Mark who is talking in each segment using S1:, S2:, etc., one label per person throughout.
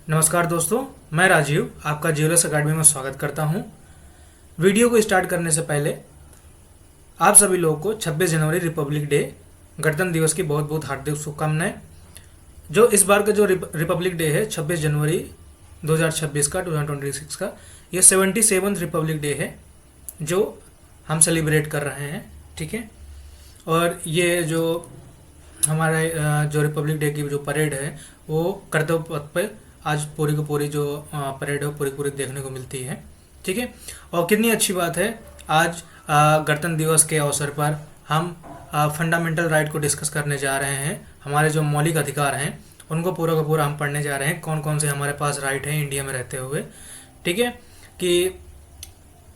S1: नमस्कार दोस्तों, मैं राजीव आपका ज्वेलर्स अकेडमी में स्वागत करता हूं। वीडियो को स्टार्ट करने से पहले आप सभी लोगों को 26 जनवरी रिपब्लिक डे गणतंत्र दिवस की बहुत बहुत हार्दिक शुभकामनाएं। जो इस बार का जो रिपब्लिक डे है 26 जनवरी 2026 का 2026 का ये 77th रिपब्लिक डे है जो हम सेलिब्रेट कर रहे हैं। ठीक है, और ये जो हमारा जो रिपब्लिक डे की जो परेड है वो कर्तव्य पथ पे आज पूरी को पूरी जो परेड है पूरी पूरी देखने को मिलती है। ठीक है, और कितनी अच्छी बात है आज गणतंत्र दिवस के अवसर पर हम फंडामेंटल राइट को डिस्कस करने जा रहे हैं। हमारे जो मौलिक अधिकार हैं उनको पूरा का पूरा हम पढ़ने जा रहे हैं, कौन कौन से हमारे पास राइट हैं इंडिया में रहते हुए। ठीक है, कि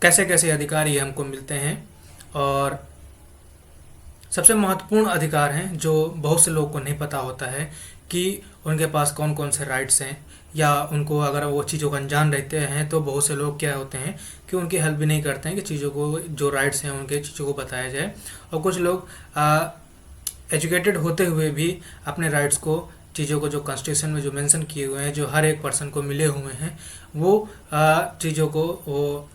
S1: कैसे कैसे अधिकार ये हमको मिलते हैं, और सबसे महत्वपूर्ण अधिकार हैं जो बहुत से लोगों को नहीं पता होता है कि उनके पास कौन कौन से राइट्स हैं, या उनको अगर वो चीज़ों का अनजान रहते हैं तो बहुत से लोग क्या होते हैं कि उनकी हेल्प भी नहीं करते हैं कि चीज़ों को जो राइट्स हैं उनके चीज़ों को बताया जाए। और कुछ लोग एजुकेटेड होते हुए भी अपने राइट्स को, चीज़ों को जो कॉन्स्टिट्यूशन में जो मेंशन किए हुए हैं, जो हर एक पर्सन को मिले हुए हैं, वो चीज़ों को वो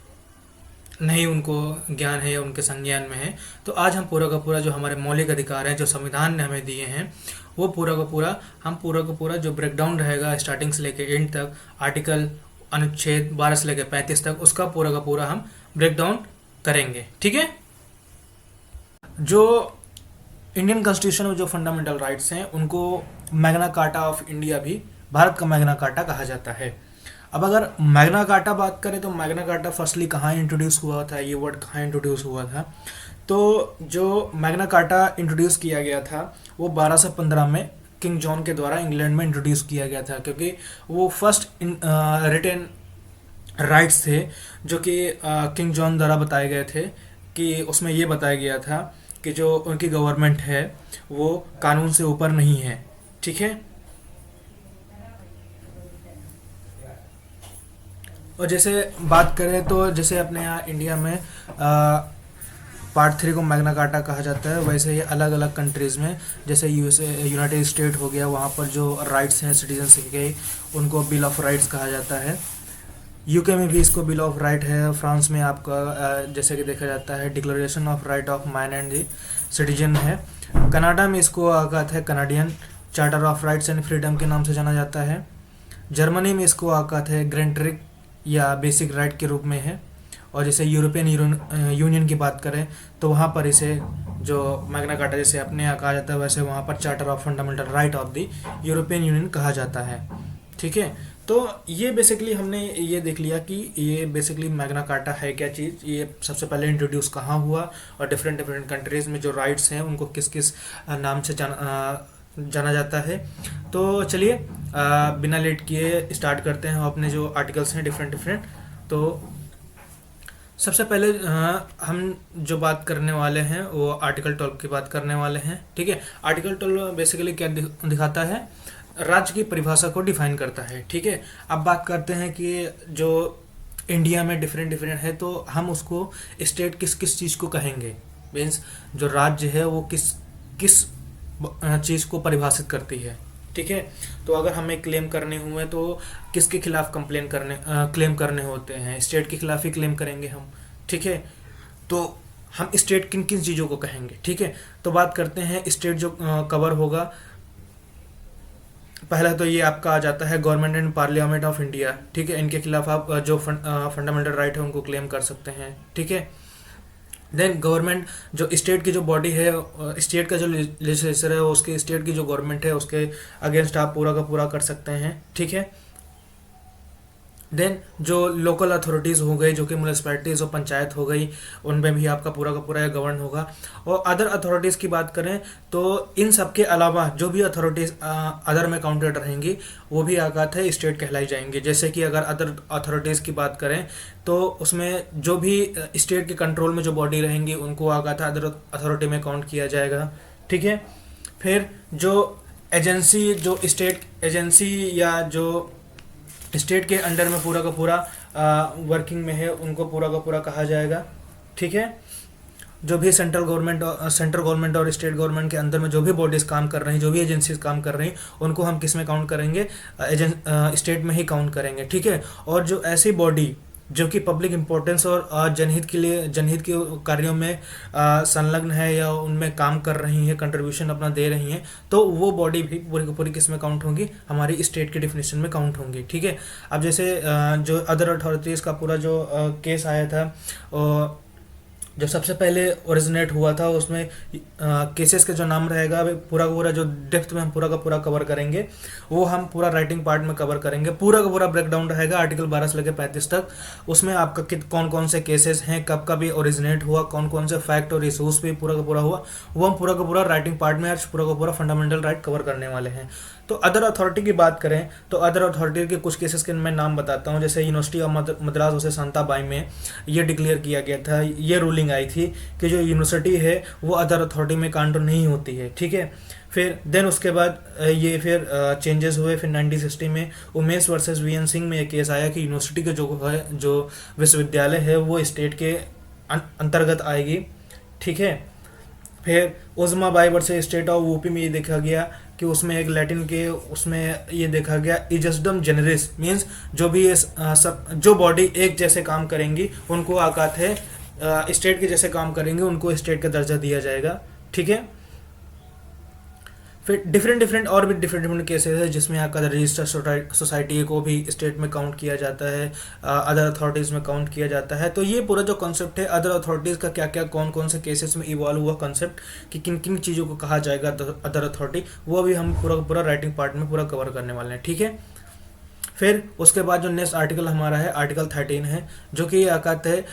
S1: नहीं उनको ज्ञान है या उनके संज्ञान में है। तो आज हम पूरा का पूरा जो हमारे मौलिक अधिकार हैं जो संविधान ने हमें दिए हैं वो पूरा का पूरा जो ब्रेकडाउन रहेगा स्टार्टिंग से लेकर एंड तक, आर्टिकल अनुच्छेद 12 से लेकर 35 तक, उसका पूरा का पूरा हम ब्रेकडाउन करेंगे। ठीक है, जो इंडियन कॉन्स्टिट्यूशन में जो फंडामेंटल राइट्स हैं उनको मैग्ना कार्टा ऑफ इंडिया भी, भारत का मैग्ना कार्टा कहा जाता है। अब अगर मैग्ना कार्टा बात करें तो मैग्ना कार्टा फर्स्टली कहाँ इंट्रोड्यूस हुआ था, ये वर्ड कहाँ इंट्रोड्यूस हुआ था, तो जो मैग्ना कार्टा इंट्रोड्यूस किया गया था वो 1215 में किंग जॉन के द्वारा इंग्लैंड में इंट्रोड्यूस किया गया था, क्योंकि वो फर्स्ट रिटन राइट्स थे जो कि किंग जॉन द्वारा बताए गए थे। कि उसमें ये बताया गया था कि जो उनकी गवर्नमेंट है वो कानून से ऊपर नहीं है। ठीक है, और जैसे बात करें तो जैसे अपने यहाँ इंडिया में पार्ट 3 को मैग्ना कार्टा कहा जाता है, वैसे ही अलग अलग कंट्रीज़ में जैसे यूएसए, यूनाइटेड स्टेट हो गया, वहाँ पर जो राइट्स हैं सिटीजनशिप के उनको बिल ऑफ राइट्स कहा जाता है। यूके में भी इसको बिल ऑफ राइट है। फ्रांस में आपका जैसे कि देखा जाता है declaration of right of man and the citizen है। कनाडा में इसको आकात है Canadian charter of rights and freedom के नाम से जाना जाता है। जर्मनी में इसको आकात है ग्रेंट्रिक या बेसिक राइट के रूप में है। और जैसे यूरोपियन यूनियन की बात करें तो वहाँ पर इसे जो मैग्ना कार्टा जैसे अपने यहाँ कहा जाता है वैसे वहाँ पर charter of fundamental right of the European union कहा जाता है। ठीक है, तो ये बेसिकली हमने ये देख लिया कि ये बेसिकली मैग्ना कार्टा है क्या चीज़, ये सबसे पहले इंट्रोड्यूस कहाँ हुआ, और डिफरेंट डिफरेंट कंट्रीज़ में जो राइट्स हैं उनको किस किस नाम से जाना जाता है। तो चलिए बिना लेट किए स्टार्ट करते हैं अपने जो आर्टिकल्स हैं डिफरेंट डिफरेंट। तो सबसे पहले हम जो बात करने वाले हैं वो आर्टिकल 12 की बात करने वाले हैं। ठीक है, आर्टिकल 12 बेसिकली क्या दिखाता है, राज्य की परिभाषा को डिफाइन करता है। ठीक है, अब बात करते हैं कि जो इंडिया में डिफरेंट डिफरेंट है तो हम उसको स्टेट किस किस चीज़ को कहेंगे, मीन्स जो राज्य है वो किस किस चीज़ को परिभाषित करती है। ठीक है, तो अगर हमें क्लेम करने हुए तो किसके खिलाफ क्लेम करने होते हैं, स्टेट के खिलाफ ही क्लेम करेंगे हम। ठीक है, तो हम स्टेट किन किन चीज़ों को कहेंगे। ठीक है, तो बात करते हैं स्टेट जो कवर होगा। पहला तो ये आपका आ जाता है government and parliament of India. ठीक है, इनके खिलाफ आप जो फंडामेंटल राइट है उनको क्लेम कर सकते हैं। ठीक है, देन गवर्नमेंट जो स्टेट की जो बॉडी है, स्टेट का जो लेजिस्लेचर है उसके, स्टेट की जो गवर्नमेंट है उसके अगेंस्ट आप पूरा का पूरा कर सकते हैं। ठीक है, देन जो लोकल अथॉरिटीज़ हो गई जो कि म्यूनसिपैलिटीज़ और पंचायत हो गई, उनमें भी आपका पूरा का पूरा गवर्न होगा। और अदर अथॉरिटीज़ की बात करें तो इन सब के अलावा जो भी अथॉरिटीज़ अदर में काउंटेड रहेंगी वो भी आकात है स्टेट कहलाई जाएंगी। जैसे कि अगर अदर अथॉरिटीज़ की बात करें तो उसमें जो भी स्टेट के कंट्रोल में जो बॉडी रहेंगी उनको आकात है अदर अथॉरिटी में काउंट किया जाएगा। ठीक है, फिर जो एजेंसी, जो स्टेट एजेंसी या जो स्टेट के अंडर में पूरा का पूरा वर्किंग में है उनको पूरा का पूरा कहा जाएगा। ठीक है, जो भी सेंट्रल गवर्नमेंट और स्टेट गवर्नमेंट के अंदर में जो भी बॉडीज काम कर रही हैं, जो भी एजेंसीज काम कर रही हैं, उनको हम किस में काउंट करेंगे, स्टेट में ही काउंट करेंगे, ठीक है। और जो ऐसी बॉडी जो कि पब्लिक इंपॉर्टेंस और जनहित के कार्यों में संलग्न है या उनमें काम कर रही है, कंट्रीब्यूशन अपना दे रही हैं, तो वो बॉडी भी पूरी की पूरी किस में काउंट होंगी, हमारी स्टेट के डिफिनेशन में काउंट होंगी, ठीक है। अब जैसे जो अदर अथॉरिटीज़ का पूरा जो केस आया था, जो सबसे पहले ओरिजिनेट हुआ था, उसमें केसेस का जो नाम रहेगा, अभी पूरा का पूरा जो डेप्थ में हम पूरा का पूरा कवर करेंगे, वो हम पूरा राइटिंग पार्ट में कवर करेंगे। पूरा का पूरा ब्रेकडाउन रहेगा आर्टिकल 12 से लेकर 35 तक। उसमें आपका कौन कौन से केसेस हैं, कब कब ये ओरिजिनेट हुआ, कौन कौन से फैक्ट और इशूज पे पूरा का पूरा हुआ, वो हम पूरा का पूरा राइटिंग पार्ट में आज पूरा का पूरा फंडामेंटल राइट कवर करने वाले हैं। तो अदर अथॉरिटी की बात करें तो अदर अथॉरिटी के कुछ केसेस के मैं नाम बताता हूँ। जैसे university of Madras versus Shantabai में ये डिक्लेयर किया गया था, ये रूलिंग आई थी कि जो यूनिवर्सिटी है वो अदर अथॉरिटी में काउंट नहीं होती है, ठीक है। फिर देन उसके बाद ये फिर चेंजेस हुए। फिर 1960 में उमेश वर्सेस वीएन सिंह में एक केस आया कि यूनिवर्सिटी का जो विश्वविद्यालय है वो स्टेट के अंतर्गत आएगी, ठीक है। फिर Uzma Bai versus state of UP में ये देखा गया कि उसमें एक लैटिन के उसमें ये देखा गया इजस्डम जेनरिस, मीन्स जो भी ये सब जो बॉडी एक जैसे काम करेंगी उनको आकात है स्टेट के जैसे काम करेंगे उनको स्टेट का दर्जा दिया जाएगा, ठीक है। फिर डिफरेंट और भी डिफरेंट केसेस है जिसमें आपका रजिस्टर्ड सोसाइटी को भी स्टेट में काउंट किया जाता है, अदर अथॉरिटीज़ में काउंट किया जाता है। तो ये पूरा जो कॉन्सेप्ट है अदर अथॉरिटीज़ का, क्या क्या कौन कौन से केसेस में इवॉल्व हुआ कॉन्सेप्ट कि किन किन चीज़ों को कहा जाएगा अदर अथॉरिटी, वो भी हम पूरा राइटिंग पार्ट में पूरा कवर करने वाले हैं, ठीक है। फिर उसके बाद जो नेक्स्ट आर्टिकल हमारा है आर्टिकल 13 है, जो कि ये कहता है,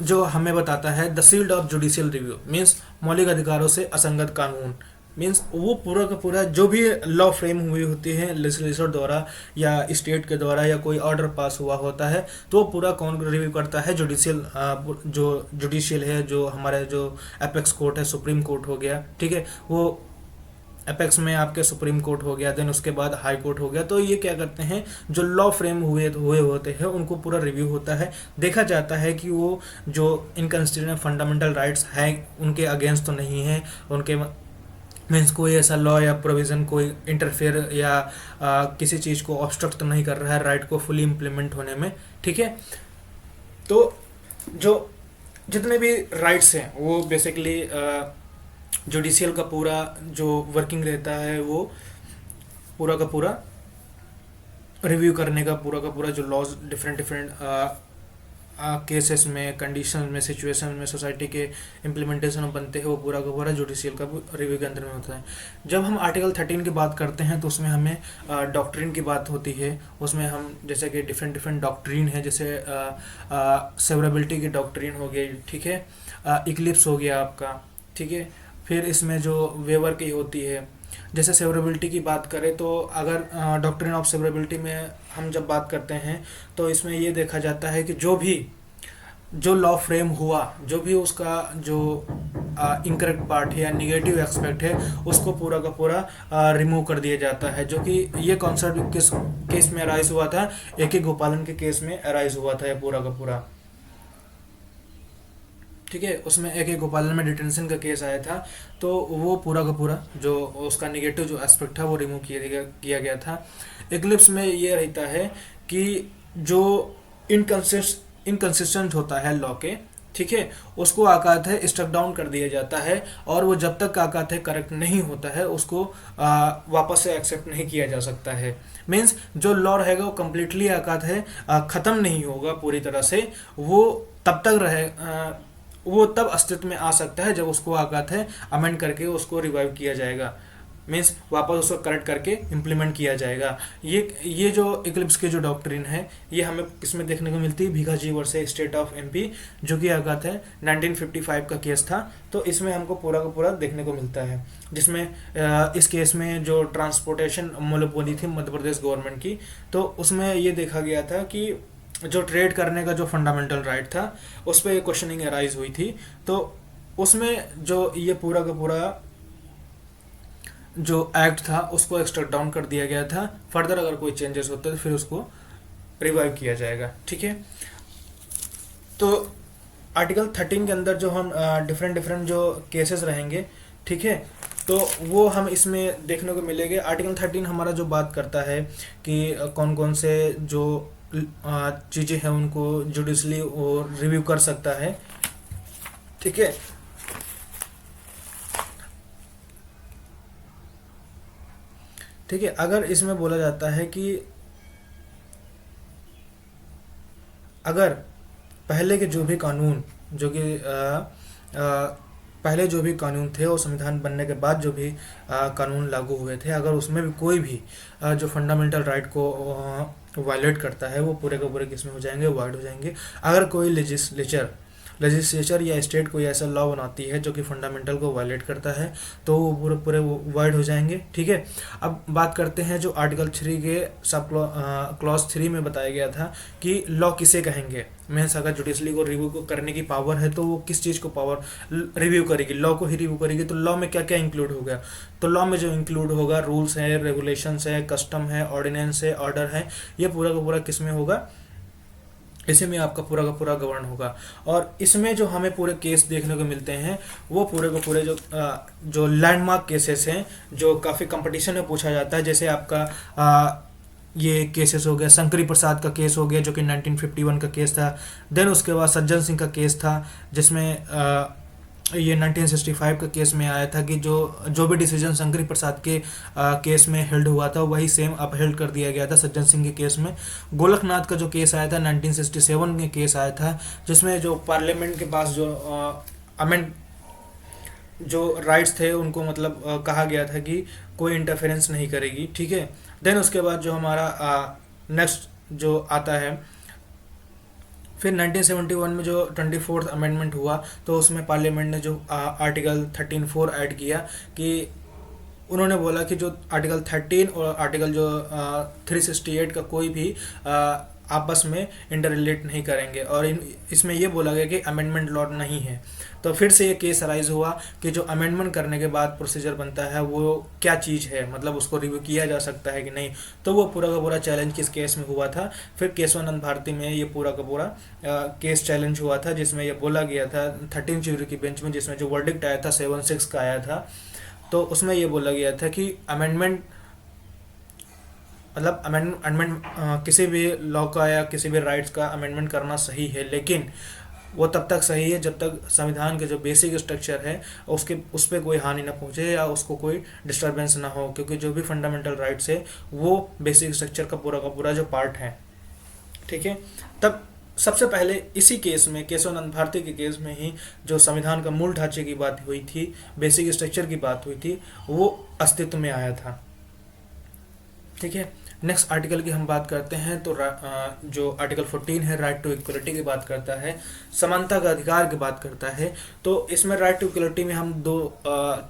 S1: जो हमें बताता है the shield of judicial review, means मौलिक अधिकारों से असंगत कानून। मीन्स वो पूरा का पूरा जो भी लॉ फ्रेम हुई होती है लेजिस्लेचर द्वारा या स्टेट के द्वारा या कोई ऑर्डर पास हुआ होता है, तो पूरा कौन रिव्यू करता है, जो जुडिशियल है, जो हमारे जो एपेक्स कोर्ट है, सुप्रीम कोर्ट हो गया, ठीक है, वो एपेक्स में आपके सुप्रीम कोर्ट हो गया, देन उसके बाद हाई कोर्ट हो गया। तो ये क्या करते हैं, जो लॉ फ्रेम हुए होते हैं उनको पूरा रिव्यू होता है, देखा जाता है कि वो जो इनकॉन्स्टिट्यूशनल फंडामेंटल राइट्स हैं उनके अगेंस्ट तो नहीं है, उनके मीन्स कोई ऐसा लॉ या प्रोविज़न कोई इंटरफेयर या किसी चीज़ को ऑब्स्ट्रक्ट तो नहीं कर रहा है राइट को फुली इम्प्लीमेंट होने में, ठीक है। तो जो जितने भी राइट्स हैं वो बेसिकली जुडिशियल का पूरा जो वर्किंग रहता है वो पूरा का पूरा रिव्यू करने का, पूरा का पूरा जो लॉज डिफरेंट केसेस में, कंडीशन में, सिचुएशन में सोसाइटी के इम्प्लीमेंटेशन बनते हैं, वो पूरा का पूरा जुडिशियल का रिव्यू के अंदर में होता है। जब हम आर्टिकल 13 की बात करते हैं तो उसमें हमें डॉक्ट्रिन की बात होती है। उसमें हम जैसे कि डिफरेंट डॉक्ट्रिन है, जैसे सेवरेबिलिटी की डॉक्ट्रिन हो गई, ठीक है, इक्लिप्स हो गया आपका, ठीक है। फिर इसमें जो वेवर की होती है, जैसे सेवरेबिलिटी की बात करें तो अगर डॉक्ट्रिन ऑफ सेवरेबिलिटी में हम जब बात करते हैं तो इसमें ये देखा जाता है कि जो लॉ फ्रेम हुआ, जो भी उसका जो इनकरेक्ट पार्ट है या निगेटिव एक्सपेक्ट है उसको पूरा का पूरा रिमूव कर दिया जाता है। जो कि ये कॉन्सेप्ट किस केस में अराइज हुआ था, एक ही गोपालन के केस में अराइज हुआ था ये पूरा का पूरा, ठीक है। उसमें एक गोपालन में डिटेंशन का केस आया था, तो वो पूरा का पूरा जो उसका निगेटिव जो एस्पेक्ट था वो रिमूव किया गया था। इक्लिप्स में ये रहता है कि जो इनकंसिस्टेंट होता है लॉ के, ठीक है, उसको आकात है स्ट्रक डाउन कर दिया जाता है, और वो जब तक आकात है करेक्ट नहीं होता है उसको वापस से एक्सेप्ट नहीं किया जा सकता है। मीन्स जो लॉ रहेगा वो कम्प्लीटली आकात है ख़त्म नहीं होगा पूरी तरह से, वो तब तक रहे, वो तब अस्तित्व में आ सकता है जब उसको आकात है अमेंड करके उसको रिवाइव किया जाएगा, मीन्स वापस उसको करेक्ट करके इम्प्लीमेंट किया जाएगा। ये जो इक्लिप्स के जो डॉक्ट्रिन है ये हमें किसमें देखने को मिलती है, Bhikaji versus state of MP, जो कि आकात है 1955 का केस था। तो इसमें हमको पूरा का पूरा देखने को मिलता है, जिसमें इस केस में जो ट्रांसपोर्टेशन मोनोपोली थी मध्य प्रदेश गवर्नमेंट की, तो उसमें ये देखा गया था कि जो ट्रेड करने का जो फंडामेंटल राइट था उस पर क्वेश्चनिंग अराइज हुई थी। तो उसमें जो ये पूरा का पूरा जो एक्ट था उसको एक्सट्रैक्ट डाउन कर दिया गया था। फर्दर अगर कोई चेंजेस होते तो फिर उसको रिवाइव किया जाएगा, ठीक है। तो आर्टिकल 13 के अंदर जो हम डिफरेंट डिफरेंट जो केसेस रहेंगे, ठीक है, तो वो हम इसमें देखने को मिलेंगे। आर्टिकल 13 हमारा जो बात करता है कि कौन कौन से जो चीज़ें हैं उनको जुडिशली और रिव्यू कर सकता है, ठीक है। ठीक है, अगर इसमें बोला जाता है कि अगर पहले के जो भी कानून जो कि पहले जो भी कानून थे और संविधान बनने के बाद जो भी कानून लागू हुए थे, अगर उसमें भी कोई भी जो फंडामेंटल राइट को वायलेट करता है, वो पूरे के पूरे किस में हो जाएंगे, वाइड हो जाएंगे। अगर कोई लेजिस्लेचर या स्टेट कोई ऐसा लॉ बनाती है जो कि फंडामेंटल को वायलेट करता है, तो वो पूरे पूरे वाइड हो जाएंगे, ठीक है। अब बात करते हैं जो आर्टिकल 3 के सब क्लॉज 3 में बताया गया था कि लॉ किसे कहेंगे। मीन्स अगर जुडिशली को रिव्यू को करने की पावर है तो वो किस चीज़ को पावर रिव्यू करेगी, लॉ को ही रिव्यू करेगी। तो लॉ में क्या क्या इंक्लूड होगा, तो लॉ में जो इंक्लूड होगा रूल्स है, रेगुलेशंस है, कस्टम है, ऑर्डिनेंस है, ऑर्डर है, ये पूरा का पूरा किस में होगा, इसी में आपका पूरा का पूरा गवर्न होगा। और इसमें जो हमें पूरे केस देखने को मिलते हैं वो पूरे के पूरे जो लैंडमार्क केसेस हैं जो काफ़ी कंपटीशन में पूछा जाता है। जैसे आपका ये केसेस हो गया, शंकरी प्रसाद का केस हो गया जो कि 1951 का केस था। देन उसके बाद सज्जन सिंह का केस था जिसमें ये 1965 का केस में आया था कि जो भी डिसीजन शंकरी प्रसाद के केस में हेल्ड हुआ था वही सेम अपहेल्ड कर दिया गया था सज्जन सिंह के केस में। गोलकनाथ का जो केस आया था 1967 में केस आया था जिसमें जो पार्लियामेंट के पास जो अमेंड जो राइट्स थे उनको मतलब कहा गया था कि कोई इंटरफेरेंस नहीं करेगी, ठीक है। देन उसके बाद जो हमारा नेक्स्ट जो आता है, फिर 1971 में जो 24th अमेंडमेंट हुआ तो उसमें पार्लियामेंट ने जो आर्टिकल 13(4) ऐड किया कि उन्होंने बोला कि जो आर्टिकल 13 और आर्टिकल जो 368 का कोई भी आपस में इंटर रिलेट नहीं करेंगे, और इसमें ये बोला गया कि अमेंडमेंट लॉ नहीं है। तो फिर से ये केस अराइज हुआ कि जो अमेंडमेंट करने के बाद प्रोसीजर बनता है वो क्या चीज़ है, मतलब उसको रिव्यू किया जा सकता है कि नहीं। तो वो पूरा का पूरा चैलेंज किस केस में हुआ था, फिर केशवानंद भारती में ये पूरा का पूरा केस चैलेंज हुआ था जिसमें ये बोला गया था 13 ज्यूरी की बेंच में, जिसमें जो वर्डिक्ट आया था 7-6 का आया था। तो उसमें ये बोला गया था कि अमेंडमेंट मतलब अमेंडमेंट किसी भी लॉ का या किसी भी राइट्स का अमेंडमेंट करना सही है, लेकिन वो तब तक सही है जब तक संविधान के जो बेसिक स्ट्रक्चर है उस पर कोई हानि ना पहुंचे या उसको कोई डिस्टरबेंस ना हो, क्योंकि जो भी फंडामेंटल राइट्स है वो बेसिक स्ट्रक्चर का पूरा जो पार्ट है, ठीक है। तब सबसे पहले इसी केस में, केशवानंद भारती के केस में ही जो संविधान का मूल ढांचे की बात हुई थी, बेसिक स्ट्रक्चर की बात हुई थी, वो अस्तित्व में आया था, ठीक है। नेक्स्ट आर्टिकल की हम बात करते हैं तो जो आर्टिकल 14 है राइट टू इक्वलिटी की बात करता है, समानता का अधिकार की बात करता है। तो इसमें राइट टू इक्वलिटी में हम दो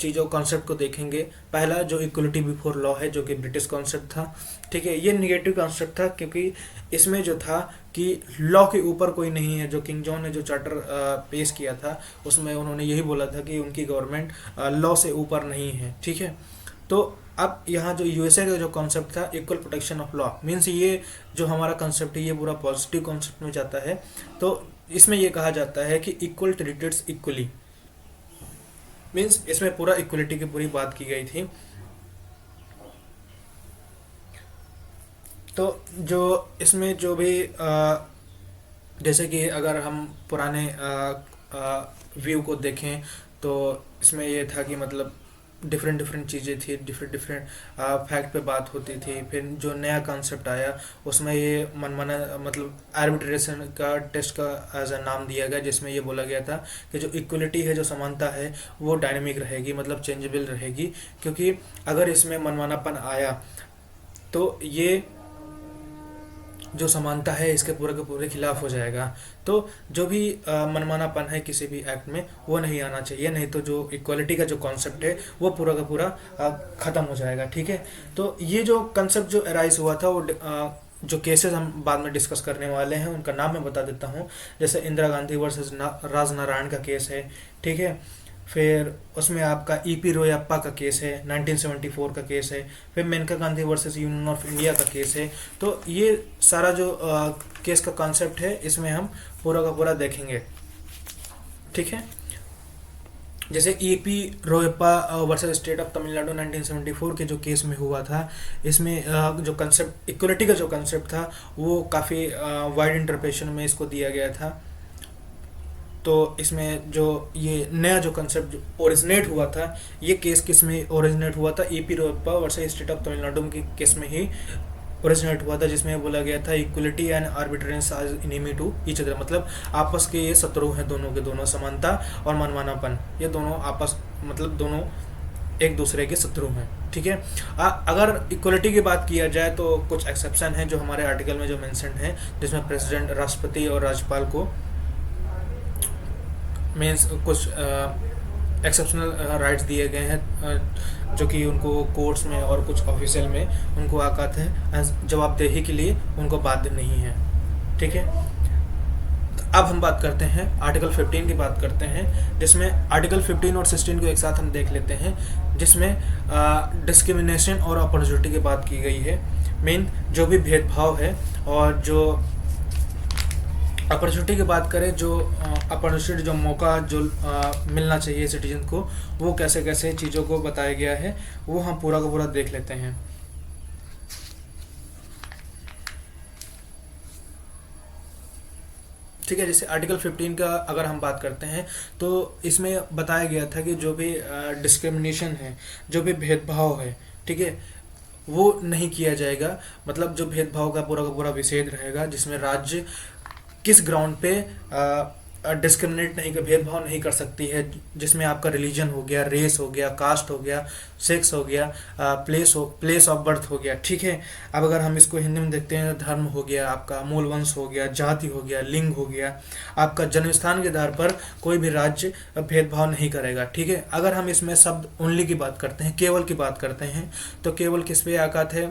S1: चीज़ों कॉन्सेप्ट को देखेंगे। पहला जो इक्वलिटी बिफोर लॉ है जो कि ब्रिटिश कॉन्सेप्ट था, ठीक है। ये निगेटिव कॉन्सेप्ट था क्योंकि इसमें जो था कि लॉ के ऊपर कोई नहीं है। जो किंग जॉन ने जो चार्टर पेश किया था उसमें उन्होंने यही बोला था कि उनकी गवर्नमेंट लॉ से ऊपर नहीं है, ठीक है। तो अब यहाँ जो यूएसए का जो कॉन्सेप्ट था equal protection of law, means ये जो हमारा कॉन्सेप्ट है ये पूरा पॉजिटिव कॉन्सेप्ट में जाता है। तो इसमें ये कहा जाता है कि इक्वल ट्रीटेड इक्वली, मीन्स इसमें पूरा इक्वलिटी की पूरी बात की गई थी। तो जो इसमें जो भी जैसे कि अगर हम पुराने व्यू को देखें तो इसमें ये था कि मतलब डिफरेंट चीज़ें थी, डिफरेंट फैक्ट पे बात होती थी। फिर जो नया कॉन्सेप्ट आया उसमें ये मनमाना मतलब आर्बिट्रेशन का टेस्ट का एज अ नाम दिया गया, जिसमें ये बोला गया था कि जो इक्वलिटी है, जो समानता है, वो डायनेमिक रहेगी, मतलब चेंजेबल रहेगी। क्योंकि अगर इसमें मनमानापन आया तो ये जो समानता है इसके पूरे के पूरे खिलाफ हो जाएगा। तो जो भी मनमानापन है किसी भी एक्ट में वो नहीं आना चाहिए, नहीं तो जो इक्वालिटी का जो कॉन्सेप्ट है वो पूरा का पूरा ख़त्म हो जाएगा, ठीक है। तो ये जो कंसेप्ट जो अराइज हुआ था वो जो केसेस हम बाद में डिस्कस करने वाले हैं उनका नाम मैं बता देता हूँ। जैसे इंदिरा गांधी वर्सेस राजनारायण का केस है, ठीक है। फिर उसमें आपका ईपी रोयप्पा का केस है, 1974 का केस है। फिर Maneka Gandhi versus union of India का केस है। तो ये सारा जो केस का कॉन्सेप्ट है इसमें हम पूरा का पूरा देखेंगे, ठीक है। जैसे EP Royappa versus state of Tamil Nadu 1974 के जो केस में हुआ था, इसमें जो कंसेप्ट इक्वलिटी का जो कंसेप्ट था वो काफ़ी वाइड इंटरप्रिटेशन में इसको दिया गया था। तो इसमें जो ये नया जो कंसेप्ट ओरिजिनेट हुआ था, ये केस किस में ओरिजिनेट हुआ था, EP Royappa versus state of Tamil Nadu के केस में ही ओरिजिनेट हुआ था, जिसमें बोला गया था equality and arbitrariness are enemy to each other, मतलब आपस के ये शत्रु हैं दोनों के दोनों, समानता और मनमानापन, ये दोनों आपस मतलब दोनों एक दूसरे के शत्रु हैं। ठीक है। अगर इक्वलिटी की बात किया जाए तो कुछ एक्सेप्शन है जो हमारे आर्टिकल में जो मेंशन है, जिसमें प्रेसिडेंट, राष्ट्रपति और राज्यपाल को मीन्स कुछ एक्सेप्शनल राइट्स दिए गए हैं, जो कि उनको कोर्ट्स में और कुछ ऑफिशियल में उनको औकात है जवाबदेही के लिए, उनको बाध्य नहीं है। ठीक है। तो अब हम बात करते हैं आर्टिकल 15 की बात करते हैं, जिसमें आर्टिकल 15 और 16 को एक साथ हम देख लेते हैं, जिसमें डिस्क्रिमिनेशन और अपॉर्चुनिटी की बात की गई है। मेन जो भी भेदभाव है और जो अपॉर्चुनिटी की बात करें, जो अपॉर्चुनिटी, जो मौका जो मिलना चाहिए सिटीजन को, वो कैसे कैसे चीज़ों को बताया गया है, वो हम पूरा का पूरा देख लेते हैं। ठीक है। जैसे आर्टिकल 15 का अगर हम बात करते हैं तो इसमें बताया गया था कि जो भी डिस्क्रिमिनेशन है, जो भी भेदभाव है, ठीक है, वो नहीं किया जाएगा। मतलब जो भेदभाव का पूरा विषेध रहेगा, जिसमें राज्य किस ग्राउंड पे डिस्क्रिमिनेट नहीं कर, भेदभाव नहीं कर सकती है, जिसमें आपका रिलीजन हो गया, रेस हो गया, कास्ट हो गया, सेक्स हो गया, प्लेस ऑफ बर्थ हो गया। ठीक है। अब अगर हम इसको हिंदी में देखते हैं, धर्म हो गया, आपका मूल वंश हो गया, जाति हो गया, लिंग हो गया, आपका जन्म स्थान के आधार पर कोई भी राज्य भेदभाव नहीं करेगा। ठीक है। अगर हम इसमें शब्द ओनली की बात करते हैं, केवल की बात करते हैं, तो केवल किस पे औकात है,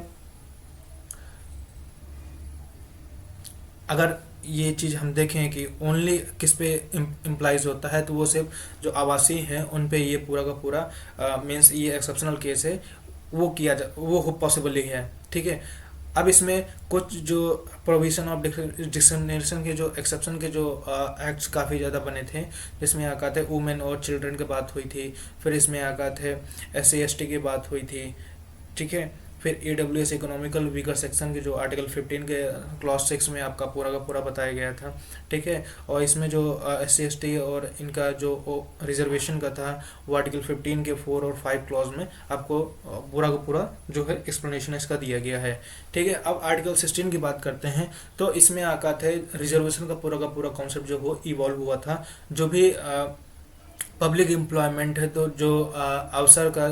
S1: अगर ये चीज़ हम देखें कि ओनली किस पे इम्प्लाइज होता है, तो वो सिर्फ जो आवासीय हैं उन पे ये पूरा का पूरा मीन्स ये एक्सेप्शनल केस है, वो किया जा वो पॉसिबल ही है। ठीक है। अब इसमें कुछ जो प्रोविजन ऑफ डिस्क्रिमिनेशन के जो एक्सेप्शन के जो एक्ट्स काफ़ी ज़्यादा बने थे, जिसमें आका थे वुमेन और चिल्ड्रन की बात हुई थी, फिर इसमें आका थे SC ST की बात हुई थी। ठीक है। फिर AWS इकोनॉमिकल वीकर सेक्शन के जो आर्टिकल 15 के क्लॉज 6 में आपका पूरा का पूरा बताया गया था। ठीक है। और इसमें जो SC ST और इनका जो रिजर्वेशन का था, वो आर्टिकल 15 के 4 और 5 क्लॉज में आपको पूरा का पूरा जो है एक्सप्लेनेशन इसका दिया गया है। ठीक है। अब आर्टिकल 16 की बात करते हैं, तो इसमें आका थे रिजर्वेशन का पूरा कॉन्सेप्ट जो वो इवॉल्व हुआ था। जो भी पब्लिक एम्प्लॉयमेंट है, तो जो अवसर का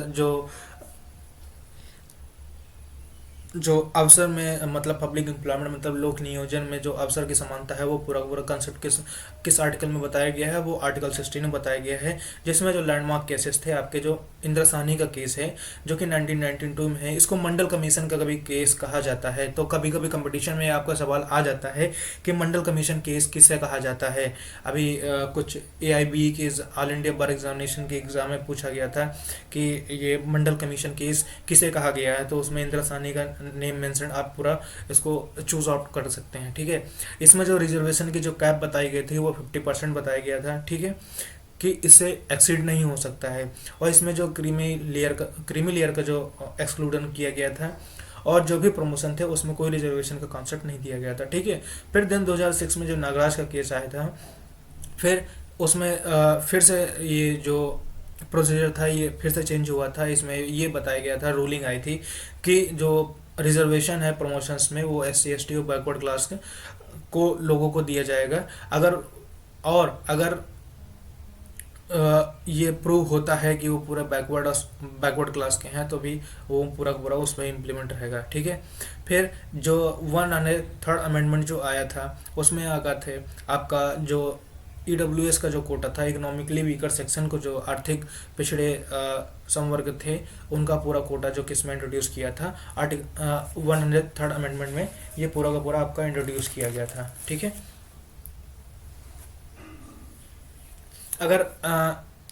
S1: जो अवसर में मतलब पब्लिक एम्प्लॉयमेंट मतलब लोक नियोजन में जो अवसर की समानता है, वो पूरा पूरा कंसेप्ट किस आर्टिकल में बताया गया है, वो आर्टिकल 16 में बताया गया है। जिसमें जो लैंडमार्क केसेस थे आपके, जो इंद्रासानी का केस है जो कि 1992 में है, इसको मंडल कमीशन का कभी केस कहा जाता है। तो कभी कभी कंपटीशन में आपका सवाल आ जाता है कि मंडल कमीशन केस किसे कहा जाता है। अभी कुछ AIB के ऑल इंडिया बार एग्जामिनेशन के एग्जाम में पूछा गया था कि ये मंडल कमीशन केस किसे कहा गया है, तो उसमें इंद्रासानी का नेम मेंशन आप पूरा इसको चूज आउट कर सकते हैं। ठीक है। इसमें जो रिजर्वेशन की जो कैप बताई गई थी वो 50% बताया गया था। ठीक है, कि इससे एक्सीड नहीं हो सकता है। और इसमें जो क्रीमी लेयर का जो एक्सक्लूडन किया गया था, और जो भी प्रमोशन थे उसमें कोई रिजर्वेशन का कॉन्सेप्ट नहीं दिया गया था। ठीक है। फिर दिन 2006 में जो नागराज का केस आया था, फिर उसमें फिर से ये जो प्रोसीजर था ये फिर से चेंज हुआ था। इसमें ये बताया गया था, रूलिंग आई थी कि जो रिजर्वेशन है प्रमोशंस में, वो SC ST और बैकवर्ड क्लास को लोगों को दिया जाएगा। अगर ये प्रूव होता है कि वो पूरा बैकवर्ड क्लास के हैं, तो भी वो पूरा उसमें इम्प्लीमेंट रहेगा। ठीक है। फिर जो 103rd अमेंडमेंट जो आया था, उसमें आगा थे आपका जो EWS का जो कोटा था, इकोनॉमिकली वीकर सेक्शन को जो आर्थिक पिछड़े संवर्ग थे, उनका पूरा कोटा जो किसमें इंट्रोड्यूस किया था, आर्टिकल 103rd अमेंडमेंट में ये पूरा का पूरा आपका इंट्रोड्यूस किया गया था। ठीक है। अगर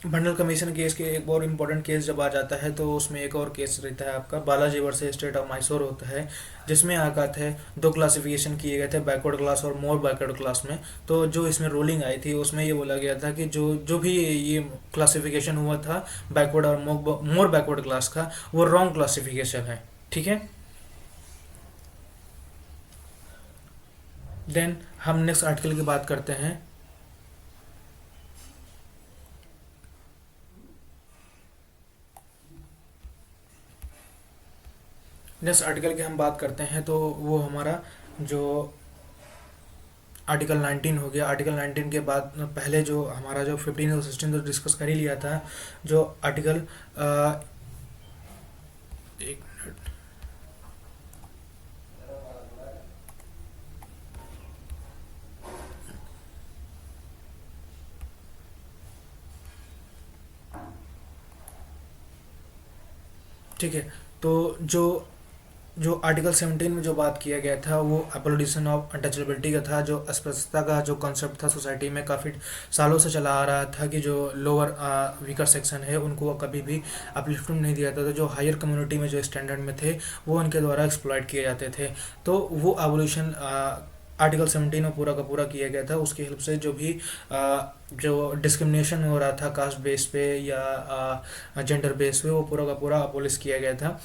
S1: मंडल कमीशन केस के एक और इम्पोर्टेंट केस जब आ जाता है तो उसमें एक और केस रहता है आपका Balaji versus state of Mysore होता है, जिसमें आका थे दो क्लासिफिकेशन किए गए थे, बैकवर्ड क्लास और मोर बैकवर्ड क्लास में। तो जो इसमें रूलिंग आई थी उसमें ये बोला गया था कि जो जो भी ये क्लासिफिकेशन हुआ था बैकवर्ड और मोर बैकवर्ड क्लास का, वो रॉन्ग क्लासिफिकेशन है। ठीक है, देन हम नेक्स्ट आर्टिकल की बात करते हैं। नेक्स्ट आर्टिकल की हम बात करते हैं तो वो हमारा जो आर्टिकल 19 हो गया। आर्टिकल 19 के बाद पहले जो हमारा जो 15 और 16 तो डिस्कस कर ही लिया था। जो आर्टिकल एक मिनट, ठीक है। तो जो जो आर्टिकल 17 में जो बात किया गया था वो एबोलिशन ऑफ अनटचेबिलिटी का था। जो अस्पृश्यता का जो कॉन्सेप्ट था सोसाइटी में काफ़ी सालों से चला आ रहा था कि जो लोअर वीकर सेक्शन है उनको कभी भी अपलिफ्टमेंट नहीं दिया जाता था। जो हायर कम्युनिटी में जो स्टैंडर्ड में थे वो उनके द्वारा एक्सप्लॉइट किए जाते थे। तो वो एबोलिशन आर्टिकल 17 में पूरा का पूरा किया गया था। उसकी हेल्प से जो भी जो डिस्क्रिमिनेशन हो रहा था कास्ट बेस पे या जेंडर बेस पे, वो पूरा का पूरा अबोलिश किया गया था।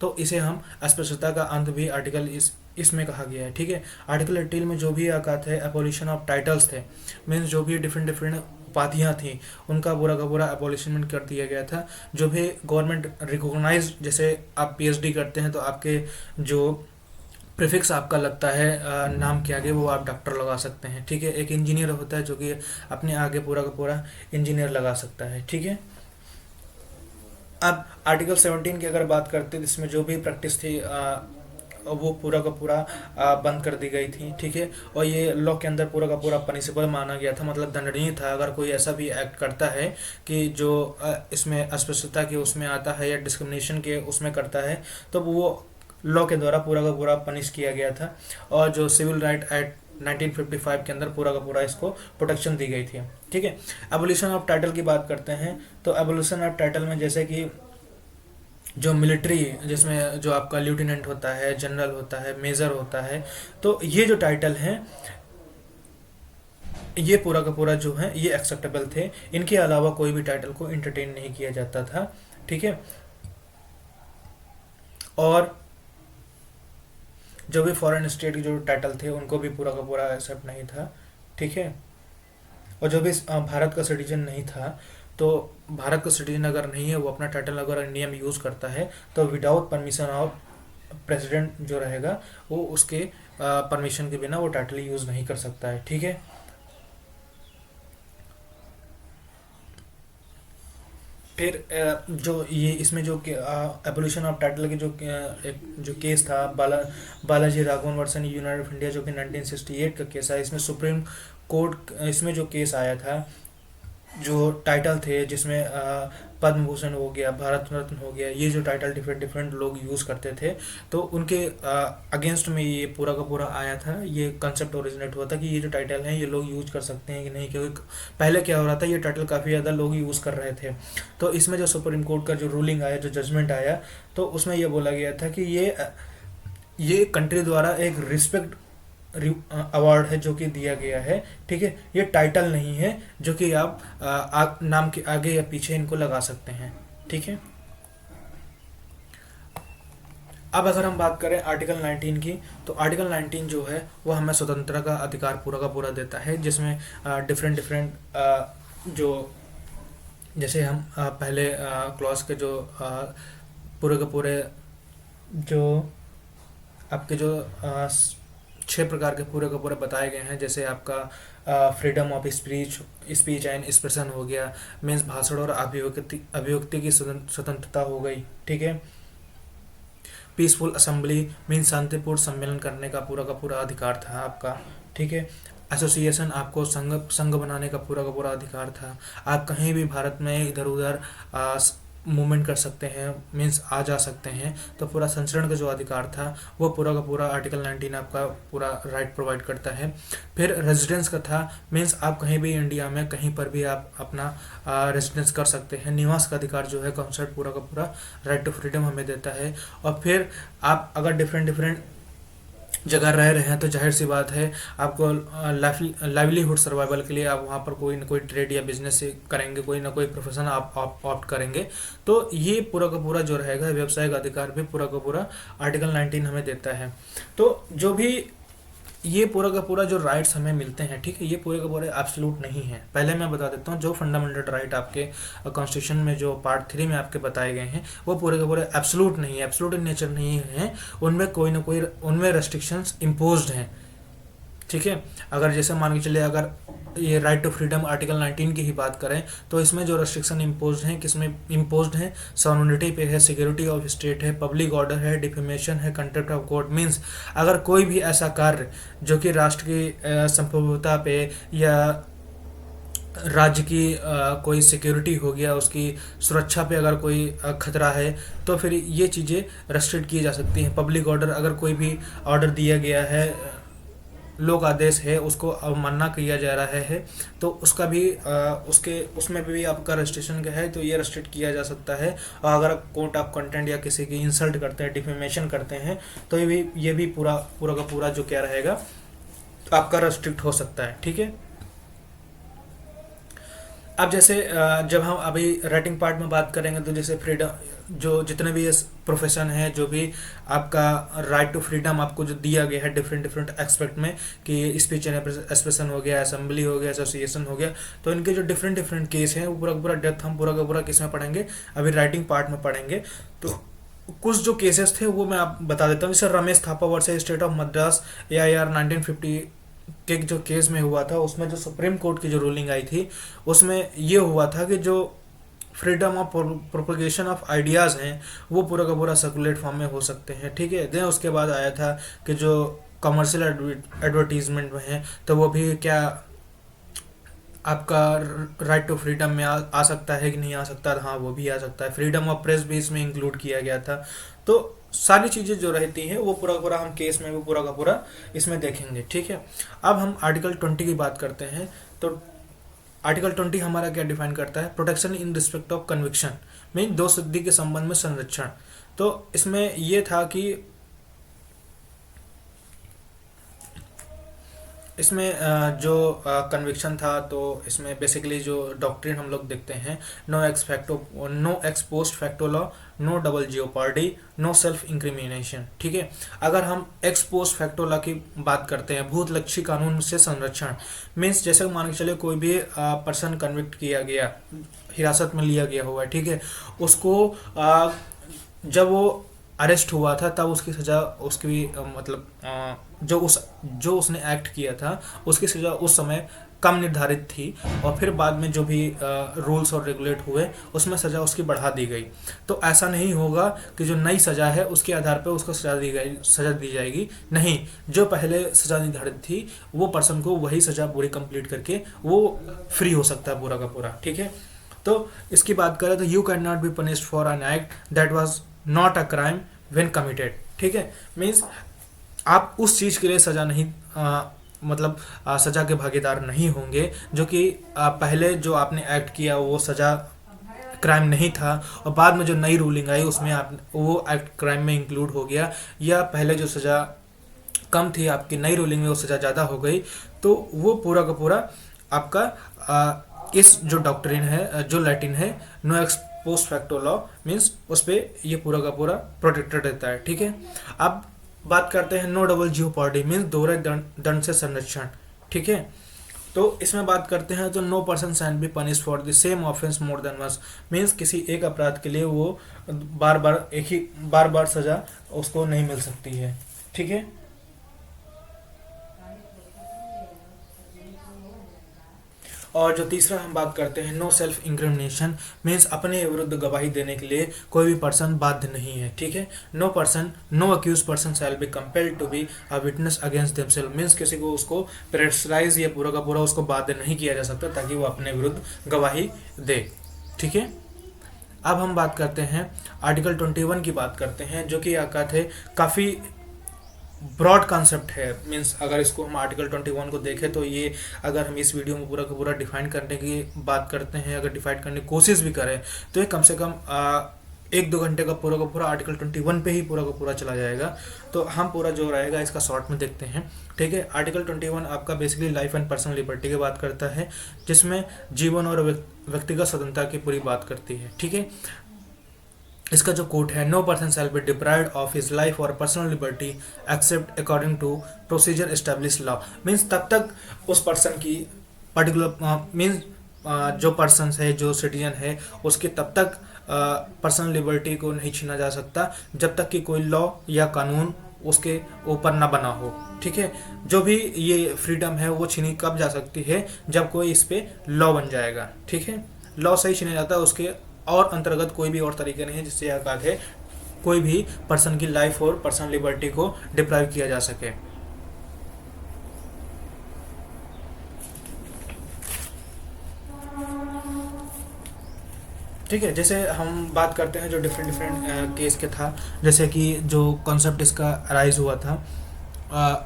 S1: तो इसे हम अस्पृश्यता का अंत भी आर्टिकल इसमें कहा गया है। ठीक है, आर्टिकल 18 में जो भी आका थे एबोलिशन ऑफ टाइटल्स थे, मीन्स जो भी डिफरेंट डिफरेंट उपाधियाँ थी उनका पूरा का पूरा एबोलिशमेंट कर दिया गया था। जो भी गवर्नमेंट रिकॉग्नाइज, जैसे आप पीएचडी करते हैं तो आपके जो प्रीफिक्स आपका लगता है नाम के आगे, वो आप डॉक्टर लगा सकते हैं। ठीक है, एक इंजीनियर होता है जो कि अपने आगे पूरा का पूरा इंजीनियर लगा सकता है। ठीक है, अब आर्टिकल 17 की अगर बात करते हैं, इसमें जो भी प्रैक्टिस थी वो पूरा का पूरा बंद कर दी गई थी। ठीक है, और ये लॉ के अंदर पूरा का पूरा पनिशेबल माना गया था, मतलब दंडनीय था। अगर कोई ऐसा भी एक्ट करता है कि जो इसमें अस्पृश्यता के उसमें आता है या डिस्क्रिमिनेशन के उसमें करता है, तो वो लॉ के द्वारा पूरा का पूरा पनिश किया गया था। और जो सिविल राइट एक्ट 1955 के अंदर पूरा का पूरा इसको प्रोटेक्शन दी गई थी। ठीक है, एबोलिशन ऑफ टाइटल की बात करते हैं तो एबोलिशन ऑफ टाइटल में जैसे कि जो मिलिट्री, जिसमें जो आपका लेफ्टिनेंट होता है, जनरल होता है, मेजर होता है, तो ये जो टाइटल हैं ये पूरा का पूरा जो है ये एक्सेप्टेबल थे। इनके अलावा कोई भी टाइटल को इंटरटेन नहीं किया जाता था। ठीक है, और जो भी फॉरेन स्टेट के जो टाइटल थे उनको भी पूरा का पूरा एक्सेप्ट नहीं था। ठीक है, और जो भी भारत का सिटीजन नहीं था, तो भारत का सिटीजन अगर नहीं है वो अपना टाइटल अगर इंडिया में यूज़ करता है तो विदाउट परमिशन ऑफ प्रेसिडेंट जो रहेगा वो उसके परमिशन के बिना वो टाइटल यूज़ नहीं कर सकता है। ठीक है, फिर जो ये इसमें जो एबोल्यूशन ऑफ टाइटल की जो एक जो केस था Balaji Raghavan versus united of India, जो कि 1968 का केस है। इसमें सुप्रीम कोर्ट इसमें जो केस आया था, जो टाइटल थे जिसमें पद्म भूषण हो गया, भारत रत्न हो गया, ये जो टाइटल डिफरेंट डिफरेंट लोग यूज़ करते थे, तो उनके अगेंस्ट में ये पूरा का पूरा आया था। ये कंसेप्ट ओरिजिनेट हुआ था कि ये जो टाइटल हैं ये लोग यूज कर सकते हैं कि नहीं, क्योंकि पहले क्या हो रहा था, ये टाइटल काफ़ी ज़्यादा लोग यूज़ कर रहे थे। तो इसमें जो सुप्रीम कोर्ट का जो रूलिंग आया, जो जजमेंट आया, तो उसमें ये बोला गया था कि ये कंट्री द्वारा एक रिस्पेक्ट अवार्ड है जो कि दिया गया है। ठीक है, ये टाइटल नहीं है जो कि आप नाम के आगे या पीछे इनको लगा सकते हैं। ठीक है, अब अगर हम बात करें आर्टिकल 19 की, तो आर्टिकल 19 जो है वो हमें स्वतंत्रता का अधिकार पूरा का पूरा देता है, जिसमें डिफरेंट डिफरेंट जो जैसे हम पहले क्लॉज के जो पूरे के पूरे जो आपके जो 6 प्रकार के पूरे के पूरे बताए गए हैं। जैसे आपका freedom of speech and expression हो गया, मीन्स भाषण और अभिव्यक्ति की स्वतंत्रता हो गई। ठीक है, पीसफुल असेंबली मीन्स शांतिपूर्ण सम्मेलन करने का पूरा अधिकार था आपका। ठीक है, एसोसिएशन आपको संघ बनाने का पूरा अधिकार था। आप कहीं भी भारत में इधर उधर मूवमेंट कर सकते हैं, मीन्स आ जा सकते हैं। तो पूरा संचरण का जो अधिकार था वो पूरा का पूरा आर्टिकल 19 आपका पूरा राइट प्रोवाइड करता है। फिर रेजिडेंस का था, मीन्स आप कहीं भी इंडिया में कहीं पर भी आप अपना रेजिडेंस कर सकते हैं। निवास का अधिकार जो है कॉन्सेप्ट पूरा का पूरा राइट टू फ्रीडम हमें देता है। और फिर आप अगर डिफरेंट डिफरेंट जगह रह रहे हैं तो जाहिर सी बात है आपको लाइवलीहुड सर्वाइवल के लिए आप वहाँ पर कोई ना कोई ट्रेड या बिजनेस करेंगे, कोई ना कोई प्रोफेशन आप ऑप्ट करेंगे। तो ये पूरा का पूरा जो रहेगा व्यवसाय का अधिकार भी पूरा का पूरा आर्टिकल 19 हमें देता है। तो जो भी ये पूरा का पूरा जो राइट्स हमें मिलते हैं, ठीक है, ये पूरे का पूरे एब्सोल्यूट नहीं है। पहले मैं बता देता हूँ जो फंडामेंटल राइट आपके कॉन्स्टिट्यूशन में जो पार्ट 3 में आपके बताए गए हैं वो पूरे के पूरे एब्सोल्यूट नहीं है, एब्सोल्यूट इन नेचर नहीं है। उनमें कोई ना कोई उनमें रेस्ट्रिक्शंस इम्पोज्ड हैं, ठीक है। अगर जैसे मान के चलिए अगर ये राइट टू फ्रीडम आर्टिकल 19 की ही बात करें तो इसमें जो रेस्ट्रिक्शन इम्पोज्ड हैं, किसमें इम्पोज्ड हैं, सॉवरेनिटी पे है, सिक्योरिटी ऑफ स्टेट है, पब्लिक ऑर्डर है, डिफेमेशन है, कंटेम्प्ट ऑफ कोर्ट। मींस अगर कोई भी ऐसा कार्य जो कि राष्ट्र की संप्रभुता पे या राज्य की कोई सिक्योरिटी हो गया, उसकी सुरक्षा पे अगर कोई खतरा है तो फिर ये चीज़ें रेस्ट्रिक्ट की जा सकती हैं। पब्लिक ऑर्डर, अगर कोई भी ऑर्डर दिया गया है, लोक आदेश है, उसको अवमानना किया जा रहा है तो उसका भी उसके उसमें भी आपका रजिस्ट्रेशन का है तो ये रेस्ट्रिक्ट किया जा सकता है। और अगर कोर्ट ऑफ कंटेंट या किसी की इंसल्ट करते हैं, डिफेमेशन करते हैं तो ये भी पूरा पूरा का पूरा जो क्या रहेगा आपका रेस्ट्रिक्ट हो सकता है, ठीक है। अब जैसे जब हम अभी राइटिंग पार्ट में बात करेंगे तो जैसे फ्रीडम, जो जितने भी ये प्रोफेशन है, जो भी आपका राइट टू फ्रीडम आपको जो दिया गया है डिफरेंट डिफरेंट एक्सपेक्ट में कि स्पीच एंड एक्सप्रेशन हो गया, असेंबली हो गया, एसोसिएशन हो गया, तो इनके जो डिफरेंट डिफरेंट केस हैं वो पूरा का पूरा डेप्थ हम पूरा का पूरा किस में पढ़ेंगे, अभी राइटिंग पार्ट में पढ़ेंगे। तो कुछ जो केसेस थे वो मैं आप बता देता हूँ। जैसे Ramesh Thapa versus state of Madras AIR 1950 के जो केस में हुआ था, उसमें जो सुप्रीम कोर्ट की जो रूलिंग आई थी उसमें ये हुआ था कि जो freedom of propagation of ideas हैं वो पूरा का पूरा सर्कुलेट फॉर्म में हो सकते हैं, ठीक है। देन उसके बाद आया था कि जो कमर्शियल एडवर्टीजमेंट में है तो वो भी क्या आपका राइट टू फ्रीडम में आ सकता है कि नहीं आ सकता, हाँ वो भी आ सकता है। फ्रीडम ऑफ प्रेस भी इसमें इंक्लूड किया गया था। तो सारी चीज़ें जो रहती हैं वो पूरा पूरा हम केस में भी पूरा का पूरा इसमें देखेंगे, ठीक है। अब हम आर्टिकल 20 की बात करते हैं। तो आर्टिकल 20 हमारा क्या डिफाइन करता है, protection in respect of conviction, mean दो सिद्धि के संबंध में संरक्षण। तो इसमें ये था कि इसमें जो कन्विक्शन था तो इसमें बेसिकली जो डॉक्ट्रिन हम लोग देखते हैं, no ex post facto law, no double jeopardy, no self incrimination, ठीक है। अगर हम एक्स पोस्ट फैक्टो लॉ की बात करते हैं, भूतलक्षी कानून से संरक्षण, मीन्स जैसे मान के चले कोई भी पर्सन कन्विक्ट किया गया, हिरासत में लिया गया हुआ है, ठीक है, उसको जब वो अरेस्ट हुआ था तब उसकी सज़ा, उसकी मतलब जो उसने एक्ट किया था उसकी सज़ा उस समय कम निर्धारित थी और फिर बाद में जो भी रूल्स और रेगुलेट हुए उसमें सज़ा उसकी बढ़ा दी गई। तो ऐसा नहीं होगा कि जो नई सज़ा है उसके आधार पर उसको सज़ा दी जाएगी, नहीं, जो पहले सज़ा निर्धारित थी वो पर्सन को वही सज़ा पूरी कंप्लीट करके वो फ्री हो सकता है पूरा का पूरा, ठीक है। तो इसकी बात करें तो you can not be punished for an act that was not a crime when committed, ठीक है। मीन्स आप उस चीज़ के लिए सज़ा नहीं सज़ा के भागीदार नहीं होंगे जो कि पहले जो आपने एक्ट किया वो सज़ा क्राइम नहीं था और बाद में जो नई रूलिंग आई उसमें आप वो एक्ट क्राइम में इंक्लूड हो गया, या पहले जो सज़ा कम थी आपकी नई रूलिंग में वो सज़ा ज़्यादा हो गई, तो वो पूरा का पूरा आपका इस जो डॉक्ट्रिन है, जो लैटिन है, no ex post facto law, means उस पर ये पूरा का पूरा प्रोटेक्टेड रहता है, ठीक है। अब बात करते हैं नो डबल जियोपार्डी, मीन्स दोहरे दंड से संरक्षण, ठीक है। तो इसमें बात करते हैं तो no person shall be punish for the same offence more than once, means किसी एक अपराध के लिए वो बार बार सजा उसको नहीं मिल सकती है, ठीक है। और जो तीसरा हम बात करते हैं नो सेल्फ इंक्रिमिनेशन, मीन्स अपने विरुद्ध गवाही देने के लिए कोई भी पर्सन बाध्य नहीं है, ठीक है। No accuse person shall be compelled to be a witness against themselves, means किसी को उसको प्रेशराइज या पूरा का पूरा उसको बाध्य नहीं किया जा सकता ताकि वो अपने विरुद्ध गवाही दे, ठीक है। अब हम बात करते हैं आर्टिकल 21 की बात करते हैं, जो कि क्या थे, काफ़ी ब्रॉड कॉन्सेप्ट है। मीन्स अगर इसको हम आर्टिकल 21 को देखें तो ये, अगर हम इस वीडियो में पूरा का पूरा डिफाइन करने की बात करते हैं, अगर डिफाइन करने की कोशिश भी करें तो ये कम से कम 1-2 घंटे का पूरा आर्टिकल 21 पे ही पूरा का पूरा चला जाएगा। तो हम पूरा जो रहेगा इसका शॉर्ट में देखते हैं। ठीक है, आर्टिकल 21 आपका basically life and personal liberty की बात करता है, जिसमें जीवन और व्यक्तिगत स्वतंत्रता की पूरी बात करती है। ठीक है, इसका जो कोट है, no person shall be deprived of his life और personal liberty except according to procedure establish law. Means तब तक उस पर्सन की पर्टिकुलर मीन्स जो पर्सन है, जो सिटीजन है, उसकी तब तक पर्सनल लिबर्टी को नहीं छीना जा सकता जब तक कि कोई लॉ या कानून उसके ऊपर ना बना हो। ठीक है, जो भी ये फ्रीडम है वो छीनी कब जा सकती है, जब कोई इस पे लॉ बन जाएगा। ठीक है, लॉ सही छीना जाता है, उसके और अंतर्गत कोई भी और तरीके नहीं है जिससे यह कहा है कोई भी पर्सन की लाइफ और पर्सनल लिबर्टी को डिप्राइव किया जा सके। ठीक है, जैसे हम बात करते हैं जो डिफरेंट डिफरेंट केस के था, जैसे कि जो कॉन्सेप्ट इसका राइज हुआ था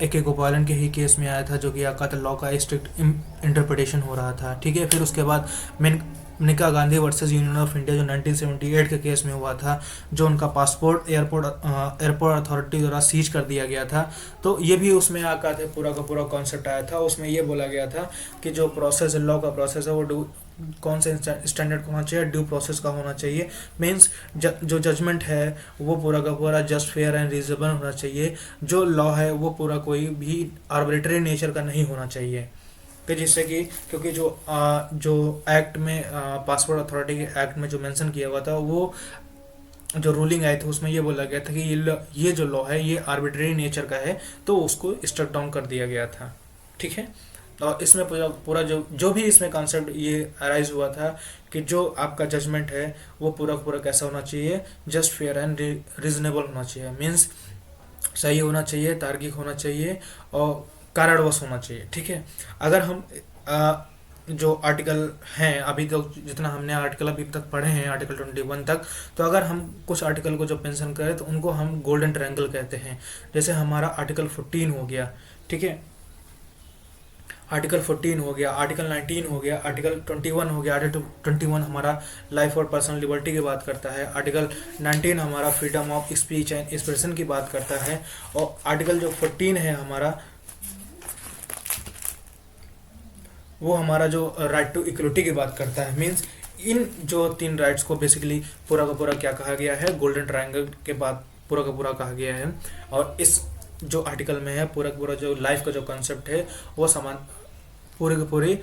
S1: एक गोपालन के ही केस में आया था, जो कि आकात लॉ का स्ट्रिक्ट इंटरप्रिटेशन हो रहा था। ठीक है, फिर उसके बाद Maneka Gandhi versus union of India जो 1978 के केस में हुआ था, जो उनका पासपोर्ट एयरपोर्ट अथॉरिटी द्वारा सीज कर दिया गया था। तो ये भी उसमें आका थे, पूरा का पूरा कॉन्सेप्ट आया था। उसमें ये बोला गया था कि जो प्रोसेस लॉ का प्रोसेस है वो कौन से स्टैंडर्ड का होना चाहिए, ड्यू प्रोसेस का होना चाहिए। मीन्स जो जजमेंट है वो पूरा का पूरा जस्ट, फेयर एंड रीजनेबल होना चाहिए। जो लॉ है वो पूरा कोई भी आर्बिट्रेरी नेचर का नहीं होना चाहिए, कि जिससे कि क्योंकि जो एक्ट में पासपोर्ट अथॉरिटी के एक्ट में जो मेंशन किया हुआ था, वो जो रूलिंग आई थी उसमें ये बोला गया था कि ये जो लॉ है ये आर्बिट्रेरी नेचर का है, तो उसको स्ट्रक डाउन कर दिया गया था। ठीक है, और इसमें पूरा जो भी इसमें कॉन्सेप्ट ये अराइज हुआ था कि जो आपका जजमेंट है वो पूरा कैसा होना चाहिए, जस्ट, फेयर एंड रीजनेबल होना चाहिए। मीन्स सही होना चाहिए, तार्किक होना चाहिए और कारणवश होना चाहिए। ठीक है, अगर हम जो आर्टिकल हैं अभी तक, जितना हमने आर्टिकल अभी तक पढ़े हैं आर्टिकल 21 तक, तो अगर हम कुछ आर्टिकल को जब मेंशन करें तो उनको हम गोल्डन ट्रायंगल कहते हैं। जैसे हमारा आर्टिकल 14 हो गया, ठीक है, आर्टिकल 14 हो गया, आर्टिकल 19 हो गया, आर्टिकल 21 हो गया। आर्टिकल 21 हमारा लाइफ और पर्सनल लिबर्टी की बात करता है। आर्टिकल 19 हमारा freedom of speech and expression की बात करता है। और आर्टिकल जो 14 है हमारा, वो हमारा जो राइट टू इक्वलिटी की बात करता है। मीन्स इन जो 3 राइट्स को बेसिकली पूरा का पूरा क्या कहा गया है, गोल्डन ट्रायंगल के बाद पूरा का पूरा कहा गया है। और इस जो आर्टिकल में है पूरा का पूरा जो लाइफ का जो कॉन्सेप्ट है वो समान पूरी की पूरी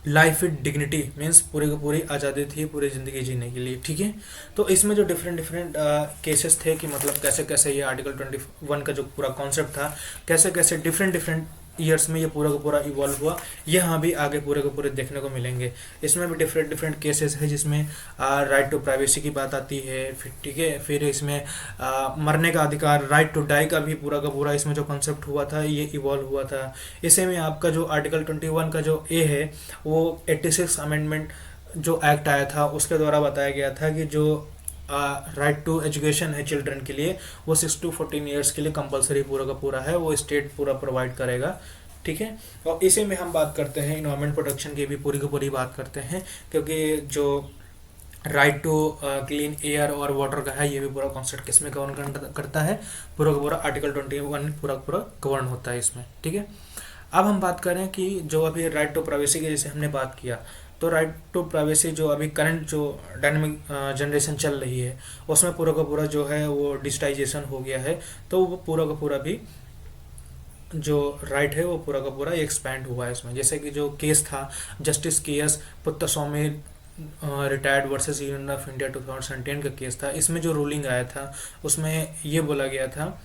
S1: लाइफ विद डिग्निटी, मीन्स पूरी की पूरी आज़ादी थी पूरी ज़िंदगी जीने के लिए। ठीक है, तो इसमें जो डिफरेंट डिफरेंट केसेस थे कि मतलब कैसे कैसे ये आर्टिकल 21 का जो पूरा कॉन्सेप्ट था, कैसे कैसे डिफरेंट डिफरेंट ईयर्स में ये पूरा का पूरा इवॉल्व हुआ, ये यहाँ भी आगे पूरे के पूरे देखने को मिलेंगे। इसमें भी डिफरेंट डिफरेंट केसेस है, जिसमें राइट टू प्राइवेसी की बात आती है। फिर ठीक है, फिर इसमें मरने का अधिकार, राइट टू डाई का भी पूरा का पूरा इसमें जो कॉन्सेप्ट हुआ था ये इवॉल्व हुआ था। इसी में आपका जो आर्टिकल 21 का जो ए है वो 86 अमेंडमेंट जो एक्ट आया था उसके द्वारा बताया गया था कि जो राइट टू एजुकेशन है चिल्ड्रन के लिए, वो 6 to 14 ईयर्स के लिए कंपलसरी पूरा का पूरा है, वो स्टेट पूरा प्रोवाइड करेगा। ठीक है, और इसी में हम बात करते हैं इन्वायरमेंट प्रोटेक्शन की भी पूरी की पूरी बात करते हैं, क्योंकि जो राइट टू क्लीन एयर और वाटर का है ये भी पूरा कॉन्सेप्ट किस में कवर करता है, पूरा का पूरा आर्टिकल 21 पूरा पूरा कवर्न होता है इसमें। ठीक है, अब हम बात करें कि जो अभी राइट टू प्राइवेसी की जैसे हमने बात किया, तो राइट टू प्राइवेसी जो अभी करंट जो डायनेमिक जनरेशन चल रही है उसमें पूरा का पूरा जो है वो डिजिटाइजेशन हो गया है, तो वो पूरा का पूरा भी जो राइट है वो पूरा का पूरा एक्सपैंड हुआ है इसमें। जैसे कि जो केस था justice K S Puttaswamy retired versus union of India 2010 का केस था, इसमें जो रूलिंग आया था उसमें ये बोला गया था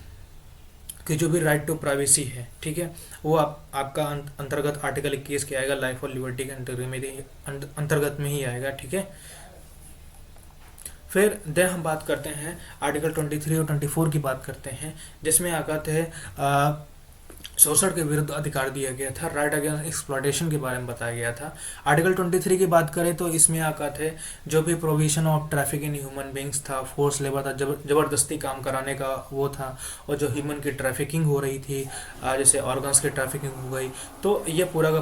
S1: कि जो भी राइट टू प्राइवेसी है, ठीक है, वो आपका अंतर्गत आर्टिकल 21 के आएगा, लाइफ और लिबर्टी के अंतर्गत में ही आएगा। ठीक है, फिर देन हम बात करते हैं आर्टिकल 23 और 24 की बात करते हैं, जिसमें आकर थे शोषण के विरुद्ध अधिकार दिया गया था, राइट अगेंस्ट एक्सप्लॉयटेशन के बारे में बताया गया था। आर्टिकल 23 की बात करें तो इसमें आका थे जो भी provision of traffic in human beings था, फोर्स लेबर था, जबरदस्ती काम कराने का वो था, और जो ह्यूमन की ट्रैफिकिंग हो रही थी, जैसे ऑर्गन्स की ट्रैफिकिंग हो गई, तो ये पूरा का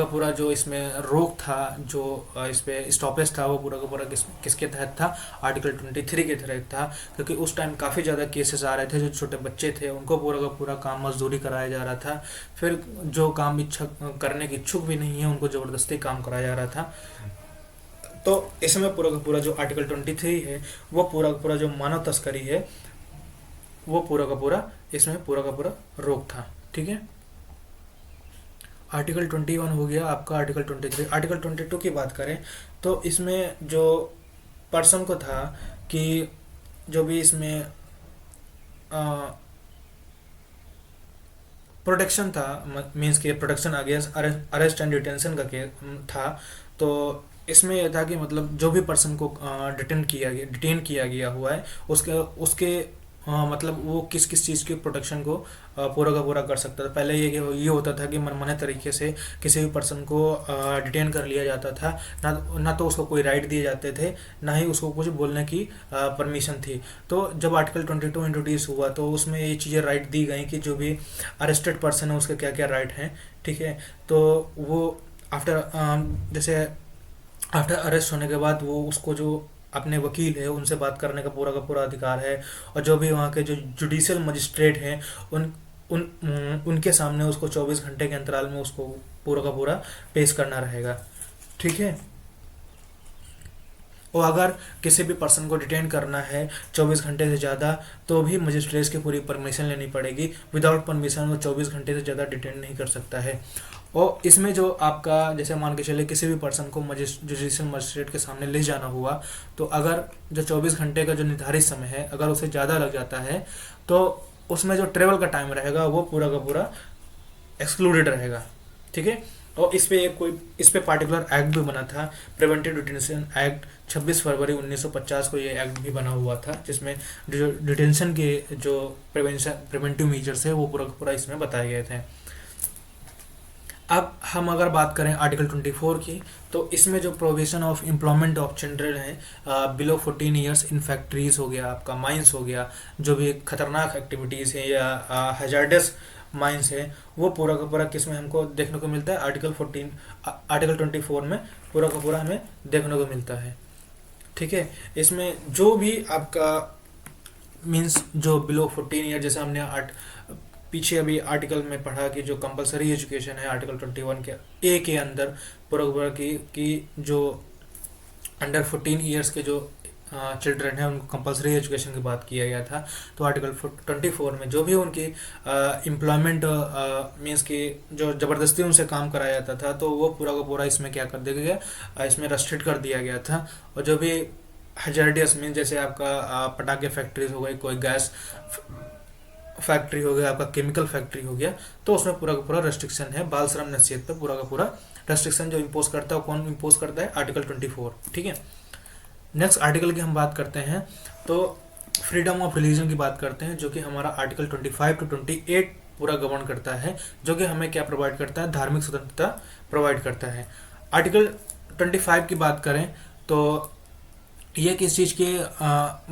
S1: पूरा जो इसमें रोक था, जो इस पे स्टॉपेज था, वो पूरा का पूरा किसके तहत था, आर्टिकल 23 के तहत था। क्योंकि उस टाइम काफ़ी ज़्यादा केसेस आ रहे थे, जो छोटे बच्चे थे उनको पूरा का पूरा काम मजदूरी कराया जा रहा था, फिर जो काम इच्छा करने की इच्छुक भी नहीं है उनको ज़बरदस्ती काम कराया जा रहा था। तो इसमें पूरा का पूरा जो आर्टिकल 23 है, वो पूरा का पूरा जो मानव तस्करी है, वो पूरा का पूरा इसमें पूरा का पूरा रोक था। ठीक है, आर्टिकल 21 हो गया आपका। आर्टिकल 23, आर्टिकल 22 की बात करें तो इसमें जो पर्सन को था कि जो भी इसमें प्रोटेक्शन था, मीन्स के protection against arrest and detention का था। तो इसमें यह था कि मतलब जो भी पर्सन को डिटेन किया गया हुआ है, उसके उसके मतलब वो किस किस चीज़ की प्रोटेक्शन को पूरा का पूरा कर सकता था। पहले ये होता था कि मनमाने तरीके से किसी भी पर्सन को डिटेन कर लिया जाता था, ना तो उसको कोई राइट दिए जाते थे, ना ही उसको कुछ बोलने की परमिशन थी। तो जब आर्टिकल 22 इंट्रोड्यूस हुआ तो उसमें ये चीज़ें राइट दी गई कि जो भी अरेस्टेड पर्सन है उसके क्या क्या राइट हैं। ठीक है, तो वो जैसे आफ्टर अरेस्ट होने के बाद वो उसको जो अपने वकील है उनसे बात करने का पूरा अधिकार है, और जो भी वहाँ के जो जुडिशियल मजिस्ट्रेट हैं उनके सामने उसको 24 घंटे के अंतराल में उसको पूरा का पूरा पेश करना रहेगा। ठीक है, और अगर किसी भी पर्सन को डिटेन करना है 24 घंटे से ज़्यादा तो भी मजिस्ट्रेट की पूरी परमिशन लेनी पड़ेगी। विदाउट परमिशन वो 24 घंटे से ज़्यादा डिटेन नहीं कर सकता है। और इसमें जो आपका जैसे मान के चले किसी भी पर्सन को जुडिशियल मजिस्ट्रेट के सामने ले जाना हुआ, तो अगर जो 24 घंटे का जो निर्धारित समय है अगर उसे ज़्यादा लग जाता है तो उसमें जो ट्रेवल का टाइम रहेगा वो पूरा का पूरा एक्सक्लूडेड रहेगा। ठीक है, और इस पे पार्टिकुलर एक्ट भी बना था, प्रिवेंटिव डिटेंशन एक्ट। 26 फरवरी 1950 को ये एक्ट भी बना हुआ था, जिसमें डिटेंशन के जो प्रिवेंटिव मेजर्स है वो पूरा का पूरा इसमें बताए गए थे। अब हम अगर बात करें आर्टिकल 24 की, तो इसमें जो provision of employment of children है बिलो 14 ईयर्स इन फैक्ट्रीज हो गया, आपका माइंस हो गया, जो भी खतरनाक एक्टिविटीज़ है या हैजार्डस माइंस है, वो पूरा का पूरा किस में हमको देखने को मिलता है, आर्टिकल 24 में पूरा का पूरा हमें देखने को मिलता है। ठीक है, इसमें जो भी आपका मीन्स जो बिलो 14 ईयर, जैसे हमने पीछे अभी आर्टिकल में पढ़ा कि जो कंपलसरी एजुकेशन है आर्टिकल 21 के ए के अंदर पूरा पूरा की जो अंडर 14 ईयर्स के जो चिल्ड्रन है उनको कंपलसरी एजुकेशन की बात किया गया था। तो आर्टिकल 24 में जो भी उनकी एम्प्लॉयमेंट मीन्स की जो ज़बरदस्ती उनसे काम कराया जाता था, तो वो पूरा का पूरा इसमें क्या कर दिया गया, इसमें रेस्ट्रिक्ट कर दिया गया था। और जो भी हैजार्डियस मीन जैसे आपका पटाखे फैक्ट्रीज हो गई, कोई गैस फैक्ट्री हो गया, आपका केमिकल फैक्ट्री हो गया, तो उसमें पूरा का पूरा रेस्ट्रिक्शन है। बाल श्रम नसीहत पर पूरा का पूरा रेस्ट्रिक्शन जो इम्पोज करता है, कौन इम्पोज करता है, आर्टिकल 24। ठीक है, नेक्स्ट आर्टिकल की हम बात करते हैं तो फ्रीडम ऑफ रिलीजन की बात करते हैं, जो कि हमारा आर्टिकल 25 to 28 पूरा गवर्न करता है, जो कि हमें क्या प्रोवाइड करता है, धार्मिक स्वतंत्रता प्रोवाइड करता है। आर्टिकल 25 की बात करें तो ये किस चीज़ के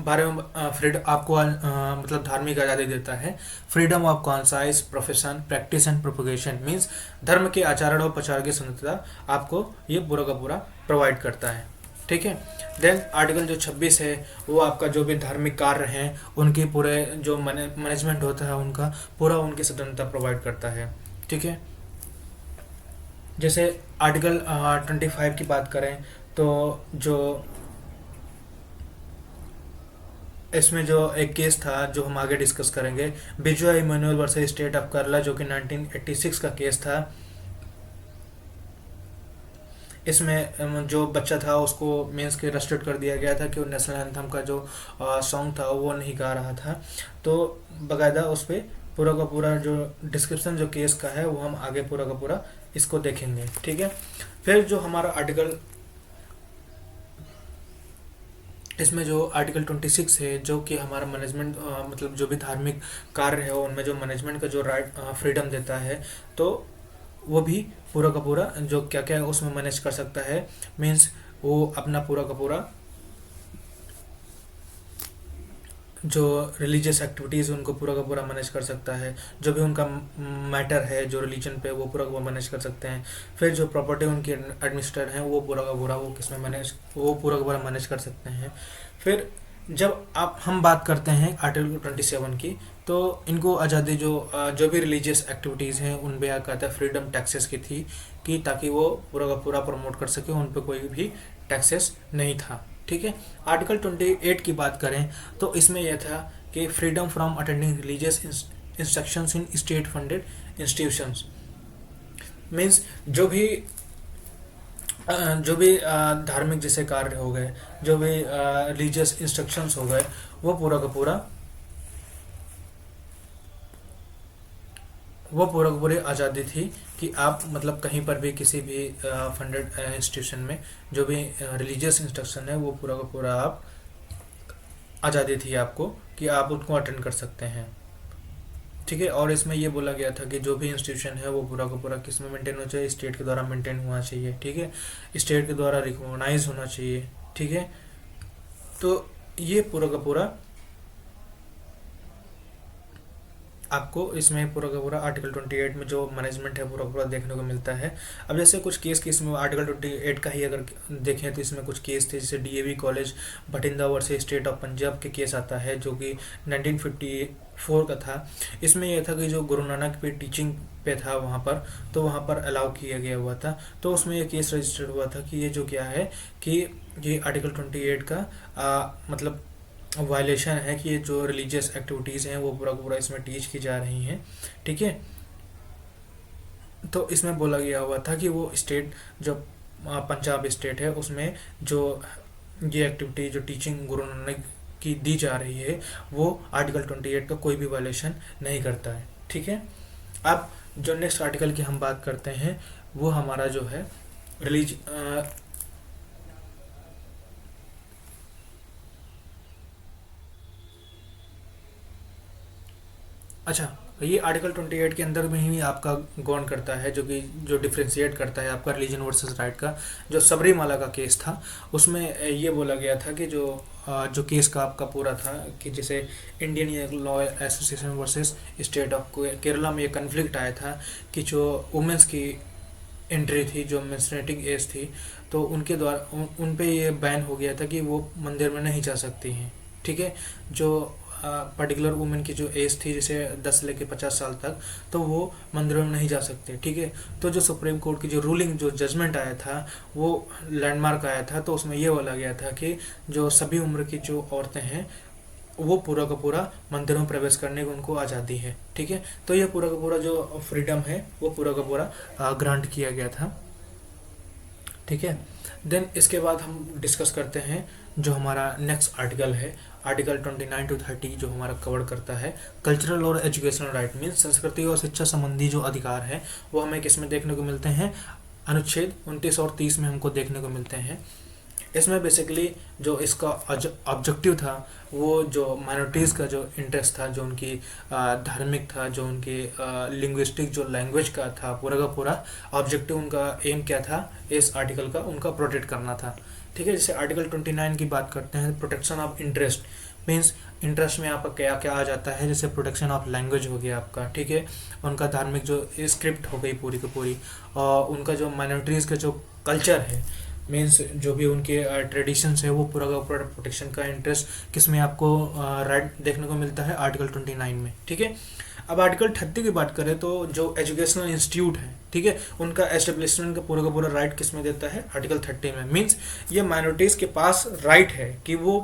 S1: बारे में आपको मतलब धार्मिक आज़ादी देता है, freedom of conscience, profession, practice and propagation, means धर्म के आचरण और प्रचार की स्वतंत्रता आपको ये पूरा का पूरा प्रोवाइड करता है। ठीक है, देन आर्टिकल जो 26 है वो आपका जो भी धार्मिक कार्य हैं उनके पूरे जो मैनेजमेंट होता है उनका पूरा उनकी स्वतंत्रता प्रोवाइड करता है। ठीक है, जैसे आर्टिकल 25 की बात करें तो जो इसमें जो एक केस था जो हम आगे डिस्कस करेंगे, Bijoe Emmanuel versus state of Kerala, जो कि 1986 का केस था। इसमें जो बच्चा था उसको मीन्स के रेस्ट्रिक्ट कर दिया गया था कि वो नेशनल एंथम का जो सॉन्ग था वो नहीं गा रहा था। तो बाकायदा उस पर पूरा का पूरा जो डिस्क्रिप्शन जो केस का है वो हम आगे पूरा का पूरा इसको देखेंगे। ठीक है, फिर जो हमारा आर्टिकल इसमें जो आर्टिकल 26 है जो कि हमारा मैनेजमेंट मतलब जो भी धार्मिक कार्य है उनमें जो मैनेजमेंट का जो राइट फ्रीडम देता है, तो वो भी पूरा का पूरा जो क्या क्या उसमें मैनेज कर सकता है। मीन्स वो अपना पूरा का पूरा जो रिलीजियस एक्टिविटीज़ उनको पूरा का पूरा मैनेज कर सकता है, जो भी उनका मैटर है जो रिलीजन पे वो पूरा का पूरा मैनेज कर सकते हैं। फिर जो प्रॉपर्टी उनकी एडमिनिस्ट्रेटर हैं वो पूरा का पूरा वो किसमें मैनेज वो पूरा का पूरा मैनेज कर सकते हैं। फिर जब आप हम बात करते हैं आर्टिकल 27 की, तो इनको आज़ादी जो भी रिलीजियस एक्टिविटीज़ हैं उन पे क्या कहता है फ्रीडम टैक्सेस की थी, कि ताकि वो पूरा का पूरा प्रमोट कर सके, उन पे कोई भी टैक्सेस नहीं था। ठीक है। आर्टिकल 28 की बात करें तो इसमें यह था कि freedom from attending religious instructions in state funded institutions. Means जो भी धार्मिक जैसे कार्य हो गए, जो भी रिलीजियस इंस्ट्रक्शंस हो गए, वो पूरा का पूरी आज़ादी थी कि आप मतलब कहीं पर भी किसी भी फंडेड इंस्टीट्यूशन में जो भी रिलीजियस इंस्ट्रक्शन है वो पूरा का पूरा आप आज़ादी थी आपको कि आप उनको अटेंड कर सकते हैं। ठीक है। और इसमें ये बोला गया था कि जो भी इंस्टीट्यूशन है वो पूरा का पूरा किस में मेंटेन होना चाहिए, स्टेट के द्वारा मेंटेन होना चाहिए। ठीक है। स्टेट के द्वारा रिकॉग्नाइज होना चाहिए। ठीक है। तो ये पूरा का पूरा आपको इसमें पूरा का पूरा आर्टिकल 28 में जो मैनेजमेंट है पूरा का पूरा देखने को मिलता है। अब जैसे कुछ केस के इसमें आर्टिकल 28 का ही अगर देखें तो इसमें कुछ केस थे, जैसे DAV college Bathinda versus state of Punjab के केस आता है जो कि 1954 का था। इसमें यह था कि जो गुरु नानक पे टीचिंग पे था वहाँ पर, तो वहाँ पर अलाउ किया गया हुआ था, तो उसमें ये केस रजिस्टर्ड हुआ था कि ये जो क्या है कि ये आर्टिकल 28 का मतलब वायलेशन है कि ये जो रिलीजियस एक्टिविटीज़ हैं वो पूरा पूरा इसमें टीच की जा रही हैं। ठीक है। तो इसमें बोला गया हुआ था कि वो स्टेट जो पंजाब स्टेट है उसमें जो ये एक्टिविटी जो टीचिंग गुरु नानक की दी जा रही है वो आर्टिकल 28 का कोई भी वायलेशन नहीं करता है। ठीक है। अब जो नेक्स्ट आर्टिकल की हम बात करते हैं वो हमारा जो है रिलीज अच्छा, ये आर्टिकल 28 के अंदर में ही आपका गौन करता है जो कि जो डिफ्रेंशिएट करता है आपका रिलीजन वर्सेस राइट का। जो सबरीमाला का केस था उसमें ये बोला गया था कि जो केस का आपका पूरा था कि जैसे Indian law association versus state of Kerala में ये कन्फ्लिक्ट आया था कि जो वुमेंस की एंट्री थी, जो मेंस्ट्रुएटिंग एज थी, तो उनके द्वारा उन पे ये बैन हो गया था कि वो मंदिर में नहीं जा सकती हैं। ठीक है। जो पर्टिकुलर वुमेन की जो एज थी जैसे 10 से लेकर 50 साल तक, तो वो मंदिरों में नहीं जा सकते। ठीक है। तो जो सुप्रीम कोर्ट की जो रूलिंग जो जजमेंट आया था वो लैंडमार्क आया था, तो उसमें ये बोला गया था कि जो सभी उम्र की जो औरतें हैं वो पूरा का पूरा मंदिरों में प्रवेश करने की उनको आज़ादी है। ठीक है। तो ये पूरा का पूरा जो फ्रीडम है वो पूरा का पूरा ग्रांट किया गया था। ठीक है। देन इसके बाद हम डिस्कस करते हैं जो हमारा नेक्स्ट आर्टिकल है, आर्टिकल 29 टू 30 जो हमारा कवर करता है कल्चरल और एजुकेशनल राइट। मीन्स संस्कृति और शिक्षा संबंधी जो अधिकार है वो हमें किस में देखने को मिलते हैं, अनुच्छेद 29 और 30 में हमको देखने को मिलते हैं। इसमें बेसिकली जो इसका ऑब्जेक्टिव था वो जो माइनॉरिटीज़ का जो इंटरेस्ट था, जो उनकी धार्मिक था, जो उनकी लिंग्विस्टिक जो लैंग्वेज का था, पूरा का पूरा ऑब्जेक्टिव उनका एम क्या था इस आर्टिकल का, उनका प्रोटेक्ट करना था। ठीक है। जैसे आर्टिकल 29 की बात करते हैं, protection of interest. Means interest में आपका क्या क्या आ जाता है, जैसे प्रोटेक्शन ऑफ लैंग्वेज हो गया आपका। ठीक है। उनका धार्मिक जो स्क्रिप्ट हो गई पूरी की पूरी, और उनका जो माइनॉरिटीज़ का जो कल्चर है, मीन्स जो भी उनके ट्रेडिशंस है वो पूरा का पूरा प्रोटेक्शन का इंटरेस्ट किस में आपको राइट देखने को मिलता है, आर्टिकल 29 में। ठीक है। अब आर्टिकल 30 की बात करें तो जो एजुकेशनल इंस्टीट्यूट है, ठीक है, उनका एस्टेब्लिशमेंट का पूरा राइट किस में देता है, आर्टिकल 30 में। मीन्स ये माइनॉरिटीज़ के पास राइट है कि वो